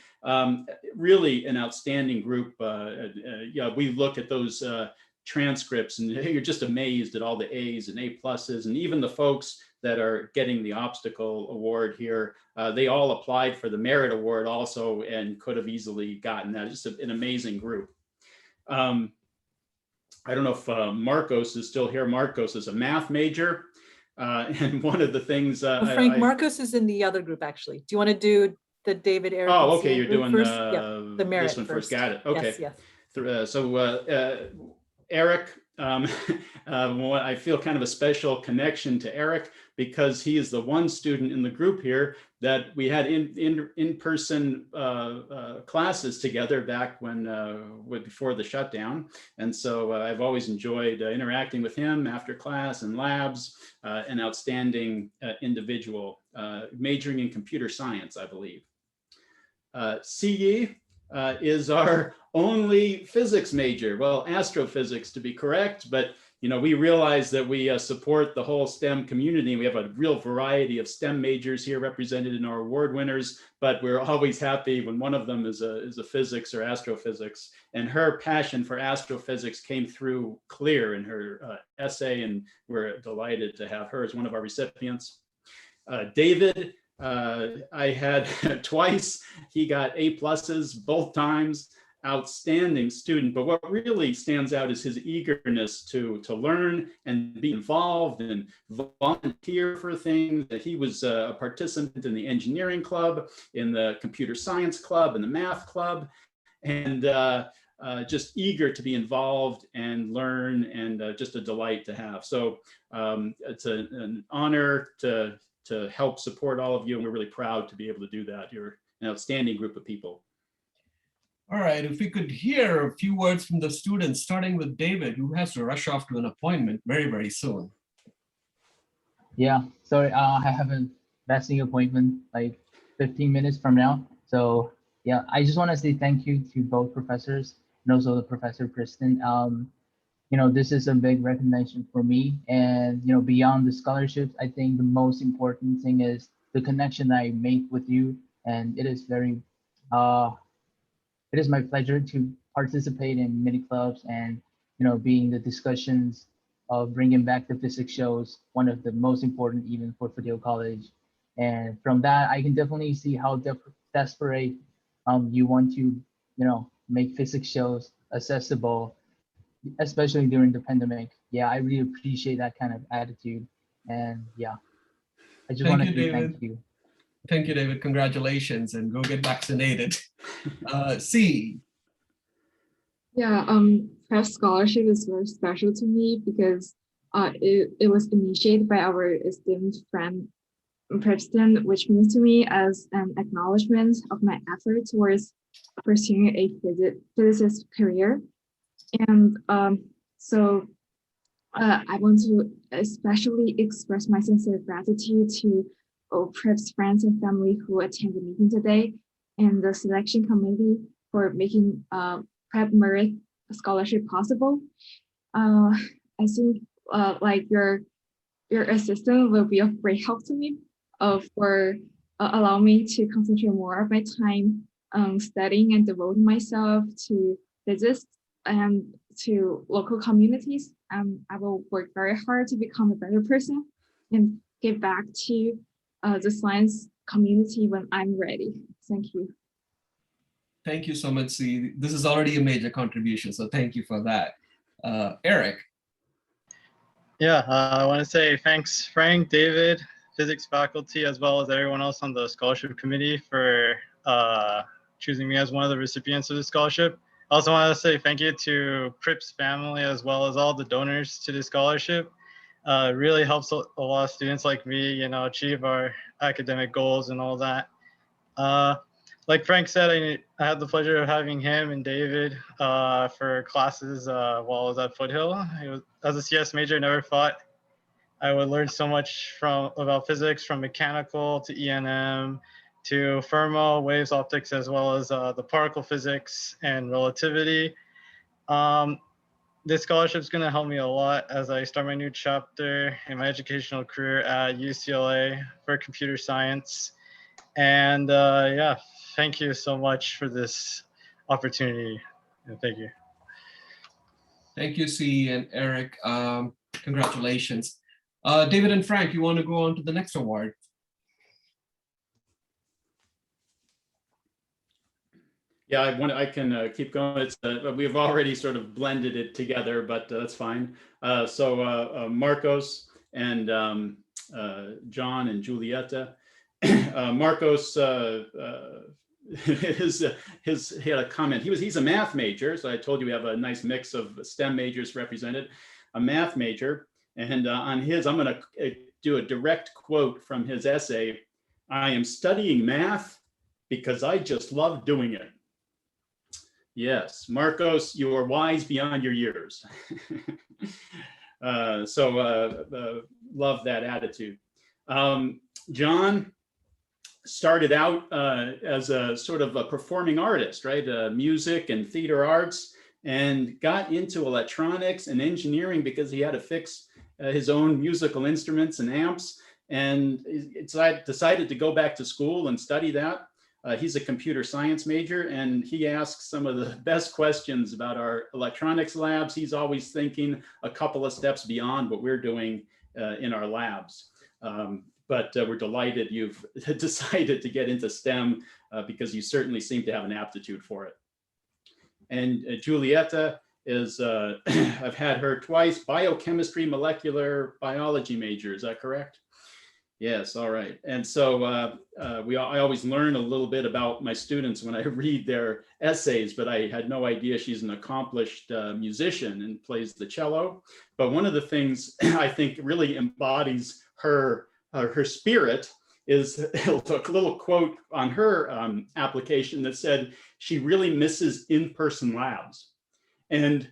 Speaker 17: Really an outstanding group. Yeah, we look at those transcripts and you're just amazed at all the A's and A pluses, and even the folks that are getting the obstacle award here, they all applied for the merit award also and could have easily gotten that. Just an amazing group. I don't know if Marcos is still here. Marcos is a math major. And one of the things
Speaker 6: Frank, Marcos is in the other group, actually. Do you want to do the David Erickson?
Speaker 17: Oh, okay, you're doing
Speaker 6: first? The merit
Speaker 17: this one first. Got it. Okay.
Speaker 6: Yes, yes.
Speaker 17: So Eric, I feel kind of a special connection to Eric because he is the one student in the group here that we had in-person classes together back when before the shutdown. And so I've always enjoyed interacting with him after class and labs, an outstanding individual, majoring in computer science, I believe. Siyi is our only physics major. Well, astrophysics to be correct, but you know, we realize that we support the whole STEM community. We have a real variety of STEM majors here represented in our award winners, but we're always happy when one of them is a physics or astrophysics. And her passion for astrophysics came through clear in her essay, and we're delighted to have her as one of our recipients. David, I had twice, he got A pluses both times. Outstanding student, but what really stands out is his eagerness to learn and be involved and volunteer for things. That he was a participant in the engineering club, in the computer science club, and the math club, and just eager to be involved and learn, and just a delight to have. So it's an honor to help support all of you, and we're really proud to be able to do that. You're an outstanding group of people.
Speaker 15: All right, if we could hear a few words from the students, starting with David, who has to rush off to an appointment very, very soon.
Speaker 11: Yeah, sorry, I have a vesting appointment like 15 minutes from now. So yeah, I just want to say thank you to both professors and also the Professor Kristen. You know, this is a big recognition for me, and you know, beyond the scholarships, I think the most important thing is the connection that I make with you, and it is very it is my pleasure to participate in many clubs and, you know, being the discussions of bringing back the physics shows, one of the most important even for Foothill College. And from that, I can definitely see how desperate you want to, you know, make physics shows accessible, especially during the pandemic. Yeah, I really appreciate that kind of attitude. And yeah, I just want to say thank you.
Speaker 15: Thank you, David. Congratulations, and go get vaccinated. C.
Speaker 18: Yeah, prep scholarship is very special to me because it was initiated by our esteemed friend Preston, which means to me as an acknowledgement of my effort towards pursuing a physicist career. And so I want to especially express my sincere gratitude to Prep's friends and family who attend the meeting today, and the selection committee for making Prep merit scholarship possible. I think like your assistant will be of great help to me for allow me to concentrate more of my time studying and devoting myself to physics and to local communities. I will work very hard to become a better person and give back to the science community when I'm ready. Thank you.
Speaker 15: Thank you so much, C. This is already a major contribution, so thank you for that. Eric.
Speaker 19: Yeah, I want to say thanks, Frank, David, physics faculty, as well as everyone else on the scholarship committee for choosing me as one of the recipients of the scholarship. I also want to say thank you to Prip's family, as well as all the donors to the scholarship. It really helps a lot of students like me, you know, achieve our academic goals and all that. Like Frank said, I had the pleasure of having him and David for classes while I was at Foothill. As a CS major, I never thought I would learn so much about physics, from mechanical to E&M to thermal, waves, optics, as well as the particle physics and relativity. This scholarship is going to help me a lot as I start my new chapter in my educational career at UCLA for computer science. And yeah, thank you so much for this opportunity. And thank you.
Speaker 15: Thank you, C and Eric. Congratulations. David and Frank, you want to go on to the next award?
Speaker 17: Yeah, I can keep going. It's we've already sort of blended it together, but that's fine. So Marcos and John and Julieta. Marcos, he had a comment. He's a math major, so I told you we have a nice mix of STEM majors represented. A math major, and on his, I'm going to do a direct quote from his essay. I am studying math because I just love doing it. Yes, Marcos, you are wise beyond your years. Love that attitude. John started out as a sort of a performing artist, right? Music and theater arts, and got into electronics and engineering because he had to fix his own musical instruments and amps, and decided to go back to school and study that. He's a computer science major, and he asks some of the best questions about our electronics labs. He's always thinking a couple of steps beyond what we're doing in our labs. But we're delighted you've decided to get into STEM because you certainly seem to have an aptitude for it. And Julieta is, I've had her twice, biochemistry, molecular biology major, is that correct? Yes, all right. And so I always learn a little bit about my students when I read their essays, but I had no idea she's an accomplished musician and plays the cello. But one of the things I think really embodies her spirit is a little quote on her application that said she really misses in-person labs. And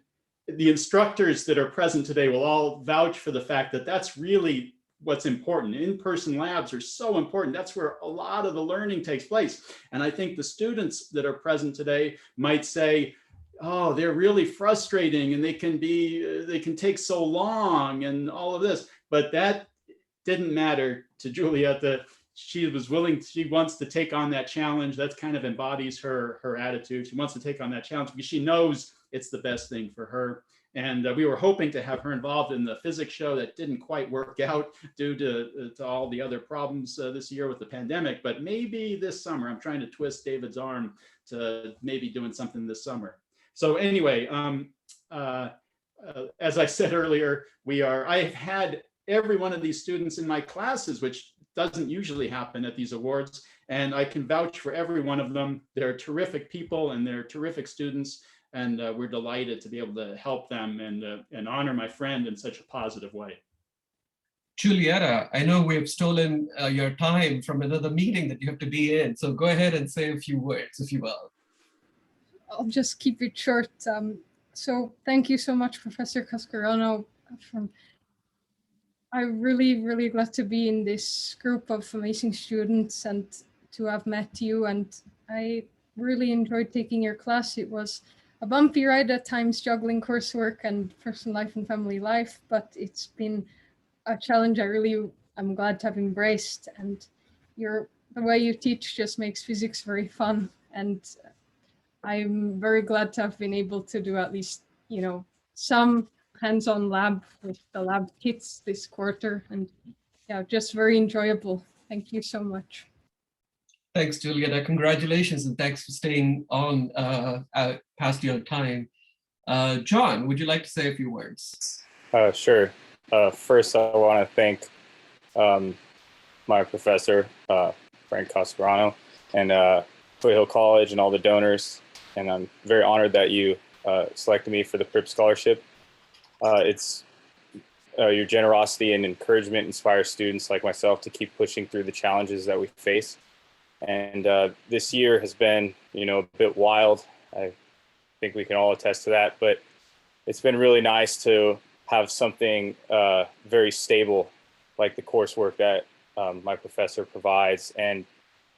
Speaker 17: the instructors that are present today will all vouch for the fact that that's really what's important. In-person labs are so important. That's where a lot of the learning takes place. And I think the students that are present today might say, oh, they're really frustrating and they can take so long and all of this. But that didn't matter to Julieta. She was willing, she wants to take on that challenge. That kind of embodies her attitude. She wants to take on that challenge because she knows it's the best thing for her. And we were hoping to have her involved in the physics show. That didn't quite work out due to all the other problems this year with the pandemic, but maybe this summer. I'm trying to twist David's arm to maybe doing something this summer. So anyway, as I said earlier, I've had every one of these students in my classes, which doesn't usually happen at these awards. And I can vouch for every one of them. They're terrific people and they're terrific students. And we're delighted to be able to help them and honor my friend in such a positive way.
Speaker 15: Julieta, I know we've stolen your time from another meeting that you have to be in. So go ahead and say a few words, if you will.
Speaker 2: I'll just keep it short. So thank you so much, Professor Cascarano. I'm really, really glad to be in this group of amazing students and to have met you. And I really enjoyed taking your class. It was a bumpy ride at times, juggling coursework and personal life and family life, but it's been a challenge I'm glad to have embraced. And the way you teach just makes physics very fun. And I'm very glad to have been able to do at least, some hands-on lab with the lab kits this quarter. And yeah, just very enjoyable. Thank you so much.
Speaker 15: Thanks, Julieta. Congratulations, and thanks for staying on past your time. John, would you like to say a few words?
Speaker 8: Sure. First, I want to thank my professor, Frank Cascarano, and Foothill College and all the donors. And I'm very honored that you selected me for the PRIP scholarship. It's your generosity and encouragement inspires students like myself to keep pushing through the challenges that we face. And this year has been, a bit wild. I think we can all attest to that, but it's been really nice to have something very stable like the coursework that my professor provides, and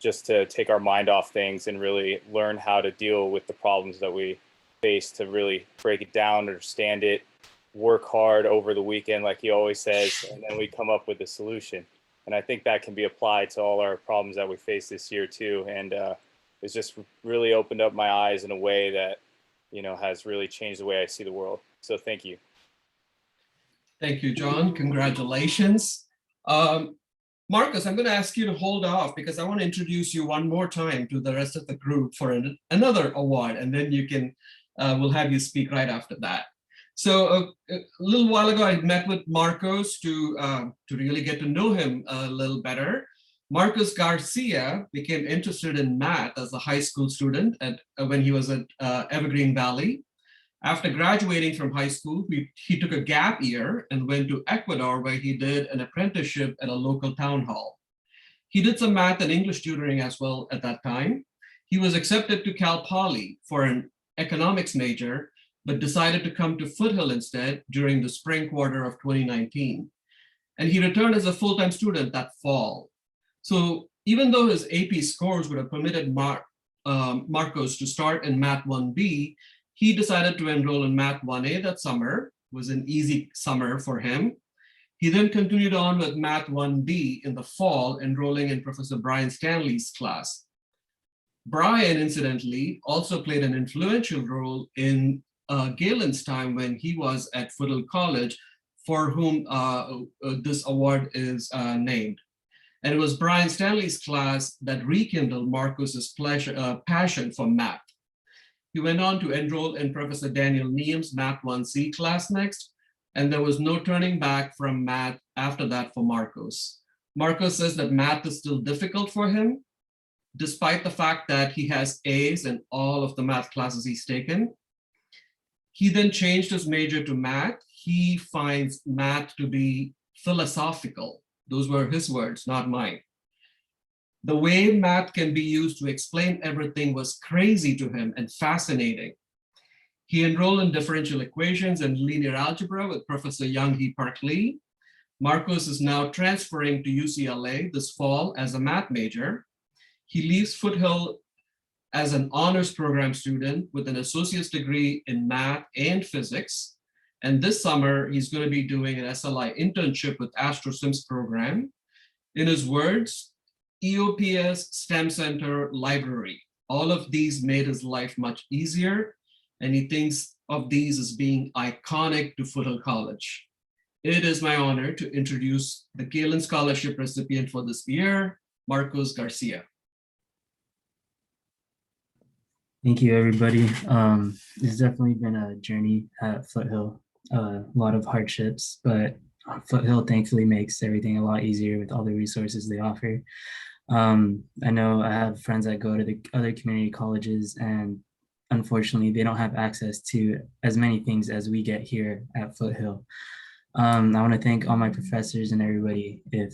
Speaker 8: just to take our mind off things and really learn how to deal with the problems that we face, to really break it down, understand it, work hard over the weekend, like he always says, and then we come up with a solution. And I think that can be applied to all our problems that we face this year too. And it's just really opened up my eyes in a way that, you know, has really changed the way I see the world. So thank you.
Speaker 15: Thank you, John. Congratulations. Marcus, I'm going to ask you to hold off because I want to introduce you one more time to the rest of the group for another award, and then you can, we'll have you speak right after that. So a little while ago, I met with Marcos to really get to know him a little better. Marcos Garcia became interested in math as a high school student when he was at Evergreen Valley. After graduating from high school, he took a gap year and went to Ecuador, where he did an apprenticeship at a local town hall. He did some math and English tutoring as well at that time. He was accepted to Cal Poly for an economics major, but decided to come to Foothill instead during the spring quarter of 2019. And he returned as a full-time student that fall. So even though his AP scores would have permitted Marcos to start in Math 1B, he decided to enroll in Math 1A that summer. It was an easy summer for him. He then continued on with Math 1B in the fall, enrolling in Professor Brian Stanley's class. Brian, incidentally, also played an influential role in Galen's time when he was at Foothill College, for whom this award is named. And it was Brian Stanley's class that rekindled Marcus's passion for math. He went on to enroll in Professor Daniel Neum's Math 1C class next, and there was no turning back from math after that for Marcos. Marcos says that math is still difficult for him, despite the fact that he has A's in all of the math classes he's taken. He then changed his major to math. He finds math to be philosophical. Those were his words, not mine. The way math can be used to explain everything was crazy to him and fascinating. He enrolled in differential equations and linear algebra with Professor Young Hee Park Lee. Marcos is now transferring to UCLA this fall as a math major. He leaves Foothill as an honors program student with an associate's degree in math and physics. And this summer, he's going to be doing an SLI internship with AstroSims program. In his words, EOPS, STEM Center, library. All of these made his life much easier, and he thinks of these as being iconic to Foothill College. It is my honor to introduce the Galen Scholarship recipient for this year, Marcos Garcia.
Speaker 20: Thank you, everybody. It's definitely been a journey at Foothill, a lot of hardships, but Foothill thankfully makes everything a lot easier with all the resources they offer. I know I have friends that go to the other community colleges, and unfortunately they don't have access to as many things as we get here at Foothill. I want to thank all my professors and everybody. It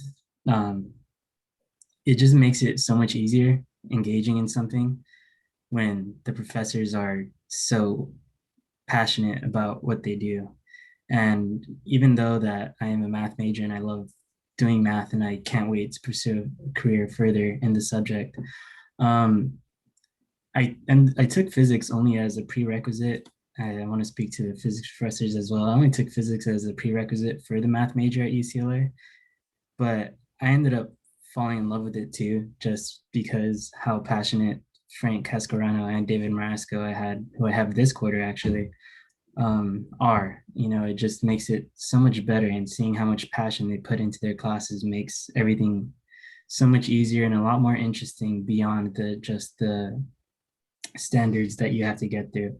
Speaker 20: just makes it so much easier engaging in something when the professors are so passionate about what they do. And even though that I am a math major and I love doing math and I can't wait to pursue a career further in the subject, I took physics only as a prerequisite. I want to speak to the physics professors as well. I only took physics as a prerequisite for the math major at UCLA, but I ended up falling in love with it too, just because how passionate Frank Cascarano and David Morasco who I have this quarter actually, are. You know, it just makes it so much better, and seeing how much passion they put into their classes makes everything so much easier and a lot more interesting beyond just the standards that you have to get through.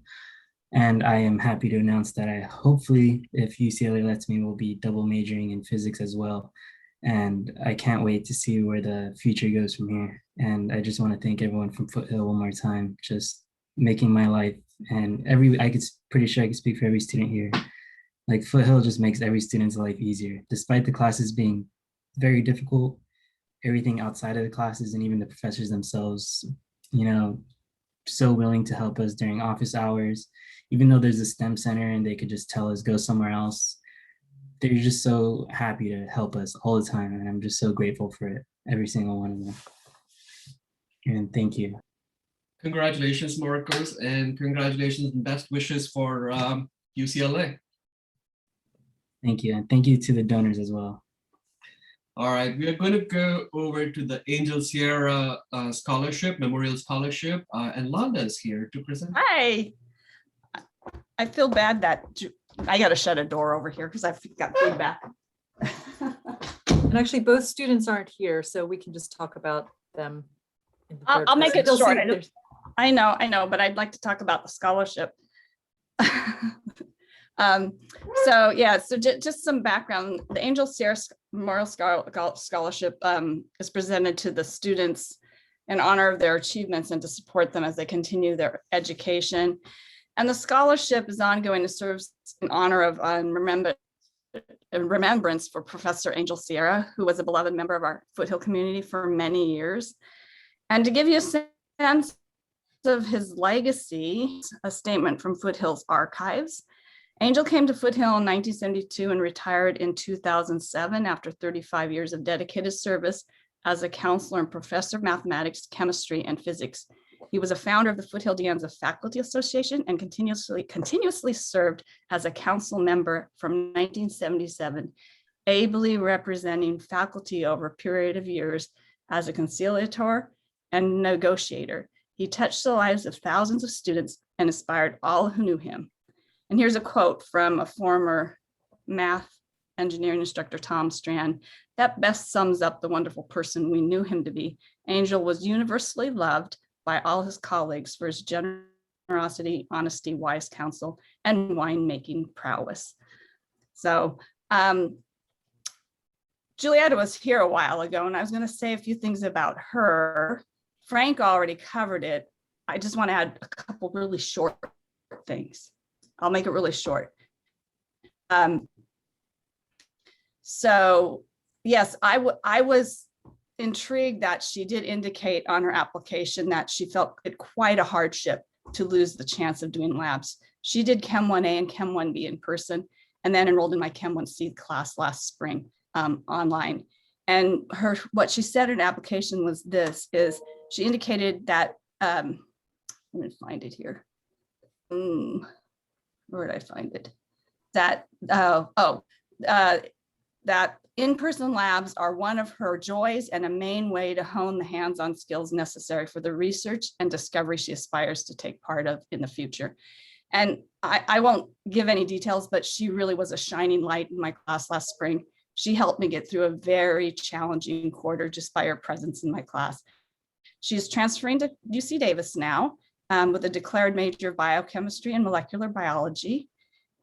Speaker 20: And I am happy to announce that I hopefully, if UCLA lets me, will be double majoring in physics as well. And I can't wait to see where the future goes from here. And I just want to thank everyone from Foothill one more time, just making my life, and pretty sure I could speak for every student here. Like, Foothill just makes every student's life easier, despite the classes being very difficult. Everything outside of the classes and even the professors themselves, you know, so willing to help us during office hours, even though there's a STEM center and they could just tell us go somewhere else. they're just so happy to help us all the time. And I'm just so grateful for it, every single one of them. And thank you.
Speaker 15: Congratulations, Marcos, and congratulations and best wishes for UCLA.
Speaker 20: Thank you. And thank you to the donors as well.
Speaker 15: All right, we are going to go over to the Angel Sierra Scholarship, Memorial Scholarship, and Londa is here to present.
Speaker 9: Hi. I feel bad that I got to shut a door over here because I've got feedback.
Speaker 6: And actually, both students aren't here, so we can just talk about them.
Speaker 9: I'll make it short. I know, but I'd like to talk about the scholarship. So just some background. The Angel Sierra Memorial Scholarship is presented to the students in honor of their achievements and to support them as they continue their education. And the scholarship is ongoing to serve in honor of remembrance for Professor Angel Sierra, who was a beloved member of our Foothill community for many years. And to give you a sense of his legacy, a statement from Foothill's archives. Angel came to Foothill in 1972 and retired in 2007 after 35 years of dedicated service as a counselor and professor of mathematics, chemistry, and physics. He was a founder of the Foothill De Anza Faculty Association and continuously served as a council member from 1977, ably representing faculty over a period of years as a conciliator and negotiator. He touched the lives of thousands of students and inspired all who knew him. And here's a quote from a former math engineering instructor, Tom Strand, that best sums up the wonderful person we knew him to be. Angel was universally loved by all his colleagues for his generosity, honesty, wise counsel, and winemaking prowess. So Julietta was here a while ago, and I was going to say a few things about her. Frank already covered it. I just want to add a couple really short things. I'll make it really short. So yes, I was intrigued that she did indicate on her application that she felt it quite a hardship to lose the chance of doing labs. She did Chem 1A and Chem 1B in person, and then enrolled in my Chem 1C class last spring online. And what she said in her application was this, is she indicated that, let me find it here. Where did I find it? That, that in-person labs are one of her joys and a main way to hone the hands-on skills necessary for the research and discovery she aspires to take part of in the future. And I won't give any details, but she really was a shining light in my class last spring. She helped me get through a very challenging quarter just by her presence in my class. She's transferring to UC Davis now with a declared major of biochemistry and molecular biology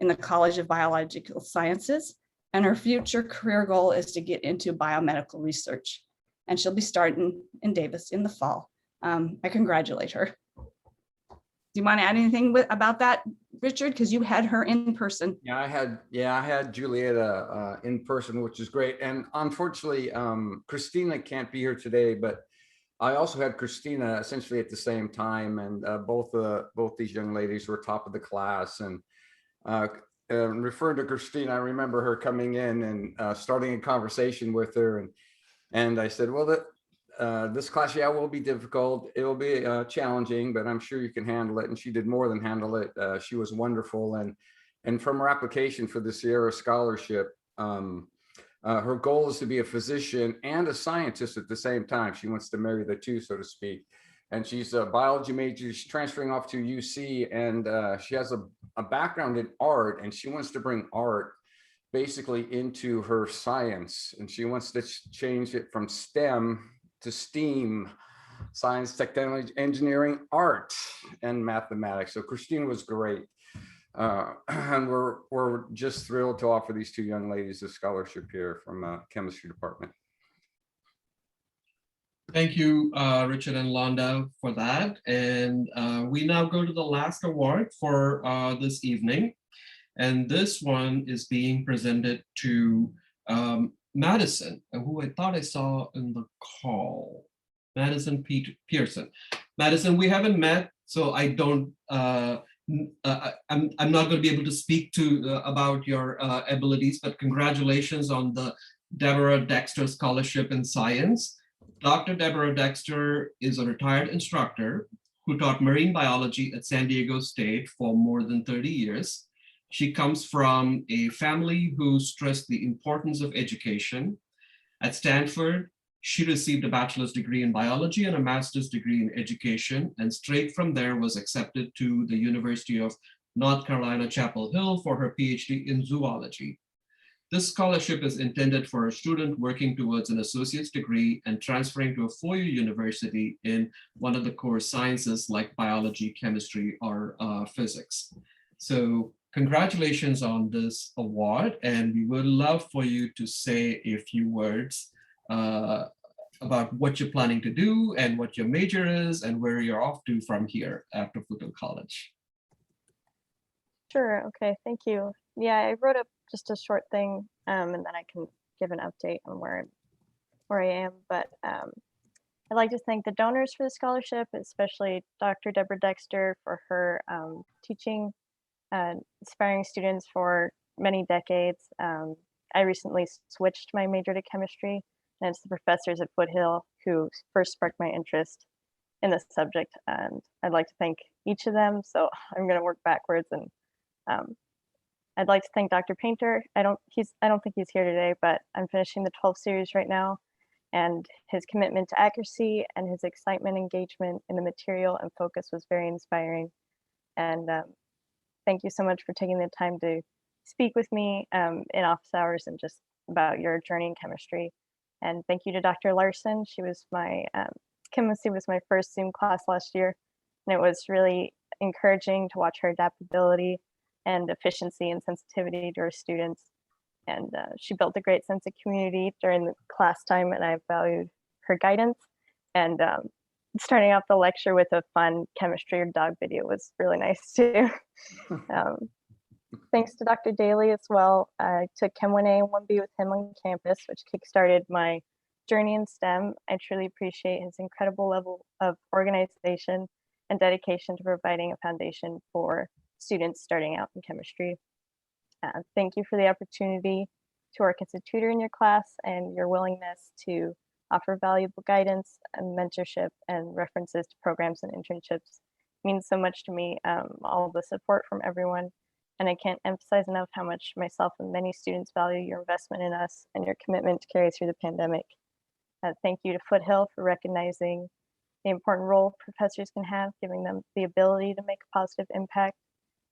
Speaker 9: in the College of Biological Sciences. And her future career goal is to get into biomedical research. And she'll be starting in Davis in the fall. I congratulate her. Do you want to add anything about that, Richard? Because you had her in person.
Speaker 21: Yeah, I had Julieta in person, which is great. And unfortunately, Christina can't be here today, but I also had Christina essentially at the same time, and both these young ladies were top of the class. And referring to Christina, I remember her coming in and starting a conversation with her, and I said, well, this class, yeah, will be difficult. It will be challenging, but I'm sure you can handle it. And she did more than handle it. She was wonderful. And from her application for the Sierra Scholarship, her goal is to be a physician and a scientist at the same time. She wants to marry the two, so to speak. And she's a biology major. She's transferring off to UC, and she has a background in art, and she wants to bring art basically into her science. And she wants to change it from STEM to STEAM, science, technology, engineering, art, and mathematics. So Christine was great. And we're just thrilled to offer these two young ladies a scholarship here from chemistry department.
Speaker 15: Thank you, Richard and Londa, for that. And we now go to the last award for this evening. And this one is being presented to Madison, who I thought I saw in the call. Madison Pearson. Madison, we haven't met, so I don't I'm not going to be able to speak to about your abilities, but congratulations on the Deborah Dexter Scholarship in Science. Dr. Deborah Dexter is a retired instructor who taught marine biology at San Diego State for more than 30 years. She comes from a family who stressed the importance of education. At Stanford, she received a bachelor's degree in biology and a master's degree in education, and straight from there was accepted to the University of North Carolina, Chapel Hill for her PhD in zoology. This scholarship is intended for a student working towards an associate's degree and transferring to a four-year university in one of the core sciences like biology, chemistry, or physics. So congratulations on this award, and we would love for you to say a few words about what you're planning to do and what your major is and where you're off to from here after Foothill College.
Speaker 7: Sure, okay, thank you. Yeah, I wrote up just a short thing and then I can give an update on where I am. But I'd like to thank the donors for the scholarship, especially Dr. Deborah Dexter for her teaching, inspiring students for many decades. I recently switched my major to chemistry, and it's the professors at Foothill who first sparked my interest in this subject. And I'd like to thank each of them. So I'm going to work backwards, and I'd like to thank Dr. Painter. I don't think he's here today, but I'm finishing the 12 series right now, and his commitment to accuracy and his excitement, engagement in the material and focus was very inspiring. And thank you so much for taking the time to speak with me in office hours and just about your journey in chemistry. And thank you to Dr. Larson. She was my, chemistry was my first Zoom class last year, and it was really encouraging to watch her adaptability and efficiency and sensitivity to her students. And she built a great sense of community during the class time, and I valued her guidance. And starting off the lecture with a fun chemistry or dog video was really nice too. Thanks to Dr. Daly as well. I took Chem 1A and 1B with him on campus, which kickstarted my journey in STEM. I truly appreciate his incredible level of organization and dedication to providing a foundation for students starting out in chemistry. Thank you for the opportunity to work as a tutor in your class and your willingness to offer valuable guidance and mentorship and references to programs and internships. It means so much to me, all the support from everyone. And I can't emphasize enough how much myself and many students value your investment in us and your commitment to carry through the pandemic. Thank you to Foothill for recognizing the important role professors can have, giving them the ability to make a positive impact.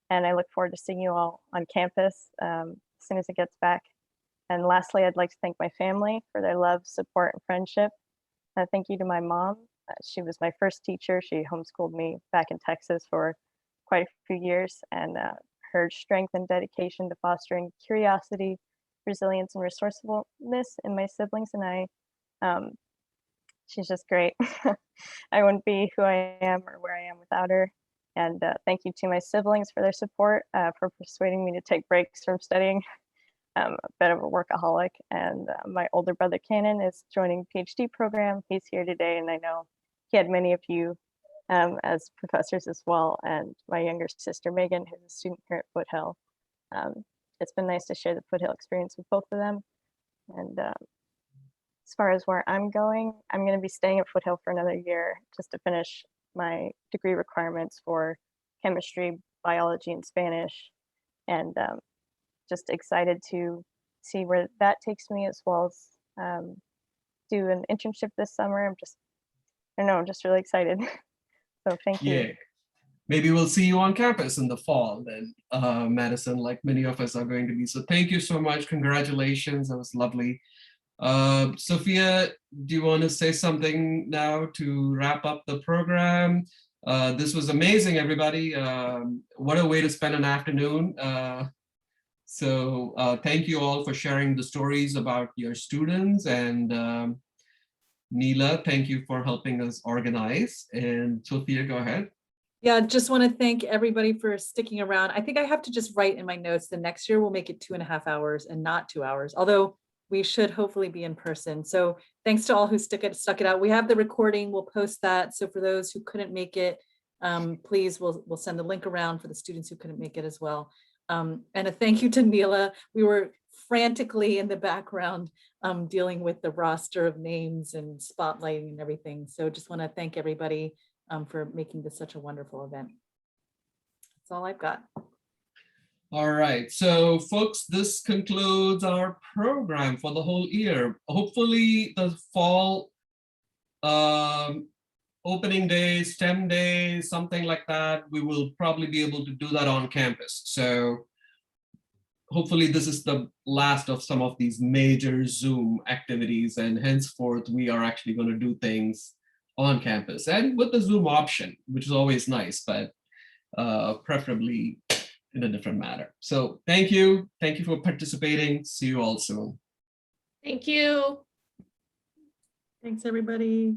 Speaker 7: And I look forward to seeing you all on campus as soon as it gets back. And lastly, I'd like to thank my family for their love, support, and friendship. Thank you to my mom. She was my first teacher. She homeschooled me back in Texas for quite a few years, and her strength and dedication to fostering curiosity, resilience, and resourcefulness in my siblings and I. She's just great. I wouldn't be who I am or where I am without her. And thank you to my siblings for their support, for persuading me to take breaks from studying. I'm a bit of a workaholic, and my older brother Cannon is joining PhD program. He's here today, and I know he had many of you as professors as well, and my younger sister Megan, who's a student here at Foothill. It's been nice to share the Foothill experience with both of them. And as far as where I'm going to be staying at Foothill for another year just to finish my degree requirements for chemistry, biology, and Spanish. And just excited to see where that takes me, as well as do an internship this summer. I'm just really excited. So thank you.
Speaker 15: Yeah. Maybe we'll see you on campus in the fall then, Madison, like many of us are going to be. So thank you so much. Congratulations. That was lovely. Sofia, do you want to say something now to wrap up the program? This was amazing, everybody. What a way to spend an afternoon. So thank you all for sharing the stories about your students. And Neela, thank you for helping us organize. And Sofia, go ahead.
Speaker 6: Yeah, just want to thank everybody for sticking around. I think I have to just write in my notes the next year we'll make it 2.5 hours and not 2 hours, although we should hopefully be in person. So thanks to all who stuck it out. We have the recording, we'll post that. So for those who couldn't make it, Please, we'll send the link around for the students who couldn't make it as well. And a thank you to Neela. We were frantically in the background dealing with the roster of names and spotlighting and everything. So just want to thank everybody for making this such a wonderful event. That's all I've got.
Speaker 15: All right, so folks, this concludes our program for the whole year. Hopefully the fall opening day, STEM day, something like that, we will probably be able to do that on campus. So hopefully this is the last of some of these major Zoom activities, and henceforth we are actually going to do things on campus and with the Zoom option, which is always nice, but preferably in a different manner. So thank you for participating. See you all soon.
Speaker 13: Thank you.
Speaker 6: Thanks, everybody.